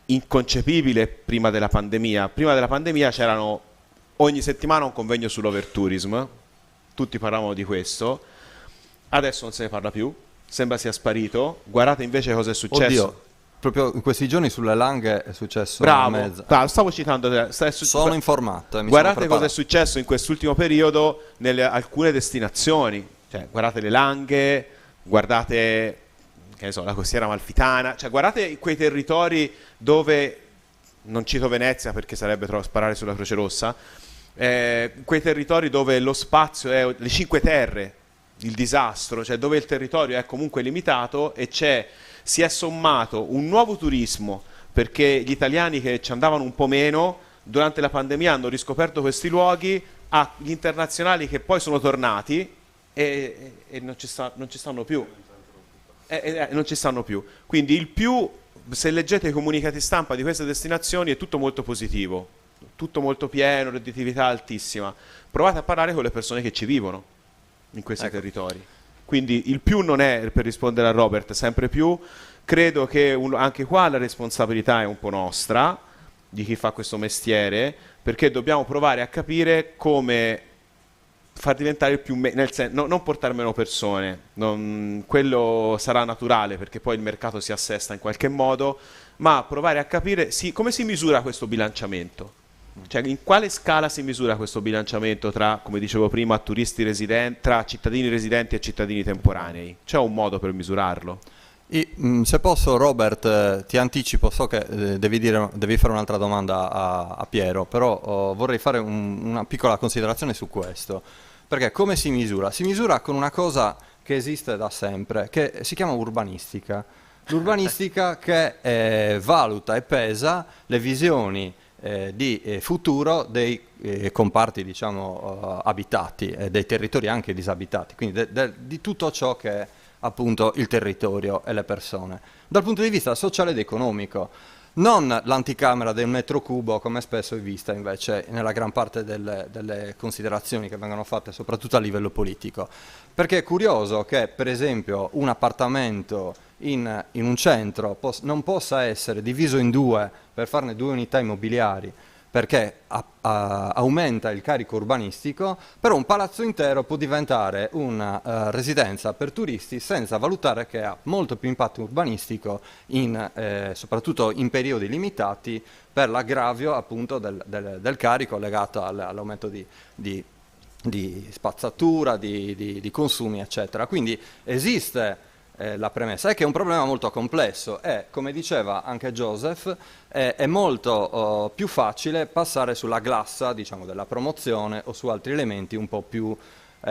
inconcepibile prima della pandemia. Prima della pandemia c'erano ogni settimana un convegno sull'overtourism, tutti parlavano di questo, adesso non se ne parla più, sembra sia sparito. Guardate invece cosa è successo. Oddio, proprio in questi giorni sulle Langhe è successo. Bravo, stavo citando. Sono informato. Guardate cosa è successo in quest'ultimo periodo nelle alcune destinazioni. Cioè, guardate le Langhe, guardate, che ne so, la costiera amalfitana. Cioè, guardate quei territori dove, non cito Venezia perché sarebbe troppo sparare sulla Croce Rossa, quei territori dove lo spazio è le Cinque Terre, il disastro, cioè dove il territorio è comunque limitato e si è sommato un nuovo turismo, perché gli italiani che ci andavano un po' meno durante la pandemia hanno riscoperto questi luoghi, agli internazionali che poi sono tornati e non ci stanno più. Non ci stanno più. Quindi il più, se leggete i comunicati stampa di queste destinazioni, è tutto molto positivo, tutto molto pieno, redditività altissima. Provate a parlare con le persone che ci vivono in questi territori. Quindi il più non è, per rispondere a Robert, sempre più. Credo che anche qua la responsabilità è un po' nostra, di chi fa questo mestiere, perché dobbiamo provare a capire come far diventare il più non portare meno persone, quello sarà naturale perché poi il mercato si assesta in qualche modo, ma provare a capire come si misura questo bilanciamento. Cioè, in quale scala si misura questo bilanciamento tra, come dicevo prima, turisti residenti, tra cittadini residenti e cittadini temporanei? C'è un modo per misurarlo? Se posso, Robert, ti anticipo, so che devi fare un'altra domanda a Piero, però vorrei fare una piccola considerazione su questo, perché come si misura? Si misura con una cosa che esiste da sempre, che si chiama urbanistica. L'urbanistica che valuta e pesa le visioni di futuro dei comparti, diciamo, abitati, dei territori anche disabitati, quindi di tutto ciò che è appunto il territorio e le persone. Dal punto di vista sociale ed economico, non l'anticamera del metro cubo come spesso è vista invece nella gran parte delle considerazioni che vengono fatte soprattutto a livello politico, perché è curioso che per esempio un appartamento in un centro non possa essere diviso in due per farne due unità immobiliari perché aumenta il carico urbanistico, però un palazzo intero può diventare una residenza per turisti senza valutare che ha molto più impatto urbanistico, soprattutto in periodi limitati, per l'aggravio appunto del carico legato all'aumento di spazzatura, di consumi, eccetera. Quindi esiste la premessa, è che è un problema molto complesso e, come diceva anche Joseph, è molto più facile passare sulla glassa, diciamo, della promozione o su altri elementi un po' più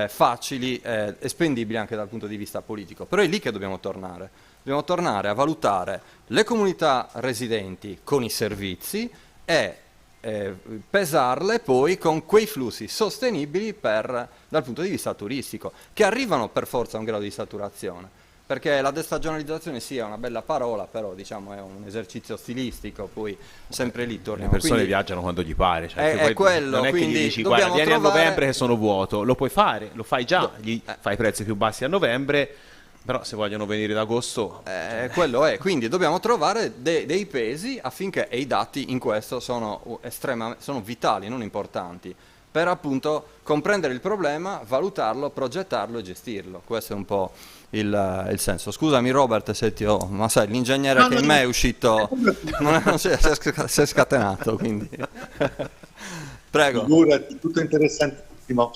facili e spendibili anche dal punto di vista politico. Però è lì che dobbiamo tornare. Dobbiamo tornare a valutare le comunità residenti con i servizi e pesarle poi con quei flussi sostenibili dal punto di vista turistico, che arrivano per forza a un grado di saturazione. Perché la destagionalizzazione sì è una bella parola, però diciamo è un esercizio stilistico, poi sempre lì torniamo. Le persone viaggiano quando gli pare, cioè è quello, non è che gli dici guarda vieni a novembre che sono vuoto, lo puoi fare, lo fai già, gli fai prezzi più bassi a novembre, però se vogliono venire d'agosto... quello è, quindi dobbiamo trovare dei pesi affinché, e i dati in questo sono vitali, non importanti, per appunto comprendere il problema, valutarlo, progettarlo e gestirlo. Questo è un po' il senso. Scusami Robert se ma sai, l'ingegnere in me è uscito, non si è scatenato, quindi... Prego. Figurati, tutto interessantissimo.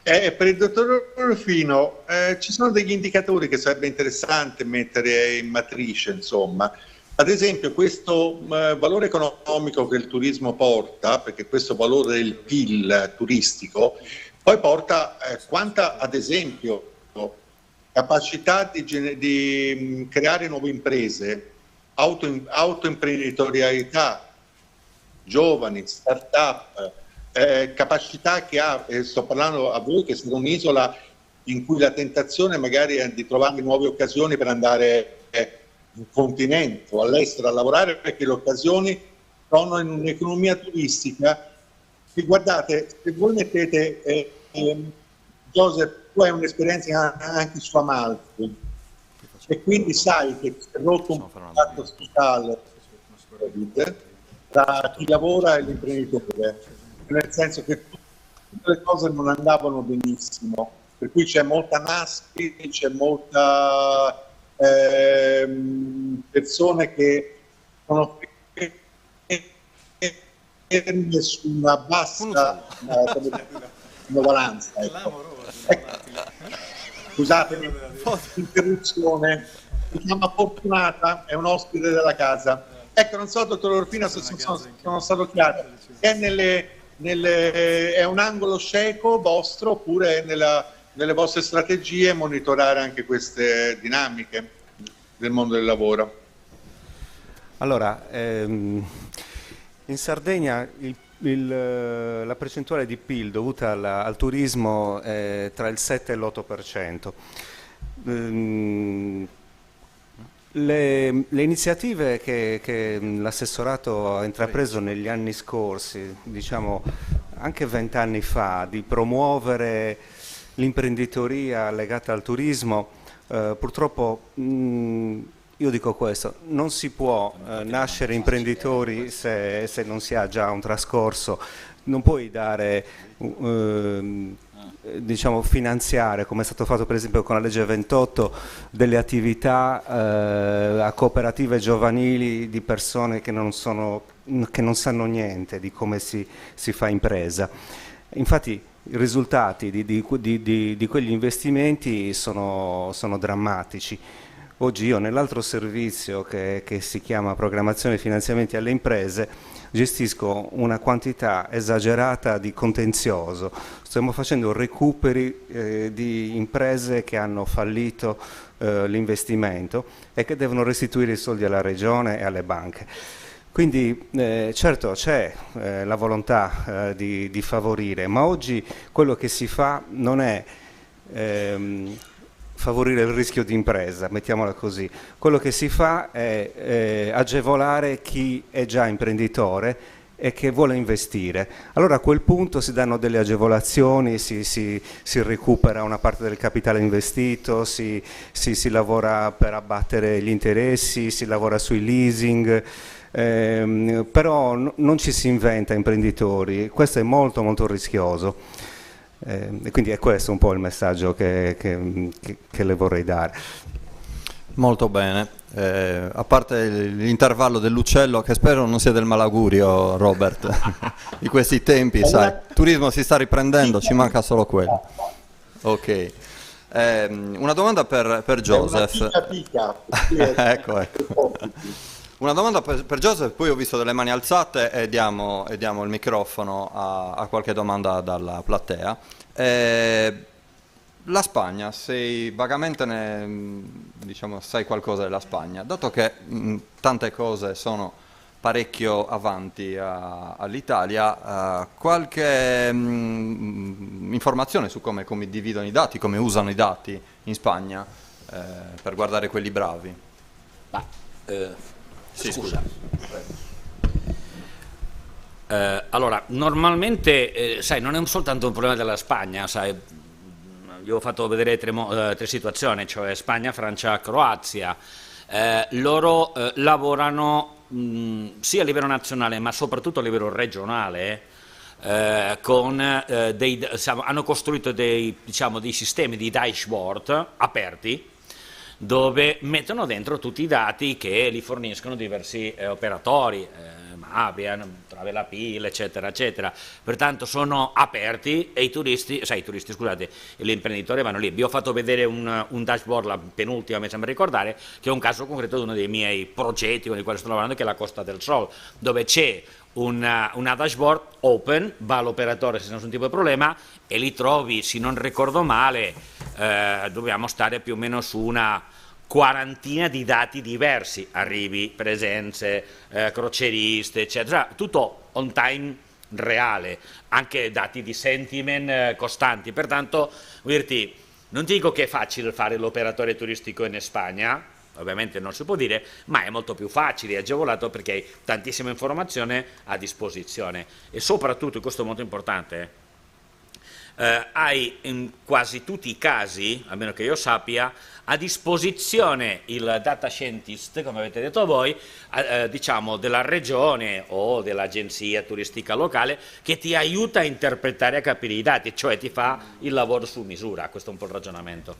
Per il dottor Rufino ci sono degli indicatori che sarebbe interessante mettere in matrice, insomma. Ad esempio questo valore economico che il turismo porta, perché questo valore del PIL turistico, poi porta quanta, ad esempio, capacità di creare nuove imprese, autoimprenditorialità, giovani, start-up, capacità che ha, sto parlando a voi che siete un'isola in cui la tentazione magari è di trovare nuove occasioni per andare in continente o all'estero a lavorare, perché le occasioni sono in un'economia turistica che, guardate, se voi mettete Joseph, tu hai un'esperienza anche su Amalfi e quindi sai che si è rotto un patto sociale tra chi lavora e l'imprenditore, nel senso che tutte le cose non andavano benissimo, per cui c'è molta naspi, c'è molta persone che sono ferme su una bassa manovalanza. Ecco. Scusatemi, interruzione, si chiama Fortunata, è un ospite della casa. Ecco, non so, dottor Orfino, se sono stato chiaro. È un angolo cieco vostro, oppure nelle vostre strategie monitorare anche queste dinamiche del mondo del lavoro? Allora, in Sardegna la percentuale di PIL dovuta al turismo è tra il 7 e l'8%. Le iniziative che l'assessorato ha intrapreso negli anni scorsi, diciamo anche 20 anni fa, di promuovere l'imprenditoria legata al turismo, purtroppo io dico questo: non si può nascere imprenditori se non si ha già un trascorso, non puoi dare diciamo finanziare, come è stato fatto per esempio con la legge 28, delle attività a cooperative giovanili di persone che non sanno niente di come si fa impresa. Infatti i risultati di quegli investimenti sono drammatici. Oggi io nell'altro servizio che si chiama programmazione e finanziamenti alle imprese gestisco una quantità esagerata di contenzioso. Stiamo facendo recuperi di imprese che hanno fallito l'investimento e che devono restituire i soldi alla regione e alle banche. Quindi certo c'è la volontà di favorire, ma oggi quello che si fa non è favorire il rischio di impresa, mettiamola così. Quello che si fa è agevolare chi è già imprenditore e che vuole investire. Allora a quel punto si danno delle agevolazioni, si recupera una parte del capitale investito, si lavora per abbattere gli interessi, si lavora sui leasing, Però non ci si inventa imprenditori, questo è molto molto rischioso. E quindi è questo un po' il messaggio che le vorrei dare. Molto bene, a parte l'intervallo dell'uccello, che spero non sia del malaugurio, Robert, di questi tempi, sai, il turismo si sta riprendendo, ci manca solo quello. Ok, una domanda per Joseph. Ecco. Una domanda per Joseph, poi ho visto delle mani alzate e diamo il microfono a qualche domanda dalla platea. La Spagna, sei vagamente sai qualcosa della Spagna, dato che tante cose sono parecchio avanti all'Italia, qualche informazione su come dividono i dati, come usano i dati in Spagna, per guardare quelli bravi? Sì, scusa. Allora, normalmente, sai, non è soltanto un problema della Spagna, sai. Io ho fatto vedere tre situazioni, cioè Spagna, Francia, Croazia. Loro lavorano sia a livello nazionale ma soprattutto a livello regionale, hanno costruito dei sistemi di dashboard aperti dove mettono dentro tutti i dati che li forniscono diversi operatori, Mavian, Travelapil, eccetera, eccetera. Pertanto sono aperti e scusate, gli imprenditori vanno lì. Vi ho fatto vedere un dashboard, la penultima mi sembra ricordare, che è un caso concreto di uno dei miei progetti con i quali sto lavorando, che è la Costa del Sol, dove c'è una dashboard open, va all'operatore se non c'è un tipo di problema e li trovi, se non ricordo male, dobbiamo stare più o meno su una quarantina di dati diversi, arrivi, presenze, crocieriste, eccetera, tutto on time reale, anche dati di sentiment costanti. Pertanto, vuol dirti, non ti dico che è facile fare l'operatore turistico in Spagna, ovviamente non si può dire, ma è molto più facile, è agevolato perché hai tantissima informazione a disposizione e soprattutto, questo è molto importante, hai in quasi tutti i casi, almeno che io sappia, a disposizione il data scientist, come avete detto voi, diciamo della regione o dell'agenzia turistica locale, che ti aiuta a interpretare e a capire i dati, cioè ti fa il lavoro su misura. Questo è un po' il ragionamento.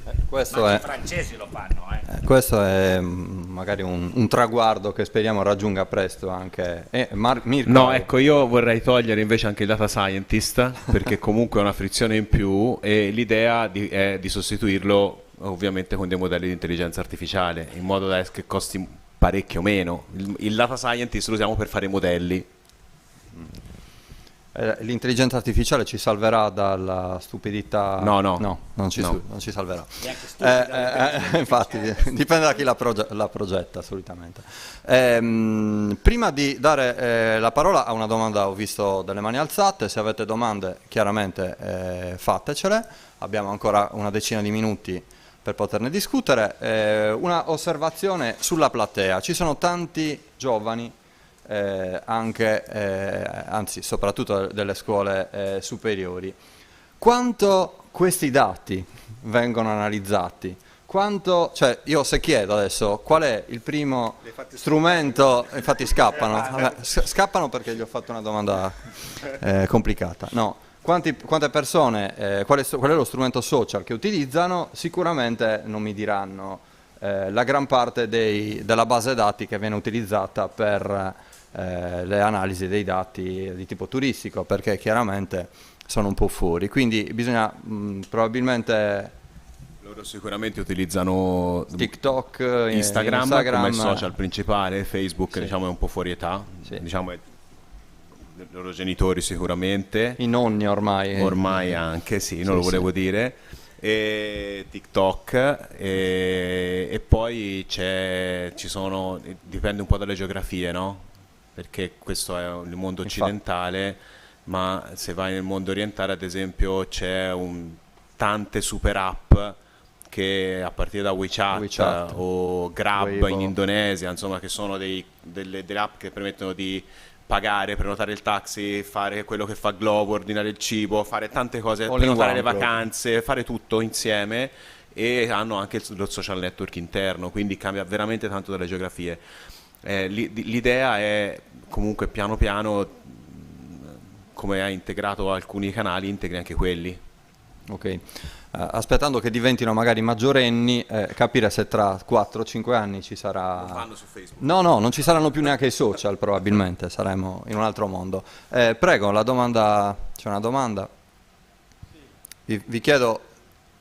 I francesi lo fanno. Questo è magari un traguardo che speriamo raggiunga presto anche Mirko. No, ecco, io vorrei togliere invece anche il data scientist, perché comunque è una frizione in più e l'idea è di sostituirlo ovviamente con dei modelli di intelligenza artificiale, in modo da che costi parecchio meno. Il data scientist lo usiamo per fare i modelli. L'intelligenza artificiale ci salverà dalla stupidità? No, non ci salverà. Infatti, dipende da chi la progetta solitamente. Prima di dare la parola a una domanda, ho visto delle mani alzate, se avete domande chiaramente fatecele, abbiamo ancora una decina di minuti per poterne discutere. Una osservazione sulla platea, ci sono tanti giovani, anzi soprattutto delle scuole superiori. Quanto questi dati vengono analizzati? Cioè io se chiedo adesso qual è il primo strumento, infatti scappano perché gli ho fatto una domanda complicata. No, quante persone, qual è lo strumento social che utilizzano? Sicuramente non mi diranno la gran parte della base dati che viene utilizzata per le analisi dei dati di tipo turistico, perché chiaramente sono un po' fuori, quindi bisogna probabilmente... Loro sicuramente utilizzano TikTok, Instagram come social principale, Facebook diciamo è un po' fuori età, diciamo è i loro genitori sicuramente, i nonni ormai anche non lo volevo dire, e TikTok e poi ci sono, dipende un po' dalle geografie, no? Perché questo è il mondo occidentale, ma se vai nel mondo orientale ad esempio c'è tante super app che a partire da WeChat o Grab Weibo in Indonesia, insomma, che sono delle app che permettono di pagare, prenotare il taxi, fare quello che fa Glovo, ordinare il cibo, fare tante cose, prenotare le vacanze, fare tutto insieme, e hanno anche lo social network interno, quindi cambia veramente tanto dalle geografie. L'idea è comunque piano piano, come hai integrato alcuni canali, integri anche quelli. Ok. Aspettando che diventino magari maggiorenni, capire se tra 4-5 anni ci sarà... Lo fanno su Facebook. No, non ci saranno più neanche i social, probabilmente, saremo in un altro mondo. Prego, la domanda... C'è una domanda? Vi chiedo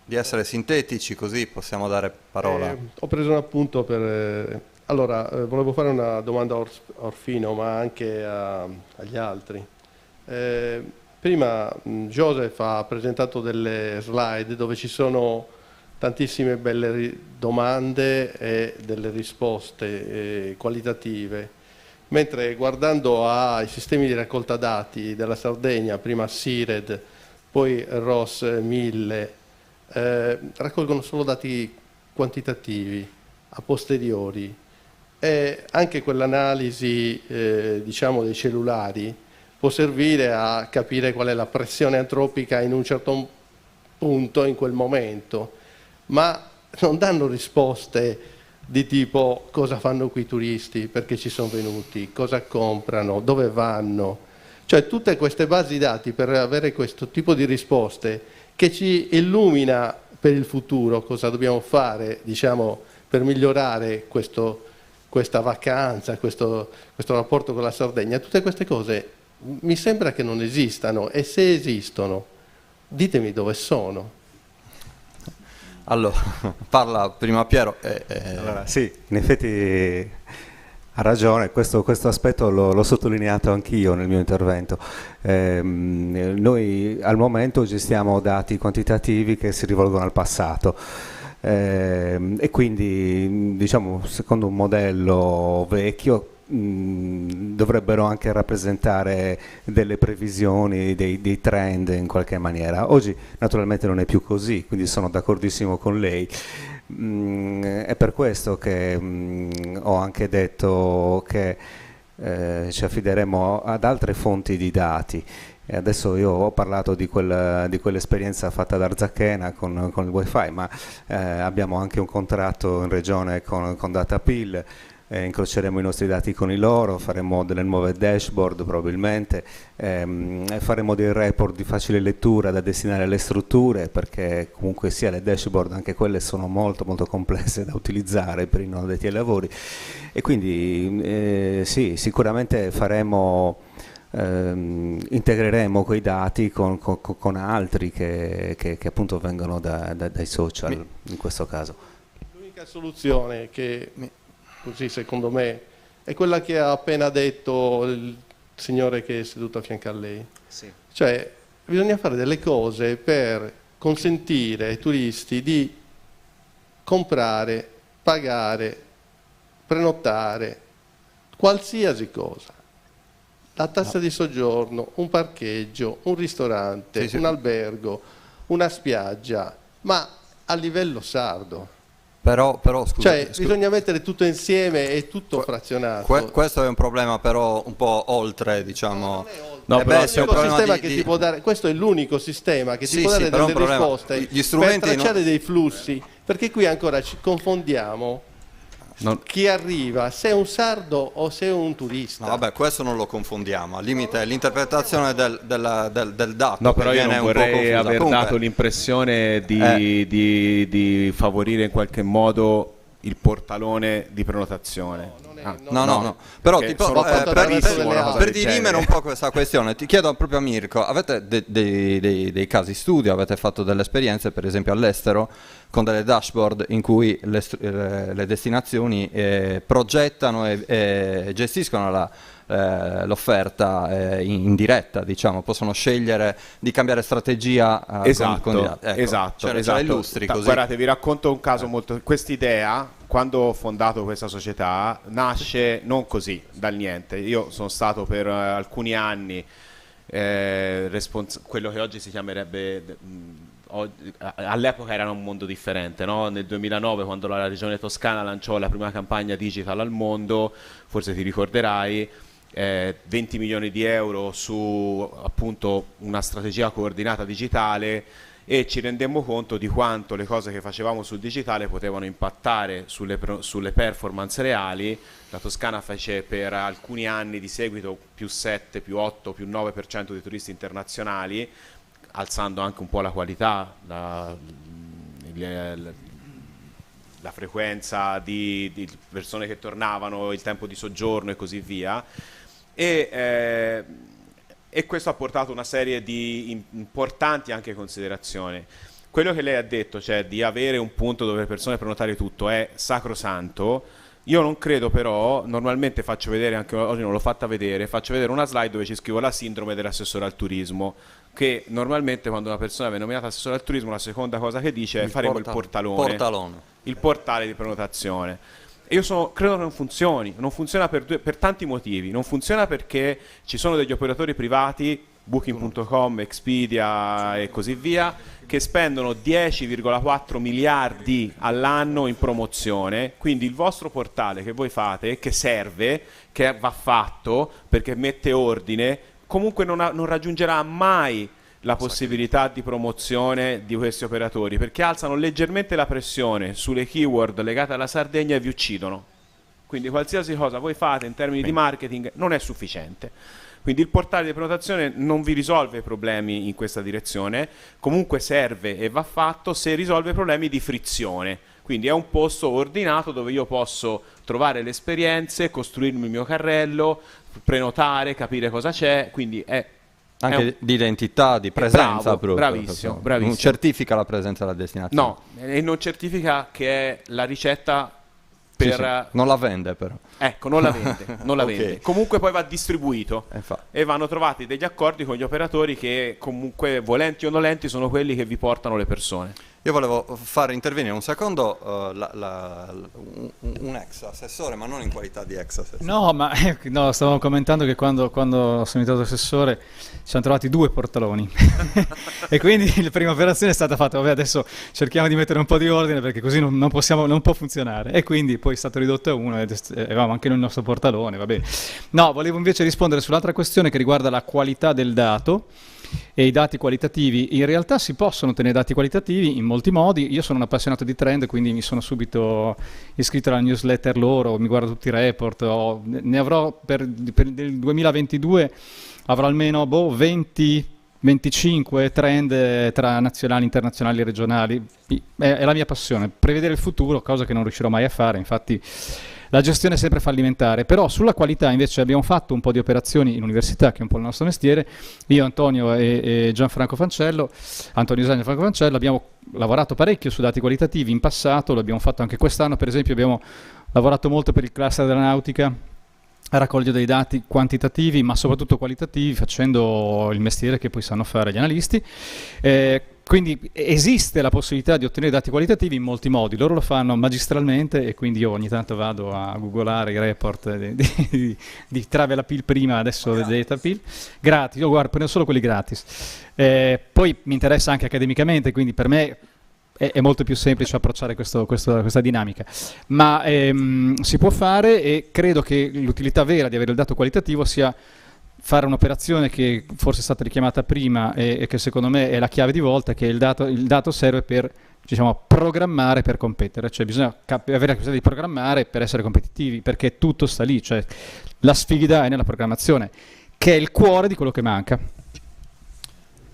di essere sintetici, così possiamo dare parola. Ho preso un appunto per... Allora, volevo fare una domanda a Orfino, ma anche agli altri. Prima Joseph ha presentato delle slide dove ci sono tantissime belle domande e delle risposte qualitative, mentre guardando ai sistemi di raccolta dati della Sardegna, prima SIRED, poi ROS 1000, raccolgono solo dati quantitativi, a posteriori, e anche quell'analisi diciamo dei cellulari può servire a capire qual è la pressione antropica in un certo punto in quel momento, ma non danno risposte di tipo cosa fanno qui i turisti, perché ci sono venuti, cosa comprano, dove vanno. Cioè tutte queste basi dati per avere questo tipo di risposte che ci illumina per il futuro, cosa dobbiamo fare, diciamo, per migliorare questa vacanza, questo rapporto con la Sardegna, tutte queste cose mi sembra che non esistano, e se esistono, ditemi dove sono. Allora, parla prima Piero. Allora, sì, in effetti ha ragione, questo aspetto l'ho sottolineato anch'io nel mio intervento. Noi al momento gestiamo dati quantitativi che si rivolgono al passato. E quindi, diciamo, secondo un modello vecchio, dovrebbero anche rappresentare delle previsioni, dei trend in qualche maniera. Oggi naturalmente non è più così, quindi sono d'accordissimo con lei. È per questo che ho anche detto che ci affideremo ad altre fonti di dati. E adesso io ho parlato di quell'esperienza fatta da Arzachena con il wifi, ma abbiamo anche un contratto in regione con Datapil. Incroceremo i nostri dati con i loro, faremo delle nuove dashboard probabilmente, faremo dei report di facile lettura da destinare alle strutture, perché comunque sia le dashboard, anche quelle sono molto molto complesse da utilizzare per i non addetti ai lavori, e quindi sì, sicuramente integreremo quei dati con altri che appunto vengono dai social, in questo caso. L'unica soluzione che... così secondo me, è quella che ha appena detto il signore che è seduto a fianco a lei. Sì. Cioè, bisogna fare delle cose per consentire ai turisti di comprare, pagare, prenotare, qualsiasi cosa. La tassa di soggiorno, un parcheggio, un ristorante, un albergo, una spiaggia, ma a livello sardo. Però scusa, cioè bisogna mettere tutto insieme e tutto frazionato. Questo è un problema però un po' oltre, diciamo. No, però è un sistema che ti può dare, questo è l'unico sistema che ti può dare delle risposte per tracciare dei flussi, perché qui ancora ci confondiamo chi arriva, se è un sardo o se è un turista. No, vabbè, questo non lo confondiamo, al limite l'interpretazione del dato. No, però io non vorrei aver dato l'impressione di favorire in qualche modo il portalone di prenotazione. No. Però per dirimere un po' questa questione, ti chiedo proprio a Mirko, avete dei casi studio, avete fatto delle esperienze per esempio all'estero con delle dashboard in cui le destinazioni progettano e gestiscono l'offerta in diretta, diciamo, possono scegliere di cambiare strategia con esatto. illustri così. Guardate, vi racconto un caso molto... Quest'idea, quando ho fondato questa società, nasce non così, dal niente. Io sono stato per alcuni anni quello che oggi si chiamerebbe... all'epoca era un mondo differente, no? Nel 2009, quando la regione Toscana lanciò la prima campagna digital al mondo, forse ti ricorderai, 20 milioni di euro su appunto una strategia coordinata digitale, e ci rendemmo conto di quanto le cose che facevamo sul digitale potevano impattare sulle performance reali. La Toscana fece per alcuni anni di seguito più 7, più 8, più 9% di turisti internazionali, alzando anche un po' la qualità, la frequenza di persone che tornavano, il tempo di soggiorno e così via. E questo ha portato una serie di importanti anche considerazioni. Quello che lei ha detto, cioè di avere un punto dove le persone prenotare tutto, è sacrosanto. Io non credo, però, normalmente faccio vedere, anche oggi non l'ho fatta vedere, faccio vedere una slide dove ci scrivo la sindrome dell'assessore al turismo, che normalmente quando una persona viene nominata assessore al turismo la seconda cosa che dice è faremo il portalone, il portale di prenotazione. E io credo che non funziona per tanti motivi. Non funziona perché ci sono degli operatori privati, Booking.com, Expedia e così via, che spendono 10,4 miliardi all'anno in promozione. Quindi il vostro portale che voi fate, che serve, che va fatto perché mette ordine, comunque non raggiungerà mai la possibilità di promozione di questi operatori, perché alzano leggermente la pressione sulle keyword legate alla Sardegna e vi uccidono. Quindi qualsiasi cosa voi fate in termini di marketing non è sufficiente. Quindi il portale di prenotazione non vi risolve i problemi in questa direzione, comunque serve e va fatto se risolve problemi di frizione. Quindi è un posto ordinato dove io posso trovare le esperienze, costruirmi il mio carrello, prenotare, capire cosa c'è, quindi è anche di identità, di presenza. Bravo, bravissimo. Non certifica la presenza della destinazione. No, e non certifica che è la ricetta per... Sì. Non la vende però. Ecco, non la vende, non la Okay. vende. Comunque poi va distribuito e vanno trovati degli accordi con gli operatori che comunque, volenti o nolenti, sono quelli che vi portano le persone. Ho volevo fare intervenire un secondo un ex assessore, ma non in qualità di ex assessore. No, stavamo commentando che quando sono diventato assessore ci siamo trovati 2 portaloni e quindi la prima operazione è stata fatta, vabbè, adesso cerchiamo di mettere un po' di ordine perché così non può funzionare, e quindi poi è stato ridotto a 1 e avevamo anche noi il nostro portalone, va bene. No, volevo invece rispondere sull'altra questione che riguarda la qualità del dato e i dati qualitativi. In realtà si possono ottenere dati qualitativi in molti modi. Io sono un appassionato di trend, quindi mi sono subito iscritto alla newsletter loro, mi guardo tutti i report, ne avrò per il 2022 avrò almeno 20-25 trend tra nazionali, internazionali e regionali. È la mia passione, prevedere il futuro, cosa che non riuscirò mai a fare, infatti la gestione è sempre fallimentare. Però sulla qualità invece abbiamo fatto un po' di operazioni in università, che è un po' il nostro mestiere. Io, Antonio e Gianfranco Fancello, Antonio Usagno e Gianfranco Fancello, abbiamo lavorato parecchio su dati qualitativi in passato, lo abbiamo fatto anche quest'anno. Per esempio abbiamo lavorato molto per il cluster della nautica a raccogliere dei dati quantitativi ma soprattutto qualitativi, facendo il mestiere che poi sanno fare gli analisti. Quindi esiste la possibilità di ottenere dati qualitativi in molti modi, loro lo fanno magistralmente e quindi io ogni tanto vado a googolare i report di Travel Appeal prima, adesso Data Appeal, gratis, io guardo, prendo solo quelli gratis. Poi mi interessa anche accademicamente, quindi per me è molto più semplice approcciare questa dinamica, ma si può fare, e credo che l'utilità vera di avere il dato qualitativo sia fare un'operazione che forse è stata richiamata prima e che secondo me è la chiave di volta, che il dato serve per, diciamo, programmare per competere, cioè bisogna avere la capacità di programmare per essere competitivi, perché tutto sta lì, cioè la sfida è nella programmazione, che è il cuore di quello che manca.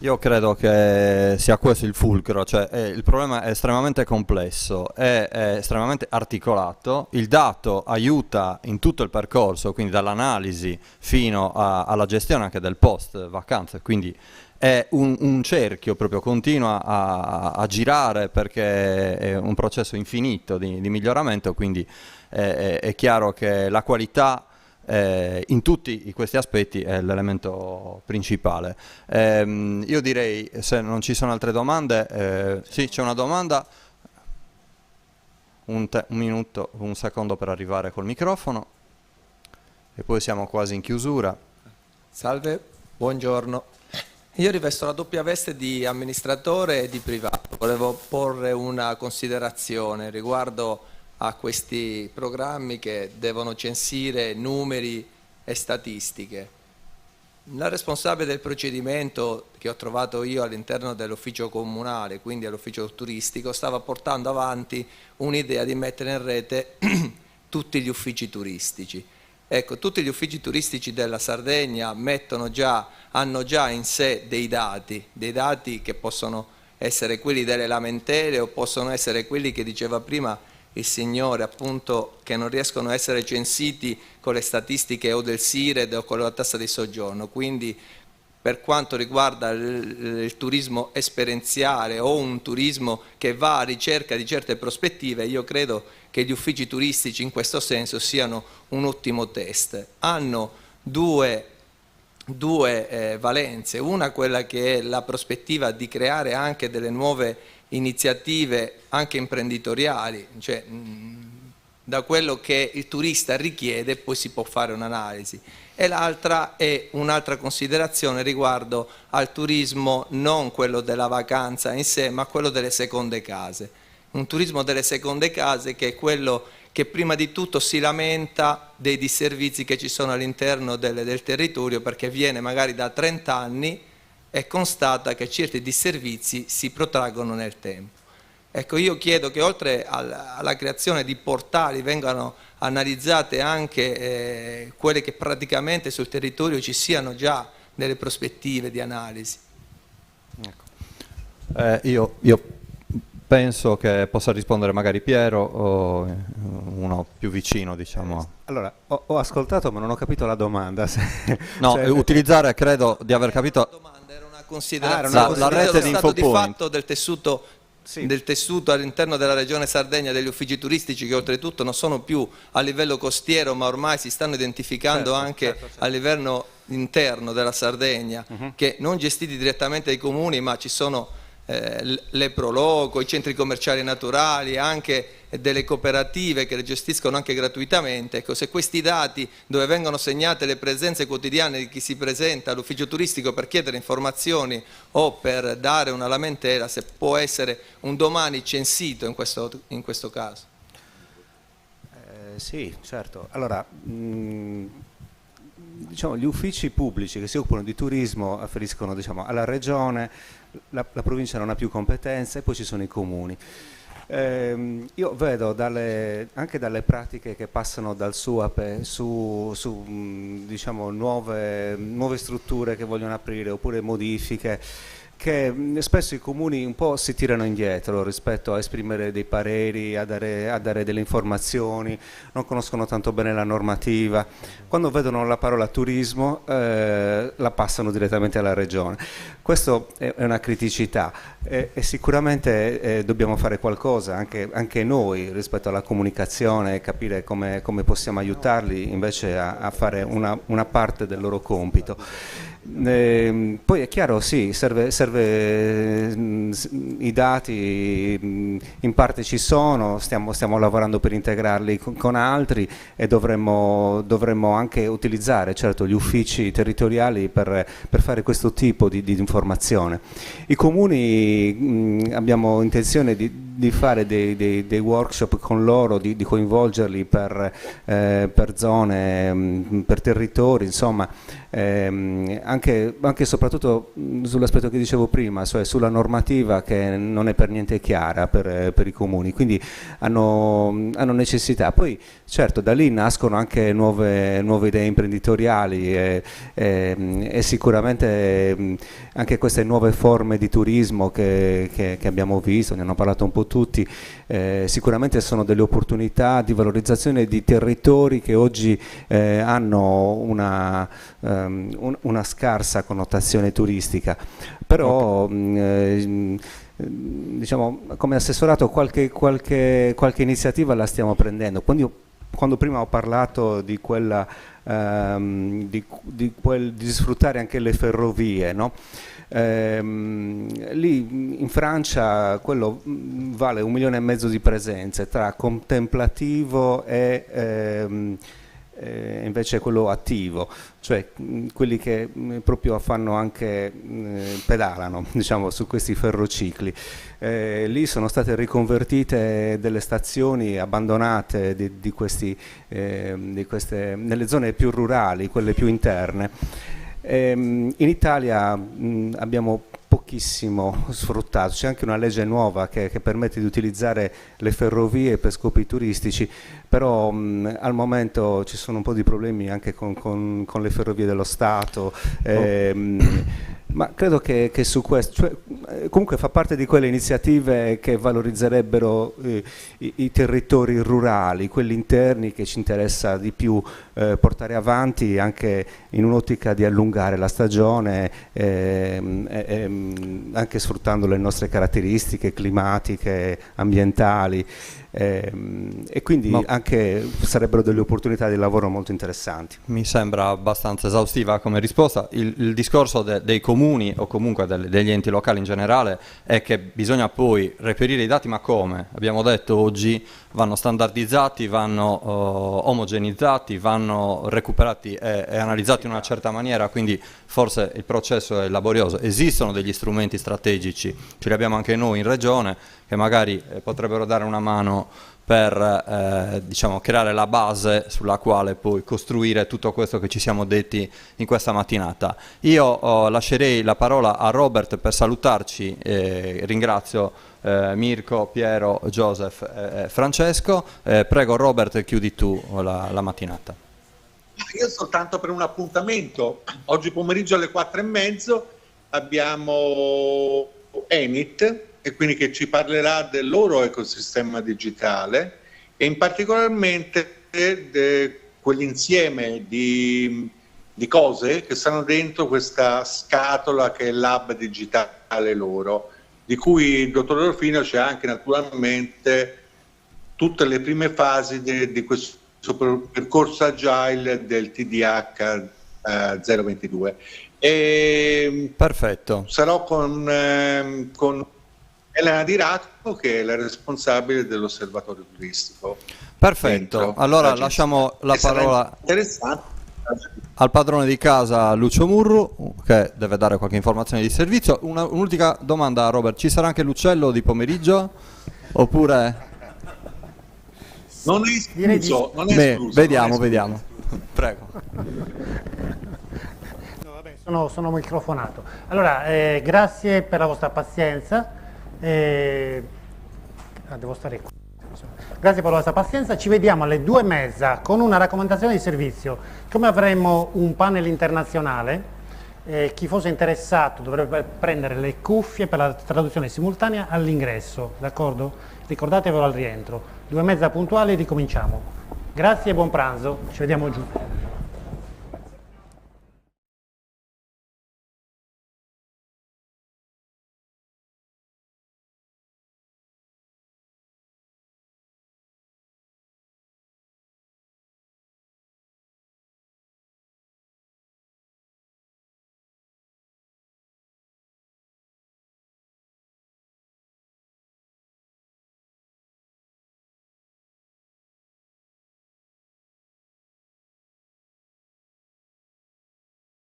Io credo che sia questo il fulcro, cioè il problema è estremamente complesso, è estremamente articolato, il dato aiuta in tutto il percorso, quindi dall'analisi fino alla gestione anche del post vacanze, quindi è un cerchio proprio, continua a girare perché è un processo infinito di miglioramento, quindi è chiaro che la qualità in tutti questi aspetti è l'elemento principale. Io direi, se non ci sono altre domande, sì, c'è una domanda, un minuto, un secondo per arrivare col microfono e poi siamo quasi in chiusura. Salve, buongiorno. Io rivesto la doppia veste di amministratore e di privato. Volevo porre una considerazione riguardo a questi programmi che devono censire numeri e statistiche. La responsabile del procedimento che ho trovato io all'interno dell'ufficio comunale, quindi all'ufficio turistico, stava portando avanti un'idea di mettere in rete tutti gli uffici turistici. Ecco, tutti gli uffici turistici della Sardegna hanno già in sé dei dati che possono essere quelli delle lamentele o possono essere quelli che diceva prima il signore, appunto, che non riescono a essere censiti con le statistiche o del SIRED o con la tassa di soggiorno. Quindi per quanto riguarda il turismo esperienziale o un turismo che va a ricerca di certe prospettive, io credo che gli uffici turistici in questo senso siano un ottimo test. Hanno due valenze, una quella che è la prospettiva di creare anche delle nuove iniziative anche imprenditoriali, cioè da quello che il turista richiede poi si può fare un'analisi, e l'altra è un'altra considerazione riguardo al turismo, non quello della vacanza in sé, ma quello delle seconde case. Un turismo delle seconde case che è quello che prima di tutto si lamenta dei disservizi che ci sono all'interno del territorio, perché viene magari da 30 anni e constata che certi disservizi si protraggono nel tempo. Ecco, io chiedo che oltre alla creazione di portali vengano analizzate anche quelle che praticamente sul territorio ci siano già delle prospettive di analisi. Ecco. Io penso che possa rispondere magari Piero o uno più vicino, diciamo. Allora, ho ascoltato ma non ho capito la domanda. No, utilizzare, credo di aver capito... Considerazione la rete di stato di Infopoint. fatto del tessuto all'interno della regione Sardegna degli uffici turistici, che oltretutto non sono più a livello costiero ma ormai si stanno identificando anche a livello interno della Sardegna, che non gestiti direttamente dai comuni, ma ci sono le Proloco, i centri commerciali naturali, anche delle cooperative che le gestiscono anche gratuitamente. Ecco, se questi dati, dove vengono segnate le presenze quotidiane di chi si presenta all'ufficio turistico per chiedere informazioni o per dare una lamentela, se può essere un domani censito in questo caso. Sì, certo. Allora, diciamo, gli uffici pubblici che si occupano di turismo afferiscono, diciamo, alla regione, la provincia non ha più competenze, e poi ci sono i comuni. Io vedo anche dalle pratiche che passano dal SUAPE su diciamo, nuove strutture che vogliono aprire oppure modifiche, che spesso i comuni un po' si tirano indietro rispetto a esprimere dei pareri, a dare delle informazioni, non conoscono tanto bene la normativa. Quando vedono la parola turismo la passano direttamente alla regione. Questo è una criticità e sicuramente dobbiamo fare qualcosa anche noi rispetto alla comunicazione, capire come possiamo aiutarli invece a fare una parte del loro compito. Poi è chiaro, sì, serve i dati in parte ci sono, stiamo lavorando per integrarli con altri e dovremmo anche utilizzare, certo, gli uffici territoriali per fare questo tipo di informazione. I comuni abbiamo intenzione di fare dei workshop con loro, di coinvolgerli per zone, per territori, insomma, anche e soprattutto sull'aspetto che dicevo prima, cioè sulla normativa che non è per niente chiara per i comuni, quindi hanno necessità. Poi certo da lì nascono anche nuove idee imprenditoriali e sicuramente anche queste nuove forme di turismo che abbiamo visto, ne hanno parlato un po' tutti, sicuramente sono delle opportunità di valorizzazione di territori che oggi hanno una scarsa connotazione turistica, però diciamo come assessorato qualche iniziativa la stiamo prendendo. Quando prima ho parlato di di sfruttare anche le ferrovie, no? Lì in Francia quello vale 1,5 milioni di presenze tra contemplativo e invece quello attivo, cioè quelli che proprio fanno anche pedalano, diciamo, su questi ferrocicli. Lì sono state riconvertite delle stazioni abbandonate di queste nelle zone più rurali, quelle più interne. In Italia abbiamo pochissimo sfruttato, c'è anche una legge nuova che permette di utilizzare le ferrovie per scopi turistici, però al momento ci sono un po' di problemi anche con le ferrovie dello Stato. Ma credo che su questo, comunque fa parte di quelle iniziative che valorizzerebbero i territori rurali, quelli interni, che ci interessa di più portare avanti anche in un'ottica di allungare la stagione, anche sfruttando le nostre caratteristiche climatiche, ambientali. E quindi anche sarebbero delle opportunità di lavoro molto interessanti. Mi sembra abbastanza esaustiva come risposta. Il discorso dei comuni o comunque degli enti locali in generale è che bisogna poi reperire i dati, ma come? Abbiamo detto oggi vanno standardizzati, vanno omogenizzati, vanno recuperati e analizzati in una certa maniera, quindi forse il processo è laborioso. Esistono degli strumenti strategici, ce li abbiamo anche noi in regione, che magari potrebbero dare una mano per diciamo, creare la base sulla quale poi costruire tutto questo che ci siamo detti in questa mattinata. Io lascerei la parola a Robert per salutarci, ringrazio Mirko, Piero, Joseph e Francesco. Prego Robert, chiudi tu la mattinata. Io soltanto per un appuntamento, oggi pomeriggio alle 4:30 abbiamo Enit, e quindi che ci parlerà del loro ecosistema digitale e in particolarmente di quell'insieme di cose che stanno dentro questa scatola che è l'hub digitale loro, di cui il dottor Orfino c'è anche naturalmente tutte le prime fasi di questo percorso agile del TDH 022. E perfetto. Sarò con Elena Di Racco, che è la responsabile dell'osservatorio turistico. Perfetto, allora lasciamo la parola al padrone di casa Lucio Murru, che deve dare qualche informazione di servizio. Un'ultima domanda, Robert: ci sarà anche l'uccello di pomeriggio? Oppure... Non è escluso, non è escluso. Vediamo. Prego. Sono microfonato. Allora, grazie per la vostra pazienza. Devo stare qui. Grazie per la vostra pazienza. Ci vediamo alle 2:30 con una raccomandazione di servizio. Come avremo un panel internazionale, chi fosse interessato dovrebbe prendere le cuffie per la traduzione simultanea all'ingresso, d'accordo? Ricordatevelo al rientro. 2:30 puntuali, ricominciamo. Grazie e buon pranzo. Ci vediamo giù.